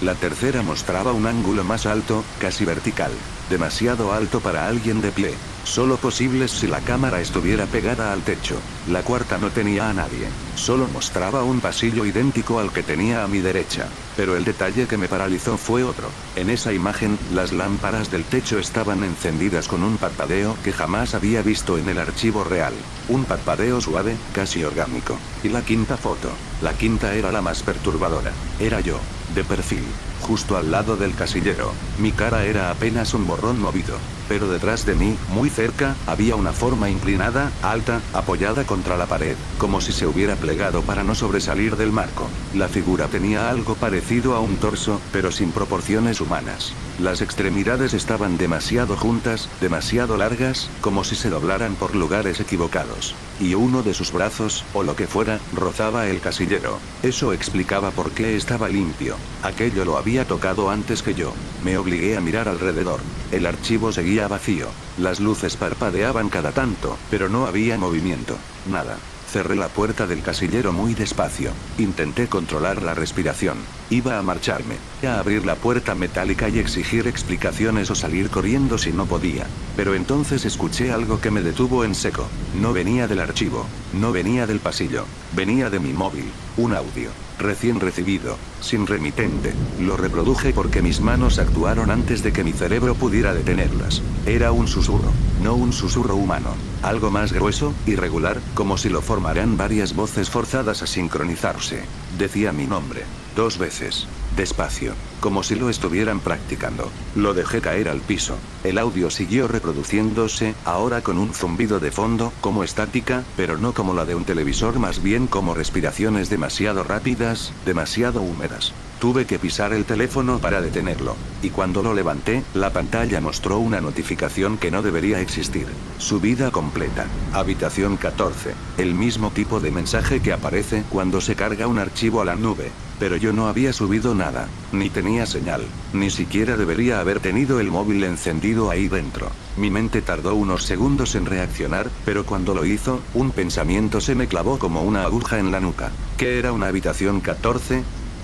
[SPEAKER 1] La tercera mostraba un ángulo más alto, casi vertical. Demasiado alto para alguien de pie. Solo posibles si la cámara estuviera pegada al techo. La cuarta no tenía a nadie. Solo mostraba un pasillo idéntico al que tenía a mi derecha. Pero el detalle que me paralizó fue otro. En esa imagen, las lámparas del techo estaban encendidas con un parpadeo que jamás había visto en el archivo real. Un parpadeo suave, casi orgánico. Y la quinta foto. La quinta era la más perturbadora. Era yo, de perfil, justo al lado del casillero. Mi cara era apenas un borrón movido. Pero detrás de mí, muy cerca, había una forma inclinada, alta, apoyada contra la pared, como si se hubiera plegado para no sobresalir del marco. La figura tenía algo parecido a un torso, pero sin proporciones humanas. Las extremidades estaban demasiado juntas, demasiado largas, como si se doblaran por lugares equivocados. Y uno de sus brazos, o lo que fuera, rozaba el casillero. Eso explicaba por qué estaba limpio. Aquello lo había tocado antes que yo. Me obligué a mirar alrededor. El archivo seguía vacío. Las luces parpadeaban cada tanto, pero no había movimiento. Nada. Cerré la puerta del casillero muy despacio. Intenté controlar la respiración. Iba a marcharme, a abrir la puerta metálica y exigir explicaciones o salir corriendo si no podía. Pero entonces escuché algo que me detuvo en seco. No venía del archivo, no venía del pasillo, venía de mi móvil. Un audio, recién recibido, sin remitente. Lo reproduje porque mis manos actuaron antes de que mi cerebro pudiera detenerlas. Era un susurro, no un susurro humano. Algo más grueso, irregular, como si lo formaran varias voces forzadas a sincronizarse. Decía mi nombre, 2 veces, despacio, como si lo estuvieran practicando. Lo dejé caer al piso. El audio siguió reproduciéndose, ahora con un zumbido de fondo, como estática, pero no como la de un televisor, más bien como respiraciones demasiado rápidas, demasiado húmedas. Tuve que pisar el teléfono para detenerlo. Y cuando lo levanté, la pantalla mostró una notificación que no debería existir. Subida completa. Habitación 14. El mismo tipo de mensaje que aparece cuando se carga un archivo a la nube. Pero yo no había subido nada, ni tenía señal, ni siquiera debería haber tenido el móvil encendido ahí dentro. Mi mente tardó unos segundos en reaccionar, pero cuando lo hizo, un pensamiento se me clavó como una aguja en la nuca. ¿Qué era una habitación 14?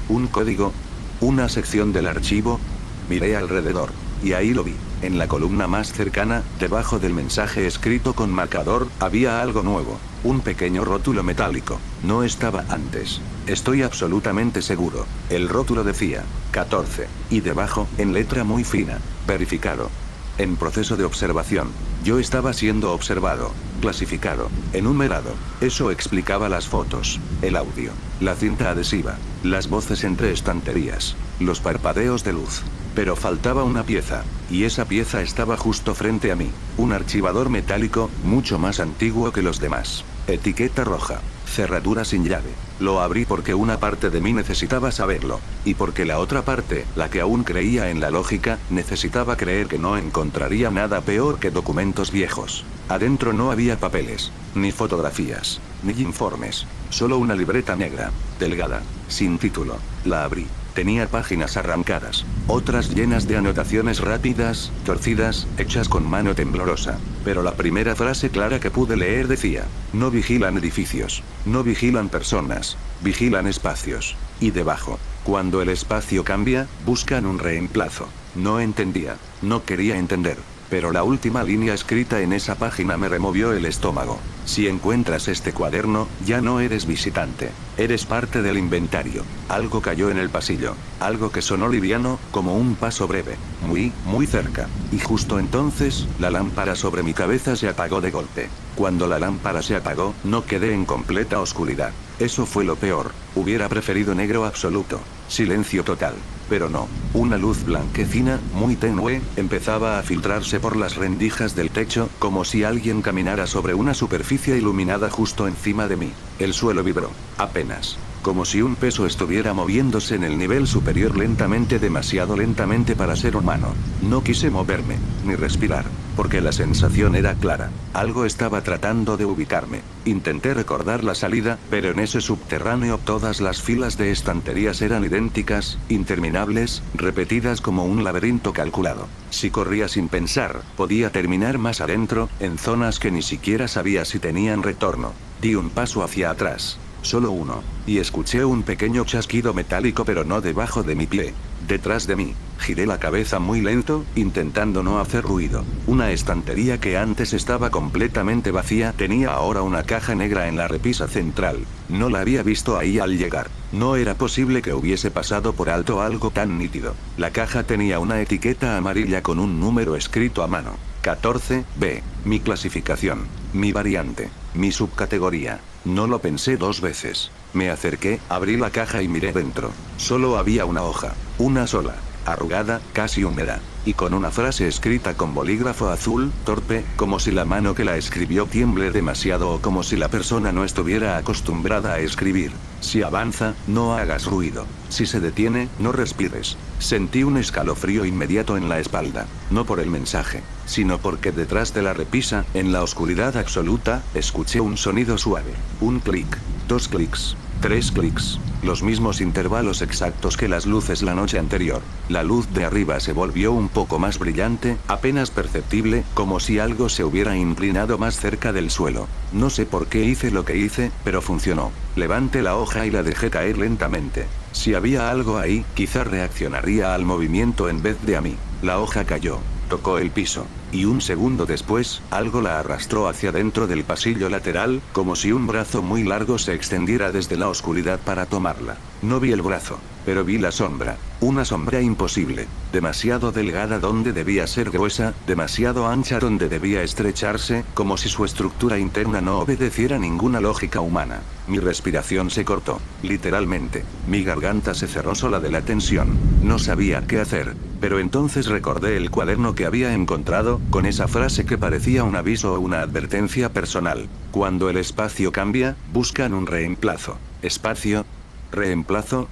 [SPEAKER 1] ¿Un código? ¿Una sección del archivo? Miré alrededor, y ahí lo vi. En la columna más cercana, debajo del mensaje escrito con marcador, había algo nuevo. Un pequeño rótulo metálico. No estaba antes. Estoy absolutamente seguro. El rótulo decía 14. Y debajo, en letra muy fina, verificado. En proceso de observación. Yo estaba siendo observado, clasificado, enumerado. Eso explicaba las fotos, el audio, la cinta adhesiva, las voces entre estanterías, los parpadeos de luz. Pero faltaba una pieza, y esa pieza estaba justo frente a mí. Un archivador metálico, mucho más antiguo que los demás. Etiqueta roja. Cerradura sin llave. Lo abrí porque una parte de mí necesitaba saberlo. Y porque la otra parte, la que aún creía en la lógica, necesitaba creer que no encontraría nada peor que documentos viejos. Adentro no había papeles, ni fotografías, ni informes. Solo una libreta negra, delgada, sin título. La abrí. Tenía páginas arrancadas, otras llenas de anotaciones rápidas, torcidas, hechas con mano temblorosa. Pero la primera frase clara que pude leer decía: no vigilan edificios, no vigilan personas, vigilan espacios. Y debajo: cuando el espacio cambia, buscan un reemplazo. No entendía, no quería entender. Pero la última línea escrita en esa página me removió el estómago. Si encuentras este cuaderno, ya no eres visitante. Eres parte del inventario. Algo cayó en el pasillo. Algo que sonó liviano, como un paso breve. Muy, muy cerca. Y justo entonces, la lámpara sobre mi cabeza se apagó de golpe. Cuando la lámpara se apagó, no quedé en completa oscuridad. Eso fue lo peor. Hubiera preferido negro absoluto. Silencio total. Pero no. Una luz blanquecina, muy tenue, empezaba a filtrarse por las rendijas del techo, como si alguien caminara sobre una superficie iluminada justo encima de mí. El suelo vibró. Apenas. Como si un peso estuviera moviéndose en el nivel superior lentamente, demasiado lentamente para ser humano. No quise moverme, ni respirar, porque la sensación era clara. Algo estaba tratando de ubicarme. Intenté recordar la salida, pero en ese subterráneo todas las filas de estanterías eran idénticas, interminables, repetidas como un laberinto calculado. Si corría sin pensar, podía terminar más adentro, en zonas que ni siquiera sabía si tenían retorno. Di un paso hacia atrás. Solo uno. Y escuché un pequeño chasquido metálico, pero no debajo de mi pie. Detrás de mí. Giré la cabeza muy lento, intentando no hacer ruido. Una estantería que antes estaba completamente vacía tenía ahora una caja negra en la repisa central. No la había visto ahí al llegar. No era posible que hubiese pasado por alto algo tan nítido. La caja tenía una etiqueta amarilla con un número escrito a mano. 14B. Mi clasificación. Mi variante. Mi subcategoría. No lo pensé dos veces. Me acerqué, abrí la caja y miré dentro. Solo había una hoja. Una sola. Arrugada, casi húmeda. Y con una frase escrita con bolígrafo azul, torpe, como si la mano que la escribió tiemble demasiado o como si la persona no estuviera acostumbrada a escribir. Si avanza, no hagas ruido. Si se detiene, no respires. Sentí un escalofrío inmediato en la espalda. No por el mensaje, sino porque detrás de la repisa, en la oscuridad absoluta, escuché un sonido suave. Un clic. 2 clics. 3 clics. Los mismos intervalos exactos que las luces la noche anterior. La luz de arriba se volvió un poco más brillante, apenas perceptible, como si algo se hubiera inclinado más cerca del suelo. No sé por qué hice lo que hice, pero funcionó. Levanté la hoja y la dejé caer lentamente. Si había algo ahí, quizá reaccionaría al movimiento en vez de a mí. La hoja cayó. Tocó el piso. Y un segundo después, algo la arrastró hacia dentro del pasillo lateral, como si un brazo muy largo se extendiera desde la oscuridad para tomarla. No vi el brazo, pero vi la sombra. Una sombra imposible. Demasiado delgada donde debía ser gruesa, demasiado ancha donde debía estrecharse, como si su estructura interna no obedeciera ninguna lógica humana. Mi respiración se cortó, literalmente. Mi garganta se cerró sola de la tensión. No sabía qué hacer. Pero entonces recordé el cuaderno que había encontrado, con esa frase que parecía un aviso o una advertencia personal. Cuando el espacio cambia, buscan un reemplazo. ¿Espacio? ¿Reemplazo?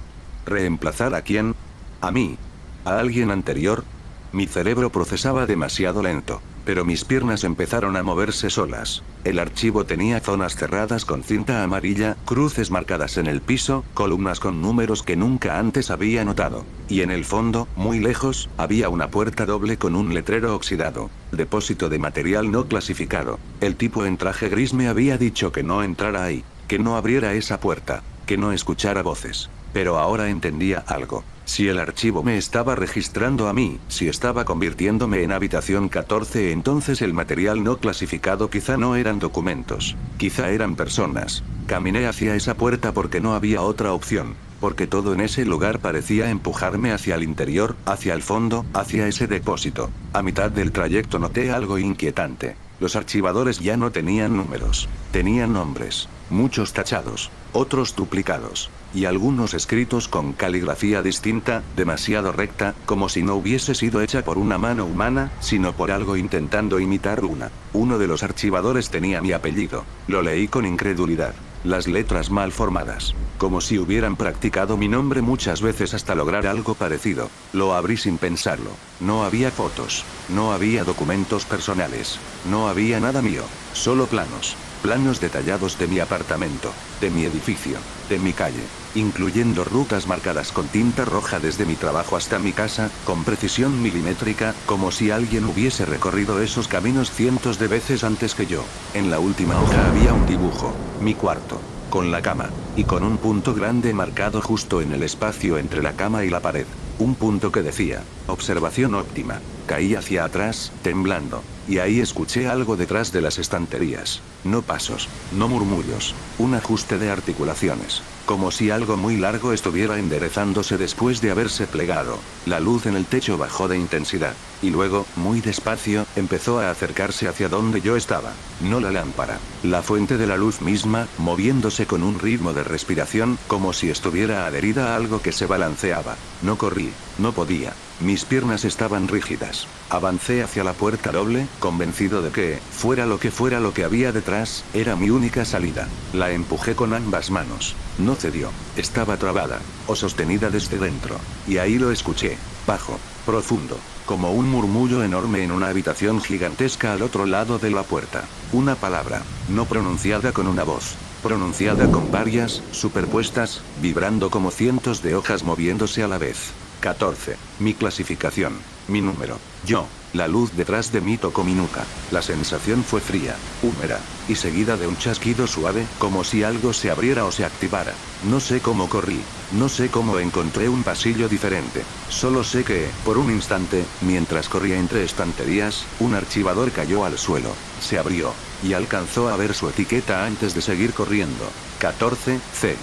[SPEAKER 1] ¿Reemplazar a quién? ¿A mí? ¿A alguien anterior? Mi cerebro procesaba demasiado lento, pero mis piernas empezaron a moverse solas. El archivo tenía zonas cerradas con cinta amarilla, cruces marcadas en el piso, columnas con números que nunca antes había notado. Y en el fondo, muy lejos, había una puerta doble con un letrero oxidado. Depósito de material no clasificado. El tipo en traje gris me había dicho que no entrara ahí, que no abriera esa puerta, que no escuchara voces. Pero ahora entendía algo. Si el archivo me estaba registrando a mí, si estaba convirtiéndome en habitación 14, entonces el material no clasificado quizá no eran documentos. Quizá eran personas. Caminé hacia esa puerta porque no había otra opción. Porque todo en ese lugar parecía empujarme hacia el interior, hacia el fondo, hacia ese depósito. A mitad del trayecto noté algo inquietante. Los archivadores ya no tenían números. Tenían nombres. Muchos tachados. Otros duplicados. Y algunos escritos con caligrafía distinta, demasiado recta, como si no hubiese sido hecha por una mano humana, sino por algo intentando imitar una. Uno de los archivadores tenía mi apellido. Lo leí con incredulidad. Las letras mal formadas. Como si hubieran practicado mi nombre muchas veces hasta lograr algo parecido. Lo abrí sin pensarlo. No había fotos. No había documentos personales. No había nada mío. Solo planos. Planos detallados de mi apartamento, de mi edificio, de mi calle, incluyendo rutas marcadas con tinta roja desde mi trabajo hasta mi casa, con precisión milimétrica, como si alguien hubiese recorrido esos caminos cientos de veces antes que yo. En la última hoja había un dibujo, mi cuarto, con la cama, y con un punto grande marcado justo en el espacio entre la cama y la pared. Un punto que decía, observación óptima. Caí hacia atrás, temblando, y ahí escuché algo detrás de las estanterías. No pasos, no murmullos, un ajuste de articulaciones, como si algo muy largo estuviera enderezándose después de haberse plegado. La luz en el techo bajó de intensidad, y luego, muy despacio, empezó a acercarse hacia donde yo estaba. No la lámpara, la fuente de la luz misma, moviéndose con un ritmo de respiración, como si estuviera adherida a algo que se balanceaba. No corrí, no podía. Mis piernas estaban rígidas. Avancé hacia la puerta doble, convencido de que, fuera lo que había detrás, era mi única salida. La empujé con ambas manos. No cedió. Estaba trabada, o sostenida desde dentro. Y ahí lo escuché. Bajo, profundo, como un murmullo enorme en una habitación gigantesca al otro lado de la puerta. Una palabra, no pronunciada con una voz. Pronunciada con varias, superpuestas, vibrando como cientos de hojas moviéndose a la vez. 14. Mi clasificación. Mi número. Yo. La luz detrás de mí tocó mi nuca. La sensación fue fría, húmeda, y seguida de un chasquido suave, como si algo se abriera o se activara. No sé cómo corrí. No sé cómo encontré un pasillo diferente. Solo sé que, por un instante, mientras corría entre estanterías, un archivador cayó al suelo. Se abrió. Y alcanzó a ver su etiqueta antes de seguir corriendo. 14. C.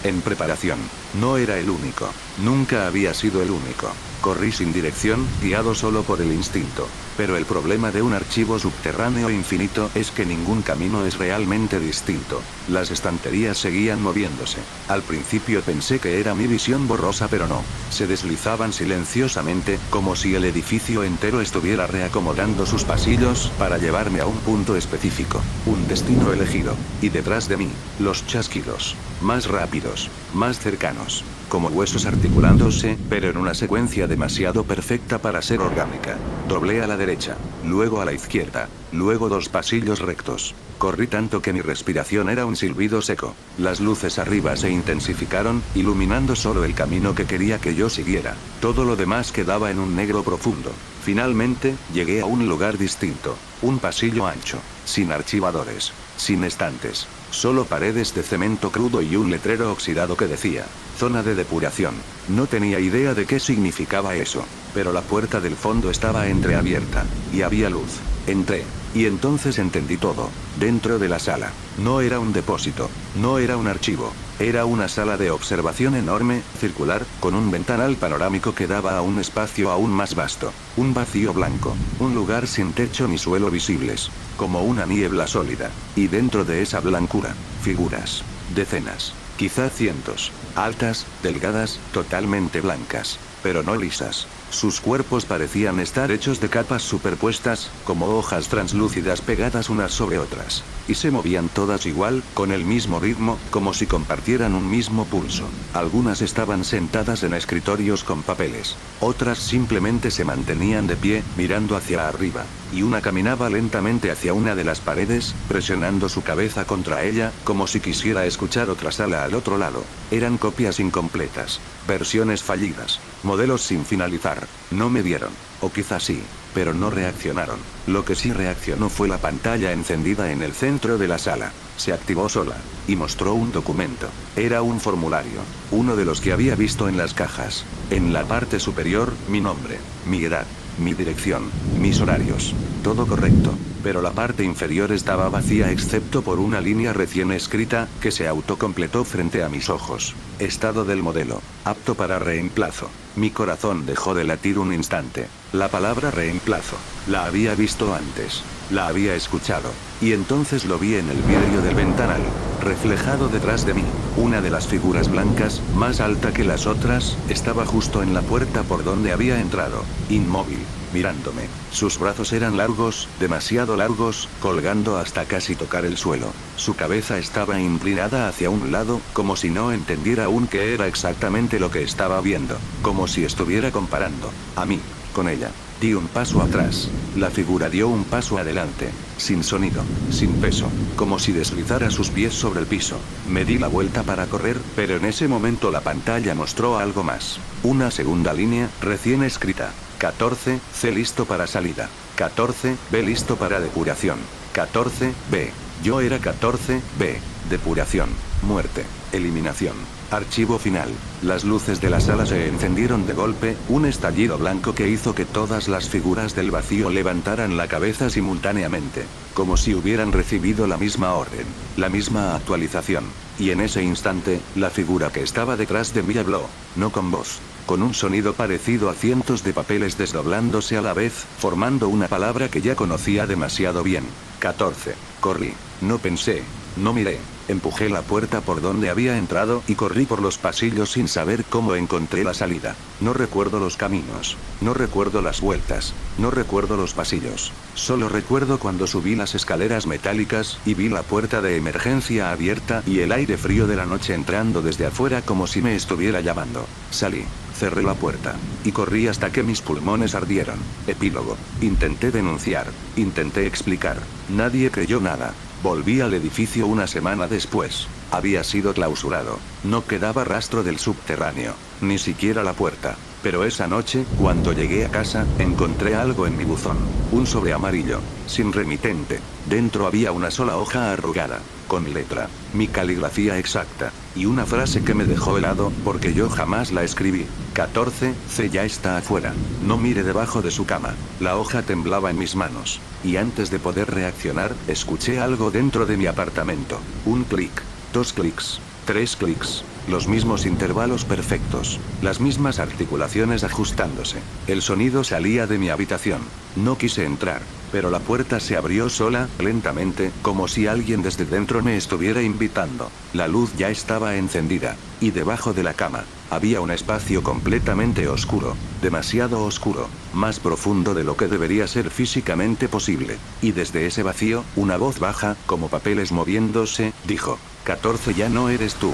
[SPEAKER 1] En preparación. No era el único. Nunca había sido el único. Corrí sin dirección, guiado solo por el instinto. Pero el problema de un archivo subterráneo infinito es que ningún camino es realmente distinto. Las estanterías seguían moviéndose. Al principio pensé que era mi visión borrosa, pero no. Se deslizaban silenciosamente, como si el edificio entero estuviera reacomodando sus pasillos para llevarme a un punto específico. Un destino elegido. Y detrás de mí, los chasquidos. Más rápidos. Más cercanos. Como huesos articulándose, pero en una secuencia demasiado perfecta para ser orgánica. Doblé a la derecha, luego a la izquierda, luego 2 pasillos rectos. Corrí tanto que mi respiración era un silbido seco. Las luces arriba se intensificaron, iluminando solo el camino que quería que yo siguiera. Todo lo demás quedaba en un negro profundo. Finalmente, llegué a un lugar distinto. Un pasillo ancho, sin archivadores, sin estantes. Solo paredes de cemento crudo y un letrero oxidado que decía, zona de depuración. No tenía idea de qué significaba eso, pero la puerta del fondo estaba entreabierta, y había luz. Entré, y entonces entendí todo. Dentro de la sala, no era un depósito, no era un archivo, era una sala de observación enorme, circular, con un ventanal panorámico que daba a un espacio aún más vasto. Un vacío blanco, un lugar sin techo ni suelo visibles, como una niebla sólida. Y dentro de esa blancura, figuras. Decenas, quizá cientos, altas, delgadas, totalmente blancas, pero no lisas. Sus cuerpos parecían estar hechos de capas superpuestas, como hojas translúcidas pegadas unas sobre otras. Y se movían todas igual, con el mismo ritmo, como si compartieran un mismo pulso. Algunas estaban sentadas en escritorios con papeles. Otras simplemente se mantenían de pie, mirando hacia arriba. Y una caminaba lentamente hacia una de las paredes, presionando su cabeza contra ella, como si quisiera escuchar otra sala al otro lado. Eran copias incompletas. Versiones fallidas. Modelos sin finalizar. No me vieron. O quizás sí, pero no reaccionaron. Lo que sí reaccionó fue la pantalla encendida en el centro de la sala. Se activó sola, y mostró un documento. Era un formulario, uno de los que había visto en las cajas. En la parte superior, mi nombre, mi edad, mi dirección, mis horarios. Todo correcto. Pero la parte inferior estaba vacía excepto por una línea recién escrita, que se autocompletó frente a mis ojos. Estado del modelo. Apto para reemplazo. Mi corazón dejó de latir un instante. La palabra reemplazo. La había visto antes. La había escuchado. Y entonces lo vi en el vidrio del ventanal. Reflejado detrás de mí. Una de las figuras blancas, más alta que las otras, estaba justo en la puerta por donde había entrado. Inmóvil. mirándome. Sus brazos eran largos, demasiado largos, colgando hasta casi tocar el suelo. Su cabeza estaba inclinada hacia un lado, como si no entendiera aún qué era exactamente lo que estaba viendo. Como si estuviera comparando a mí con ella. Di un paso atrás. La figura dio un paso adelante. Sin sonido, sin peso, como si deslizara sus pies sobre el piso. Me di la vuelta para correr, pero en ese momento la pantalla mostró algo más. Una segunda línea, recién escrita. 14, C listo para salida. 14, B listo para depuración. 14, B. Yo era 14, B. Depuración. Muerte. Eliminación. Archivo final. Las luces de la sala se encendieron de golpe, un estallido blanco que hizo que todas las figuras del vacío levantaran la cabeza simultáneamente, como si hubieran recibido la misma orden, la misma actualización. Y en ese instante, la figura que estaba detrás de mí habló, no con voz, con un sonido parecido a cientos de papeles desdoblándose a la vez, formando una palabra que ya conocía demasiado bien. 14. Corrí. No pensé. No miré. Empujé la puerta por donde había entrado y corrí por los pasillos sin saber cómo encontré la salida. No recuerdo los caminos. No recuerdo las vueltas. No recuerdo los pasillos. Solo recuerdo cuando subí las escaleras metálicas y vi la puerta de emergencia abierta y el aire frío de la noche entrando desde afuera como si me estuviera llamando. Salí. Cerré la puerta. Y corrí hasta que mis pulmones ardieron. Epílogo. Intenté denunciar. Intenté explicar. Nadie creyó nada. Volví al edificio una semana después. Había sido clausurado. No quedaba rastro del subterráneo. Ni siquiera la puerta. Pero esa noche, cuando llegué a casa, encontré algo en mi buzón. Un sobre amarillo. Sin remitente. Dentro había una sola hoja arrugada. Con mi letra. Mi caligrafía exacta. Y una frase que me dejó helado, porque yo jamás la escribí. 14, C ya está afuera. No mire debajo de su cama. La hoja temblaba en mis manos. Y antes de poder reaccionar, escuché algo dentro de mi apartamento. Un clic. 2 clics. 3 clics. Los mismos intervalos perfectos. Las mismas articulaciones ajustándose. El sonido salía de mi habitación. No quise entrar. Pero la puerta se abrió sola, lentamente, como si alguien desde dentro me estuviera invitando. La luz ya estaba encendida. Y debajo de la cama, había un espacio completamente oscuro. Demasiado oscuro. Más profundo de lo que debería ser físicamente posible. Y desde ese vacío, una voz baja, como papeles moviéndose, dijo: 14 ya no eres tú.